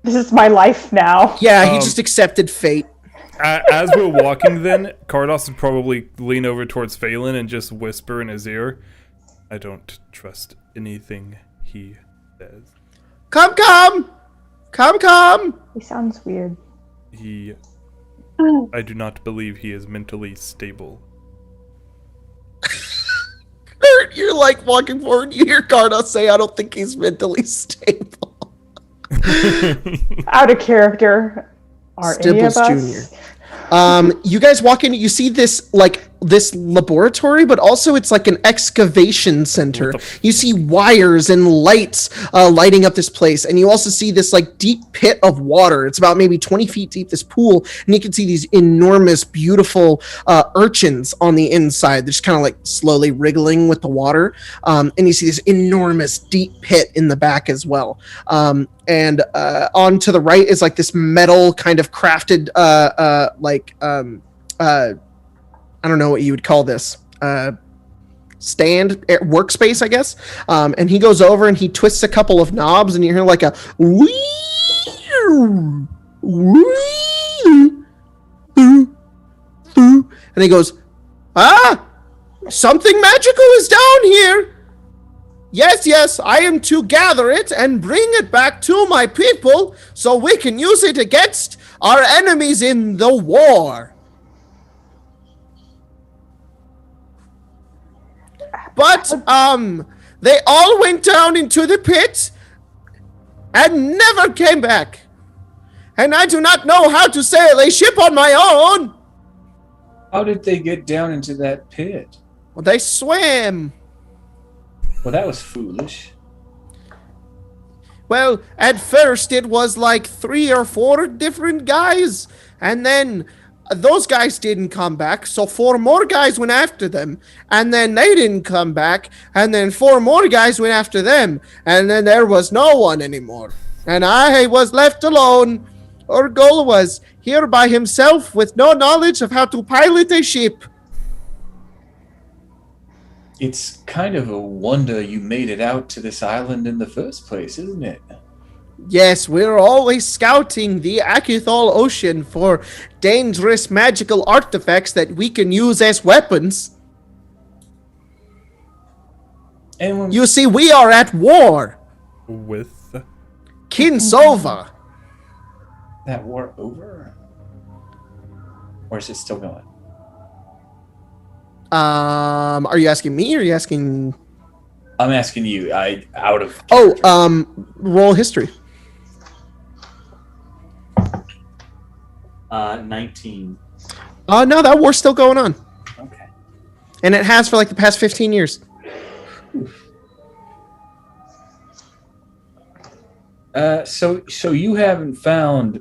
This is my life now. Yeah, he just accepted fate. As we're walking then, Cardos would probably lean over towards Phelan and just whisper in his ear, "I don't trust anything he says." Come! He sounds weird. I do not believe he is mentally stable. Kurt, you're like walking forward, you hear Cardos say, "I don't think he's mentally stable." Out of character. Are any of Stibbles us? Junior. You guys walk in, you see this laboratory, but also it's like an excavation center. You see wires and lights lighting up this place, and you also see this like deep pit of water. It's about maybe 20 feet deep, this pool, and you can see these enormous, beautiful urchins on the inside. They're just kind of like slowly wriggling with the water, and you see this enormous deep pit in the back as well. And on to the right is like this metal kind of crafted I don't know what you would call this, stand workspace, I guess. And he goes over and he twists a couple of knobs, and you hear like a and he goes, something magical is down here. Yes, I am to gather it and bring it back to my people so we can use it against our enemies in the war. But, they all went down into the pit and never came back. And I do not know how to sail a ship on my own. How did they get down into that pit? Well, they swam. Well, that was foolish. Well, at first it was like 3 or 4 different guys, and then those guys didn't come back, so 4 more guys went after them, and then they didn't come back, and then 4 more guys went after them, and then there was no one anymore. And I was left alone. Urgol was here by himself with no knowledge of how to pilot a ship. It's kind of a wonder you made it out to this island in the first place, isn't it? Yes, we're always scouting the Akithal Ocean for dangerous magical artifacts that we can use as weapons. And You see, we are at war. With Kinsova. that war over? Or is it still going? Are you asking me or are you asking... I'm asking you. Out of... Roll history. 19. No, that war's still going on. Okay. And it has for like the past 15 years. So you haven't found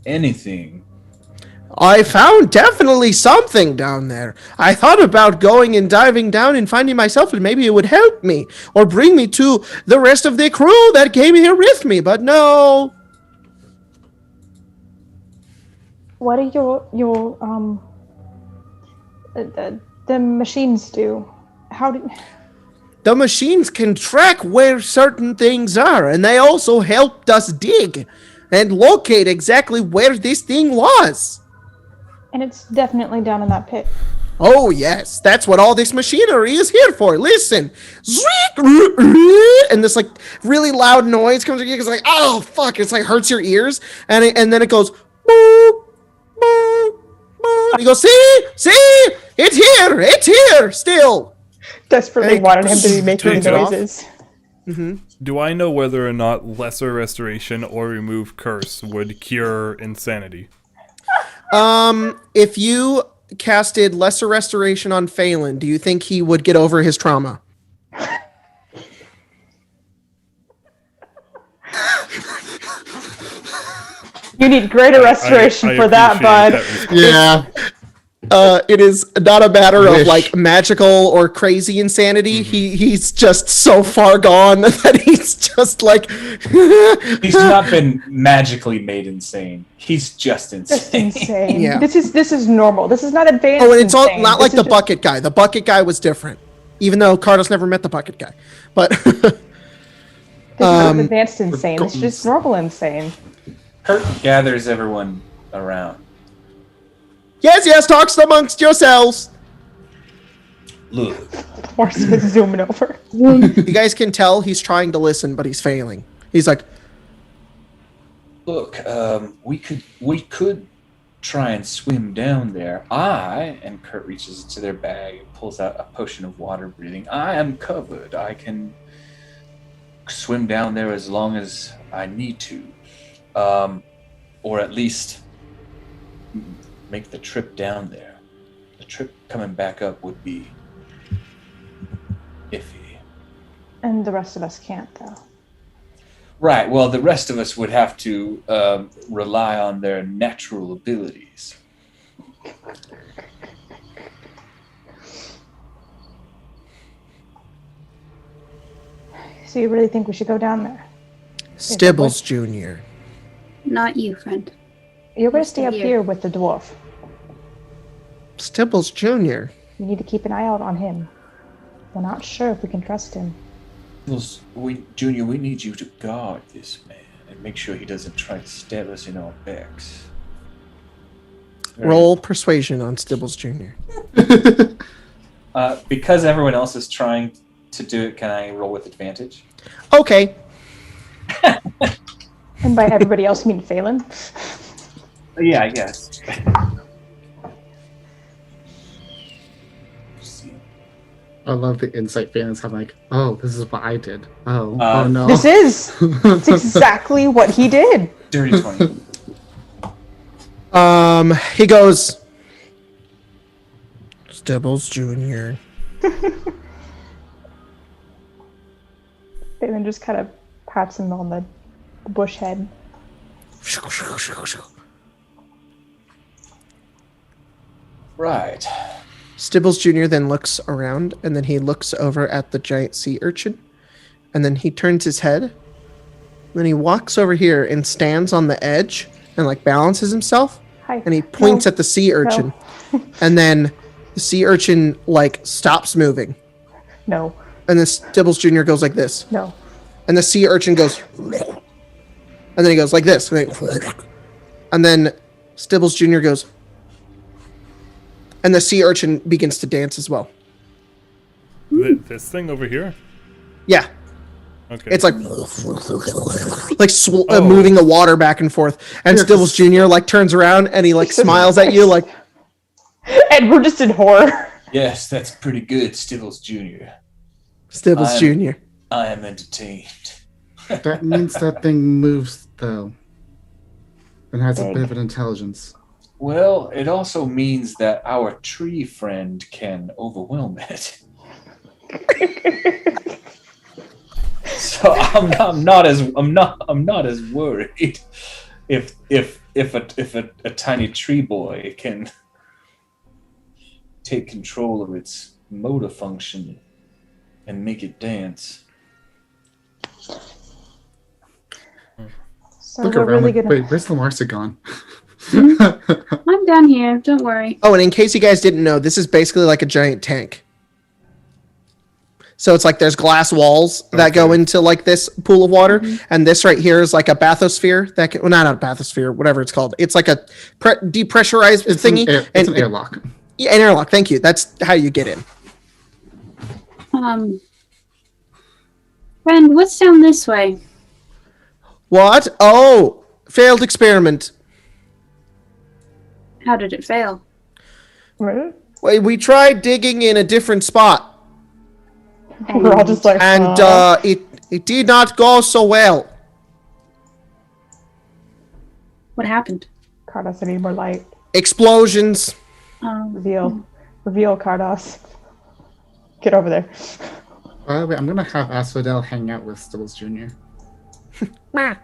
anything. I found definitely something down there. I thought about going and diving down and finding myself, and maybe it would help me or bring me to the rest of the crew that came here with me, but no. What do the machines do? How do... The machines can track where certain things are, and they also helped us dig and locate exactly where this thing was. And it's definitely down in that pit. Oh, yes. That's what all this machinery is here for. Listen. And this, like, really loud noise comes to you. It's like, oh, fuck. It's like hurts your ears. And then it goes, boop, boop, boop. And you go, see? It's here. Still. Desperately wanted him to be making noises. Mm-hmm. Do I know whether or not lesser restoration or remove curse would cure insanity? If you casted lesser restoration on Phelan, do you think he would get over his trauma? You need greater restoration I for that, bud. Yeah. It is not a matter of like magical or crazy insanity. Mm-hmm. He's just so far gone that he's just like He's not been magically made insane. He's just insane. Just insane. Yeah. This is normal. This is not advanced. Oh, and it's all insane. not like This the is bucket guy. The bucket guy was different, even though Cardos never met the bucket guy. But This is not advanced insane. It's just normal insane. Kurt gathers everyone around. yes, talks amongst yourselves. Look, Horseman zooming over. You guys can tell he's trying to listen, but he's failing. He's like, we could try and swim down there. And Kurt reaches into their bag and pulls out a potion of water breathing. I am covered. I can swim down there as long as I need to. Or at least make the trip down there. The trip coming back up would be iffy. And the rest of us can't, though. Right, well, the rest of us would have to rely on their natural abilities. So you really think we should go down there? Stibbles Junior. Not you, friend. You're going to stay Stay up here. here with the dwarf. Stibbles Junior. We need to keep an eye out on him. We're not sure if we can trust him. Junior, we need you to guard this man and make sure he doesn't try to stab us in our backs. Roll persuasion on Stibbles Junior. Because everyone else is trying to do it, can I roll with advantage? Okay. And by everybody else, you mean Phelan? Yeah, I guess. I love the insight fans. I'm like, oh, this is what I did. Oh no. It's exactly what he did. Dirty 20. He goes, Stibbles Junior. Phelan just kind of pats him on the bush head. Right. Stibbles Junior then looks around, and then he looks over at the giant sea urchin, and then he turns his head. Then he walks over here and stands on the edge and like balances himself. Hi. And he points at the sea urchin. And then the sea urchin like stops moving. No. And then Stibbles Jr. goes like this. No. And the sea urchin goes. And then he goes like this. And then Stibbles Jr. goes. And the sea urchin begins to dance as well. This thing over here? Yeah. Okay. It's like moving the water back and forth. And Stibbles Jr. like turns around and he like smiles at you like. And we're just in horror. Yes, that's pretty good, Stibbles Junior. Stibbles Jr. I am entertained. That means that thing moves, though. And has a bit of an intelligence. Well, it also means that our tree friend can overwhelm it. So I'm not as worried if a tiny tree boy can take control of its motor function and make it dance. So Look we're around really like, gonna... wait, where's Lamarcia gone? I'm down here. Don't worry. Oh, and in case you guys didn't know, this is basically like a giant tank. So it's like there's glass walls that go into like this pool of water, and this right here is like a bathysphere that can, well, not a bathysphere, whatever it's called. It's like a depressurized thingy. It's an airlock. Yeah, an airlock. Thank you. That's how you get in. Friend, what's down this way? What? Oh, failed experiment. How did it fail? Right? Wait, we tried digging in a different spot, We're all just like, and it did not go so well. What happened? Cardos, I need more light. Explosions. Reveal, Cardos. Get over there. By the way, I'm gonna have Asphodel hang out with Stibbles Jr. But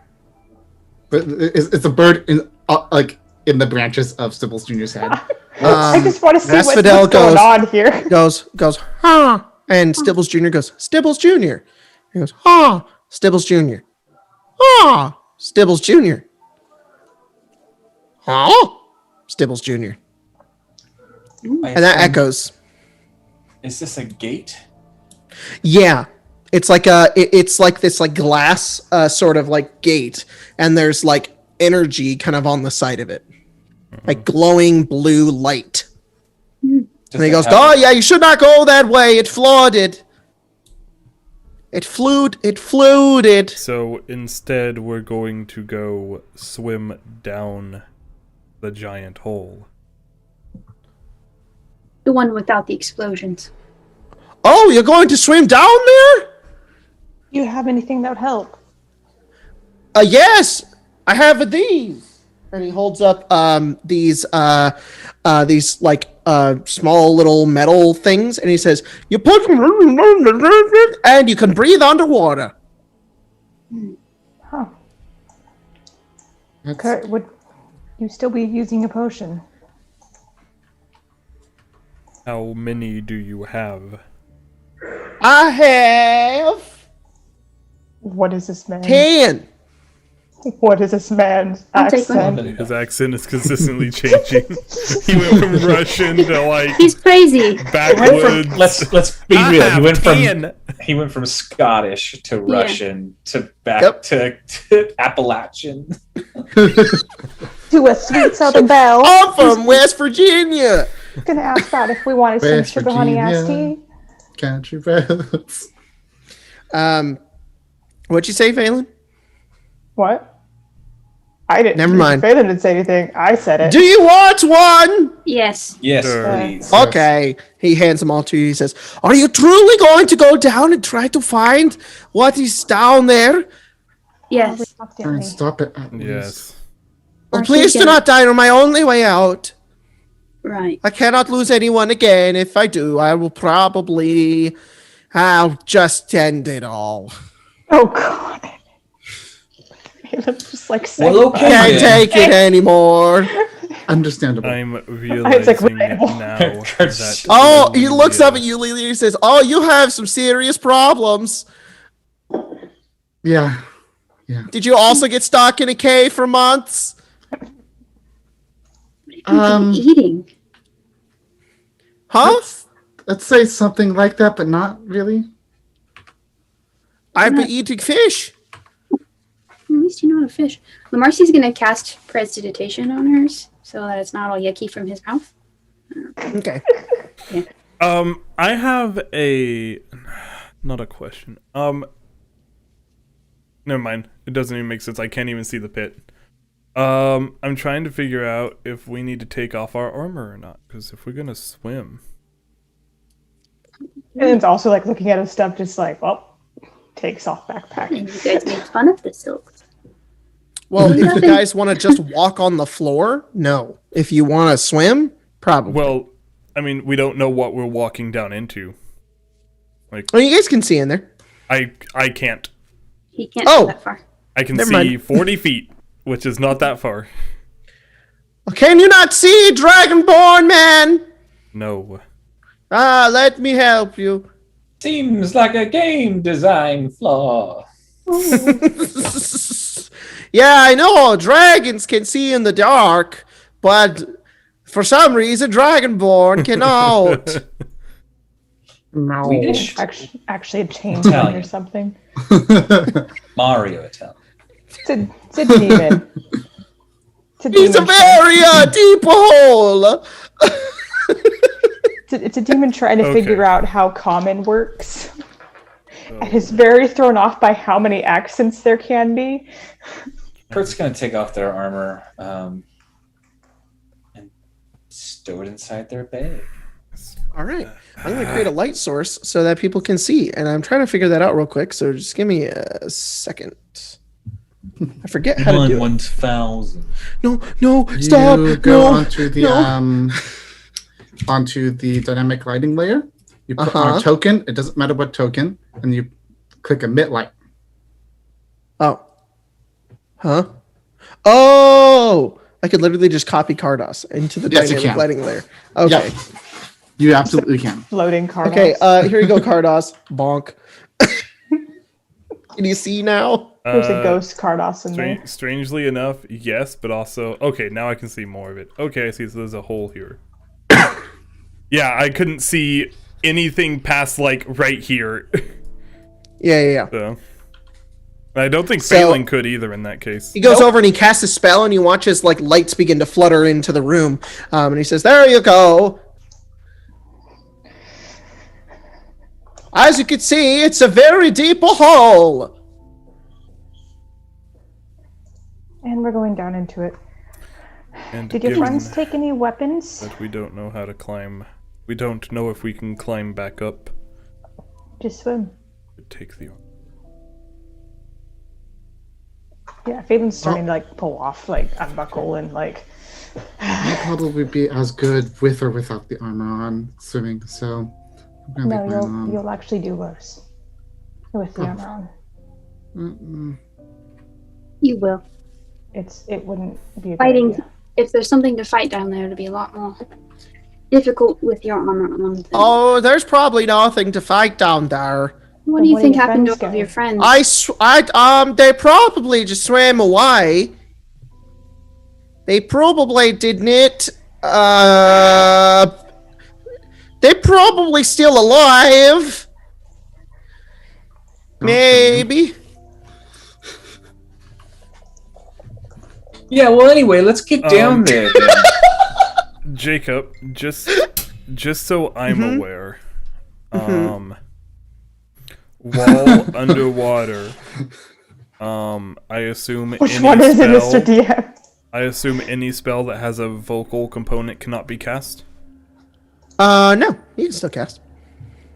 it's a bird in in the branches of Stibbles Jr.'s head. I just want to see what's Asphodel going on here. Goes, huh? And Stibbles Jr. goes, Stibbles Jr. He goes, huh? Stibbles Jr. Huh? Stibbles Jr. Huh? Stibbles Jr. And that echoes. Is this a gate? Yeah. It's like it's like this like glass sort of like gate, and there's like energy kind of on the side of it. Like glowing blue light. And he goes, oh yeah, you should not go that way. It flooded. It flooded. So instead we're going to go swim down the giant hole. The one without the explosions. Oh, you're going to swim down there? You have anything that would help? Yes, I have these. And he holds up these like small little metal things, and he says, "You put them, and you can breathe underwater." Huh. Kurt, would you still be using a potion? How many do you have? I have What is this man? 10. What is this man's I'll take one. accent? His accent is consistently changing. He went from Russian to like He's crazy. backwoods. Let's be I real. have 10. He went from Scottish to Russian to back Yep. to Appalachian. To a sweet southern belle. I'm from West Virginia. Gonna ask that if we wanted some West sugar honey iced Virginia. tea. Country roads. What'd you say, Phelan? What? I didn't. Never mind. Phelan didn't say anything. I said it. Do you want one? Yes. Yes, Sure. please. Okay. He hands them all to you. He says, "Are you truly going to go down and try to find what is down there?" Yes. Fern, stop it. Yes. Oh, please do not die on my only way out. Right. I cannot lose anyone again. If I do, I will probably... I'll just end it all. Oh, God. Just like Well, okay. Can't take it anymore. Understandable. I'm realizing now that... Oh, he looks up at you, Lily, and he says, oh, you have some serious problems. Yeah. Did you also get stuck in a cave for months? What have you been eating? Huh? Let's say something like that, but not really. I've been eating fish. At least you know how to fish. Lamarcia's going to cast prestidigitation on hers so that it's not all yucky from his mouth. Okay. Yeah. I have not a question. Never mind. It doesn't even make sense. I can't even see the pit. I'm trying to figure out if we need to take off our armor or not, because if we're gonna swim. And it's also like looking at his stuff, just like, well, takes off backpack. And you guys make fun of the silks. Well, if you guys want to just walk on the floor, no. If you want to swim, probably. Well, I mean, we don't know what we're walking down into. Like, you guys can see in there. I can't. He can't go that far. I can Never see mind. 40 feet, which is not that far. Can you not see, Dragonborn man? No. Let me help you. Seems like a game design flaw. Yeah, I know. Dragons can see in the dark, but for some reason, Dragonborn cannot. No. Swedish? Actually, a chain gun or something. Mario Italian. It's a demon. He's a very deep hole. It's a demon trying to figure out how common works. And is very thrown off by how many accents there can be. Kurt's going to take off their armor and stow it inside their bag. All right. I'm going to create a light source so that people can see. And I'm trying to figure that out real quick. So just give me a second. I forget how to do it. 1,000. No, stop. You go onto the onto the dynamic lighting layer. You put on a token. It doesn't matter what token. And you click emit light. Oh. Huh? Oh! I could literally just copy Cardos into the dynamic lighting layer. Okay. Yep. You absolutely can. Floating Cardos. Okay, here you go, Cardos. Bonk. Can you see now? There's a ghost Cardos in there. Strangely enough, yes, but also... Okay, now I can see more of it. Okay, I see. So there's a hole here. Yeah, I couldn't see anything past, like, right here. Yeah. So... I don't think Phelan could either in that case. He goes over and he casts a spell and he watches like lights begin to flutter into the room. And he says, there you go. As you can see, it's a very deep hole. And we're going down into it. And did your friends take any weapons? But we don't know how to climb. We don't know if we can climb back up. Just swim. Take the... Yeah, Phelan's starting to like pull off, like unbuckle and like. I'll probably be as good with or without the armor on swimming, so. No, you'll actually do worse with the armor on. Mm-mm. You will. It wouldn't be a fighting. good idea. If there's something to fight down there, it'd be a lot more difficult with your armor on. Oh, there's probably nothing to fight down there. What do you think happened to all of your friends? They probably just swam away. They probably didn't. They're probably still alive. Maybe. Yeah, well, anyway, let's get down there then. Jacob, just so I'm aware, while underwater, I assume Which one is it, Mr. DM? I assume any spell that has a vocal component cannot be cast? No, you can still cast.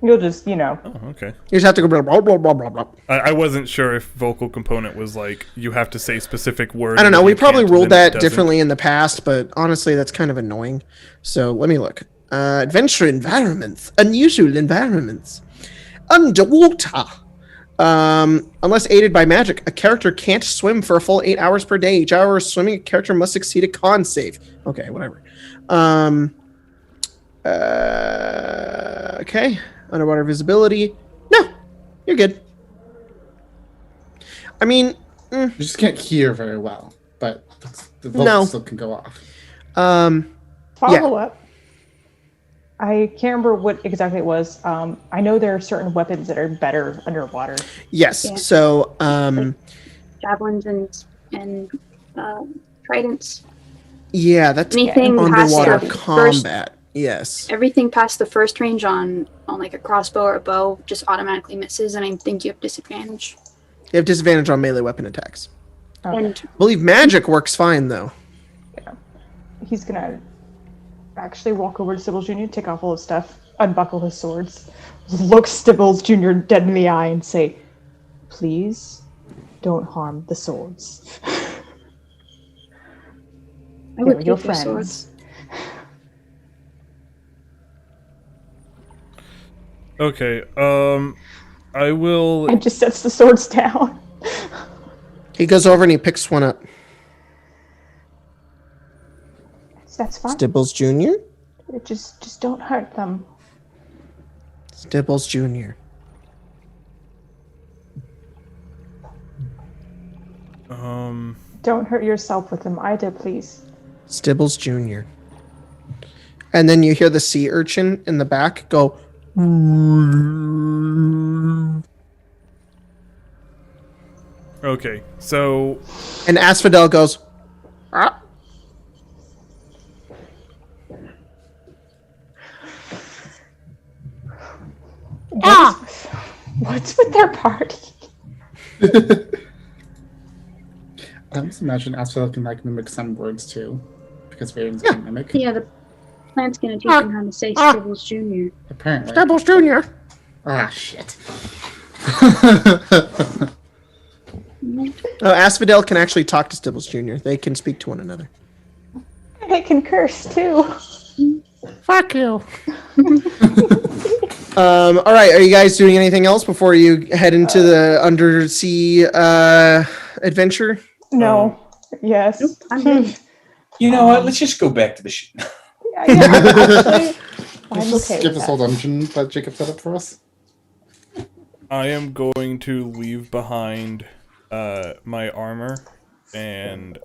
You'll just, you know. Oh, okay. You just have to go blah, blah, blah, blah, blah, blah. I wasn't sure if vocal component was like, you have to say specific words. I don't know. We probably ruled that differently in the past, but honestly, that's kind of annoying. So let me look. Adventure environments. Unusual environments. Underwater. Unless aided by magic, a character can't swim for a full 8 hours per day. Each hour of swimming, a character must succeed a con save. Okay, whatever. Okay. Underwater visibility. No, you're good. I mean, You just can't hear very well, but the vocals still can go off. Follow up. I can't remember what exactly it was. I know there are certain weapons that are better underwater. Yes. Yeah. So, Like javelins and tridents. yeah, that's Anything past underwater the combat. Yes. Everything past the first range on like a crossbow or a bow just automatically misses, and I think you have disadvantage. You have disadvantage on melee weapon attacks. Okay. And I believe magic works fine, though. Yeah. He's gonna actually walk over to Stibbles Junior, take off all his stuff, unbuckle his swords, look Stibbles Junior dead in the eye, and say, "Please, don't harm the swords." I would your keep your friends. swords. Okay, I will... And just sets the swords down. He goes over and he picks one up. That's fine. Stibbles Junior. Just don't hurt them. Stibbles Junior. Don't hurt yourself with them either, please. Stibbles Junior. And then you hear the sea urchin in the back go. Okay, so... And Asphodel goes. Ah. What's with their party? I just imagine Asphodel can like mimic some words too, because Varians can mimic. Yeah, the plant's gonna teach him how to say Stibbles Junior. Apparently. Stibbles Junior. Ah, shit. Asphodel can actually talk to Stibbles Junior. They can speak to one another. They can curse too. Fuck you. All right. Are you guys doing anything else before you head into the undersea adventure? No. Yes. Nope, I'm good. You know what? Let's just go back to the ship. Actually, I'm okay Skip with this that. whole dungeon that Jacob set up for us. I am going to leave behind my armor, and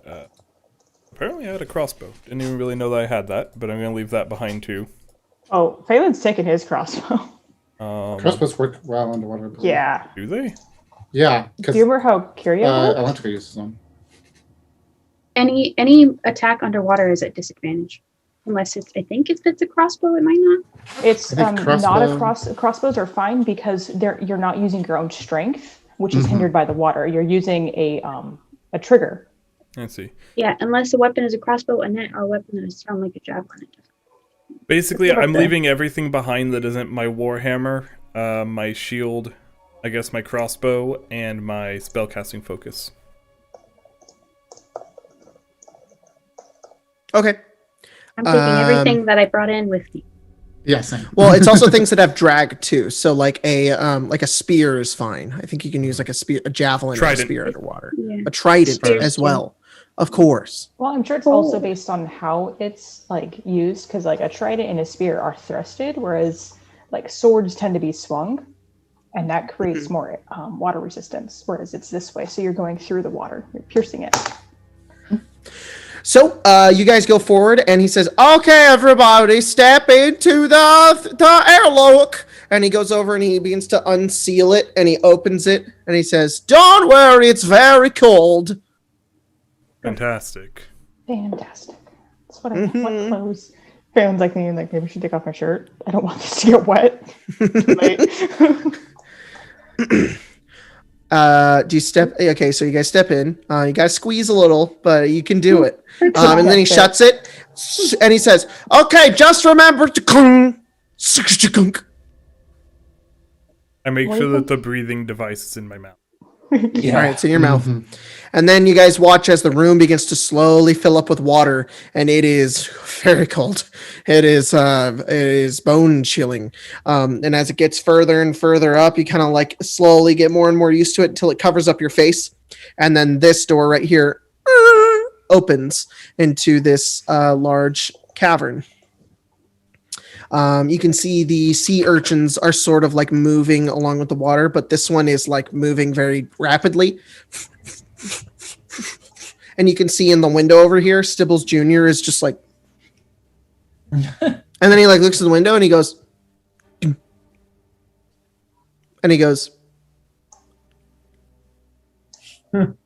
apparently I had a crossbow. Didn't even really know that I had that, but I'm going to leave that behind too. Oh, Phelan's taking his crossbow. Crossbows work well underwater. I believe. Yeah. Do they? Yeah, Do because you remember how Curio worked? Electrical uses them. Any attack underwater is at disadvantage, unless it's. I think if it's a crossbow, it might not. It's I think not a crossbows are fine because you're not using your own strength, which is hindered by the water. You're using a trigger. Let's see. Yeah, unless the weapon is a crossbow, a net, or a weapon that is thrown like a javelin. It doesn't. Basically, Okay. I'm leaving everything behind that isn't my warhammer, my shield, I guess my crossbow, and my spellcasting focus. Okay. I'm taking everything that I brought in with me. Yeah, same. Well, it's also things that have drag too. So like a spear is fine. I think you can use like a spear, a javelin, or a Trident. spear underwater. Yeah. A trident Spears as too. well, of course. Well, I'm sure it's also based on how it's like used, because like a trident and a spear are thrusted, whereas like swords tend to be swung, and that creates more water resistance. Whereas it's this way, so you're going through the water, you're piercing it. So you guys go forward, and he says, "Okay, everybody, step into the airlock." And he goes over and he begins to unseal it, and he opens it, and he says, "Don't worry, it's very cold." Fantastic. Fantastic. That's what I want. Clothes. Phelan's like me, and like maybe I should take off my shirt. I don't want this to get wet. Too late. Do you step? Okay, so you guys step in. You guys squeeze a little, but you can do it. And then he shuts it, and he says, "Okay, just remember to kung." I make sure that the breathing device is in my mouth. Yeah. All right, it's in your mouth. And then you guys watch as the room begins to slowly fill up with water, and it is very cold. It is bone chilling. And as it gets further and further up, you kind of like slowly get more and more used to it until it covers up your face. And then this door right here opens into this large cavern. You can see the sea urchins are sort of like moving along with the water, but this one is like moving very rapidly. And you can see in the window over here, Stibbles Junior is just like, and then he like looks at the window and he goes, and he goes, you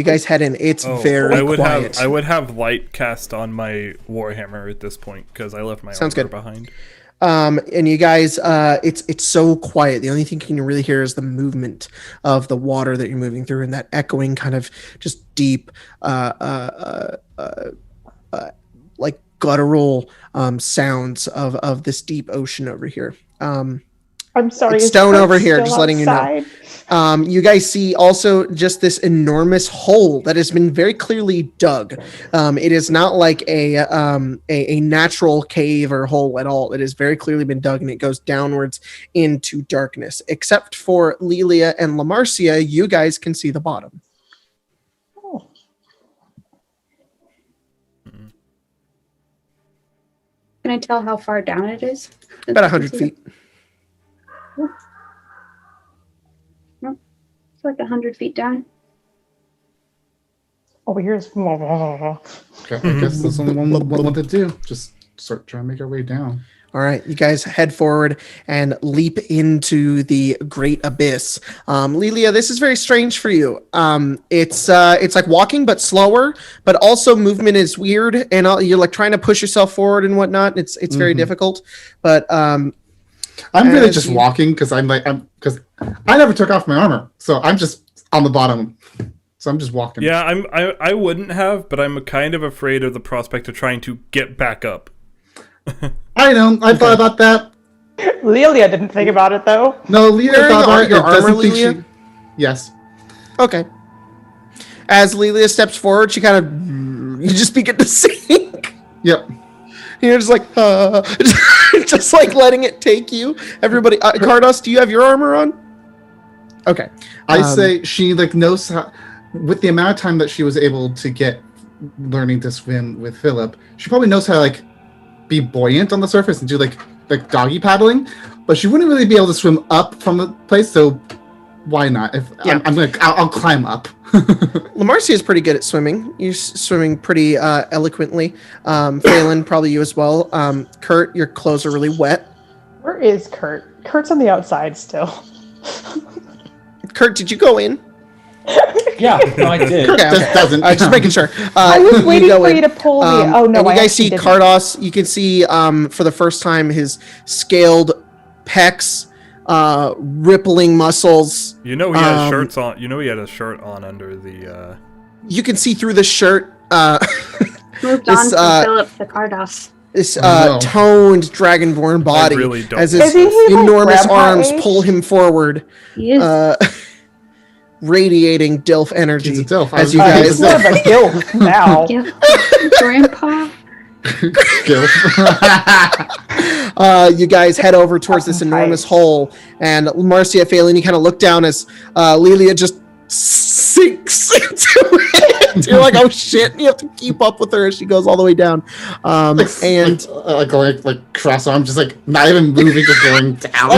guys head in. It's very quiet. I would have light cast on my Warhammer at this point because I left my armor behind. And you guys, it's so quiet. The only thing you can really hear is the movement of the water that you're moving through, and that echoing kind of just deep, like guttural sounds of this deep ocean over here. I'm sorry. It's stone over here, just letting outside. You know. You guys see also just this enormous hole that has been very clearly dug. It is not like a natural cave or hole at all. It has very clearly been dug, and it goes downwards into darkness. Except for Lelia and Lamarcia, you guys can see the bottom. Oh. Can I tell how far down it is? About 100 feet. It's like 100 feet down. Over here's. Okay, I guess that's only one to do. Just start trying to make our way down. All right, you guys head forward and leap into the great abyss. Lelia, this is very strange for you. It's like walking but slower, but also movement is weird, and you're like trying to push yourself forward and whatnot. It's very difficult, but I'm really just walking because I never took off my armor, so I'm just on the bottom. So I'm just walking. Yeah, I wouldn't have, but I'm kind of afraid of the prospect of trying to get back up. I know. I thought about that. Lelia didn't think about it though. No, Lelia thought about your armor, Lelia? Yes. Okay. As Lelia steps forward, she kind of you just begin to sink. Yep. You're just like, just like letting it take you. Everybody, Cardos, do you have your armor on? Okay. I say she like knows how, with the amount of time that she was able to get learning to swim with Philip, she probably knows how to like be buoyant on the surface and do like doggy paddling, but she wouldn't really be able to swim up from the place. So why not? If I'll climb up. Lamarcia is pretty good at swimming. You're swimming pretty eloquently. Phelan, probably you as well. Kurt, your clothes are really wet. Where is Kurt? Kurt's on the outside still. Kurt, did you go in? Yeah, no, I did. Okay. Doesn't. Just making sure. I was waiting for you to pull the. Oh no! And you guys see Cardos. You can see for the first time his scaled pecs, rippling muscles. You know he had shirts on. You know he had a shirt on under the. You can see through the shirt. Moved on from Philip the Cardos. This toned dragonborn body, really don't. as his enormous arms pull him forward. Yes. Radiating DILF energy. He's a DILF. As you guys. He's more of a DILF now. Grandpa. You guys head over towards this enormous hole, and Lamarcia, Phelan, you kind of look down as Lelia just sinks into it. You're like, oh shit, and you have to keep up with her as she goes all the way down. Like cross arms, just like not even moving, just going down.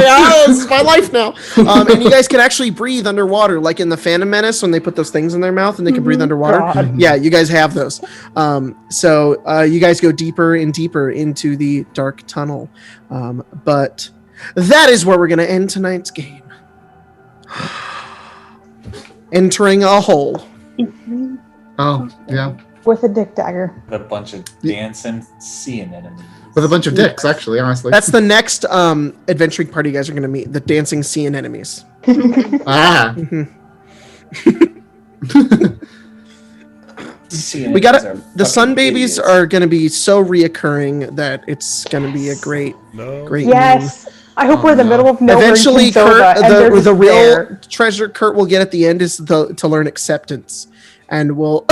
This is my life now. And you guys can actually breathe underwater, like in the Phantom Menace when they put those things in their mouth and they can breathe underwater. God. Yeah, you guys have those. So you guys go deeper and deeper into the dark tunnel. But that is where we're going to end tonight's game. Entering a hole. Oh, yeah. With a dick dagger. With a bunch of dancing sea anemones. With a bunch of dicks, actually, honestly. That's the next adventuring party you guys are going to meet. The dancing sea anemones. We got it. The sun babies are going to be so reoccurring that it's going to be a great Yes. Meme. I hope we're in the middle of nowhere. Eventually, Kurt, the real treasure Kurt will get at the end is to learn acceptance, and we'll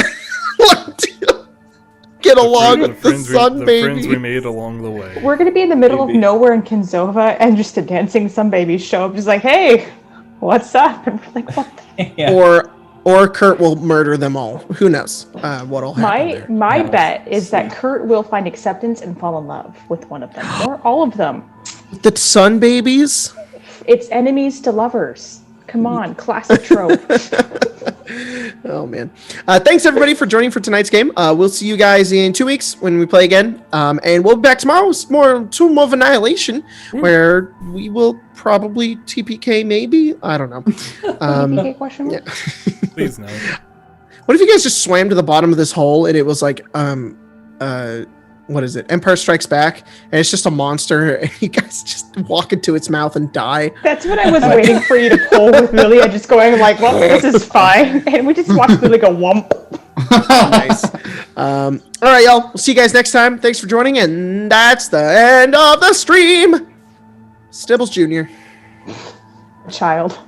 get along with the sun baby. The friends we made along the way. We're going to be in the middle of nowhere in Kinzova, and just a dancing sun baby show up, just like, hey, what's up? And we're like, what? Or Kurt will murder them all. Who knows what'll happen My bet is that Kurt will find acceptance and fall in love with one of them, or all of them. The sun babies? It's enemies to lovers. Come on, classic trope. Oh, man. Thanks, everybody, for joining for tonight's game. We'll see you guys in 2 weeks when we play again. And we'll be back tomorrow with Tomb of Annihilation, where we will probably TPK, maybe? I don't know. TPK question mark? Yeah. Please no. What if you guys just swam to the bottom of this hole and it was like, what is it? Empire Strikes Back, and it's just a monster, and you guys just walk into its mouth and die. That's what I was waiting for you to pull with Lilia, just going like, well, this is fine. And we just watched Lilia go wump. Nice. All right, y'all. We'll see you guys next time. Thanks for joining, and that's the end of the stream. Stibbles Junior. Child.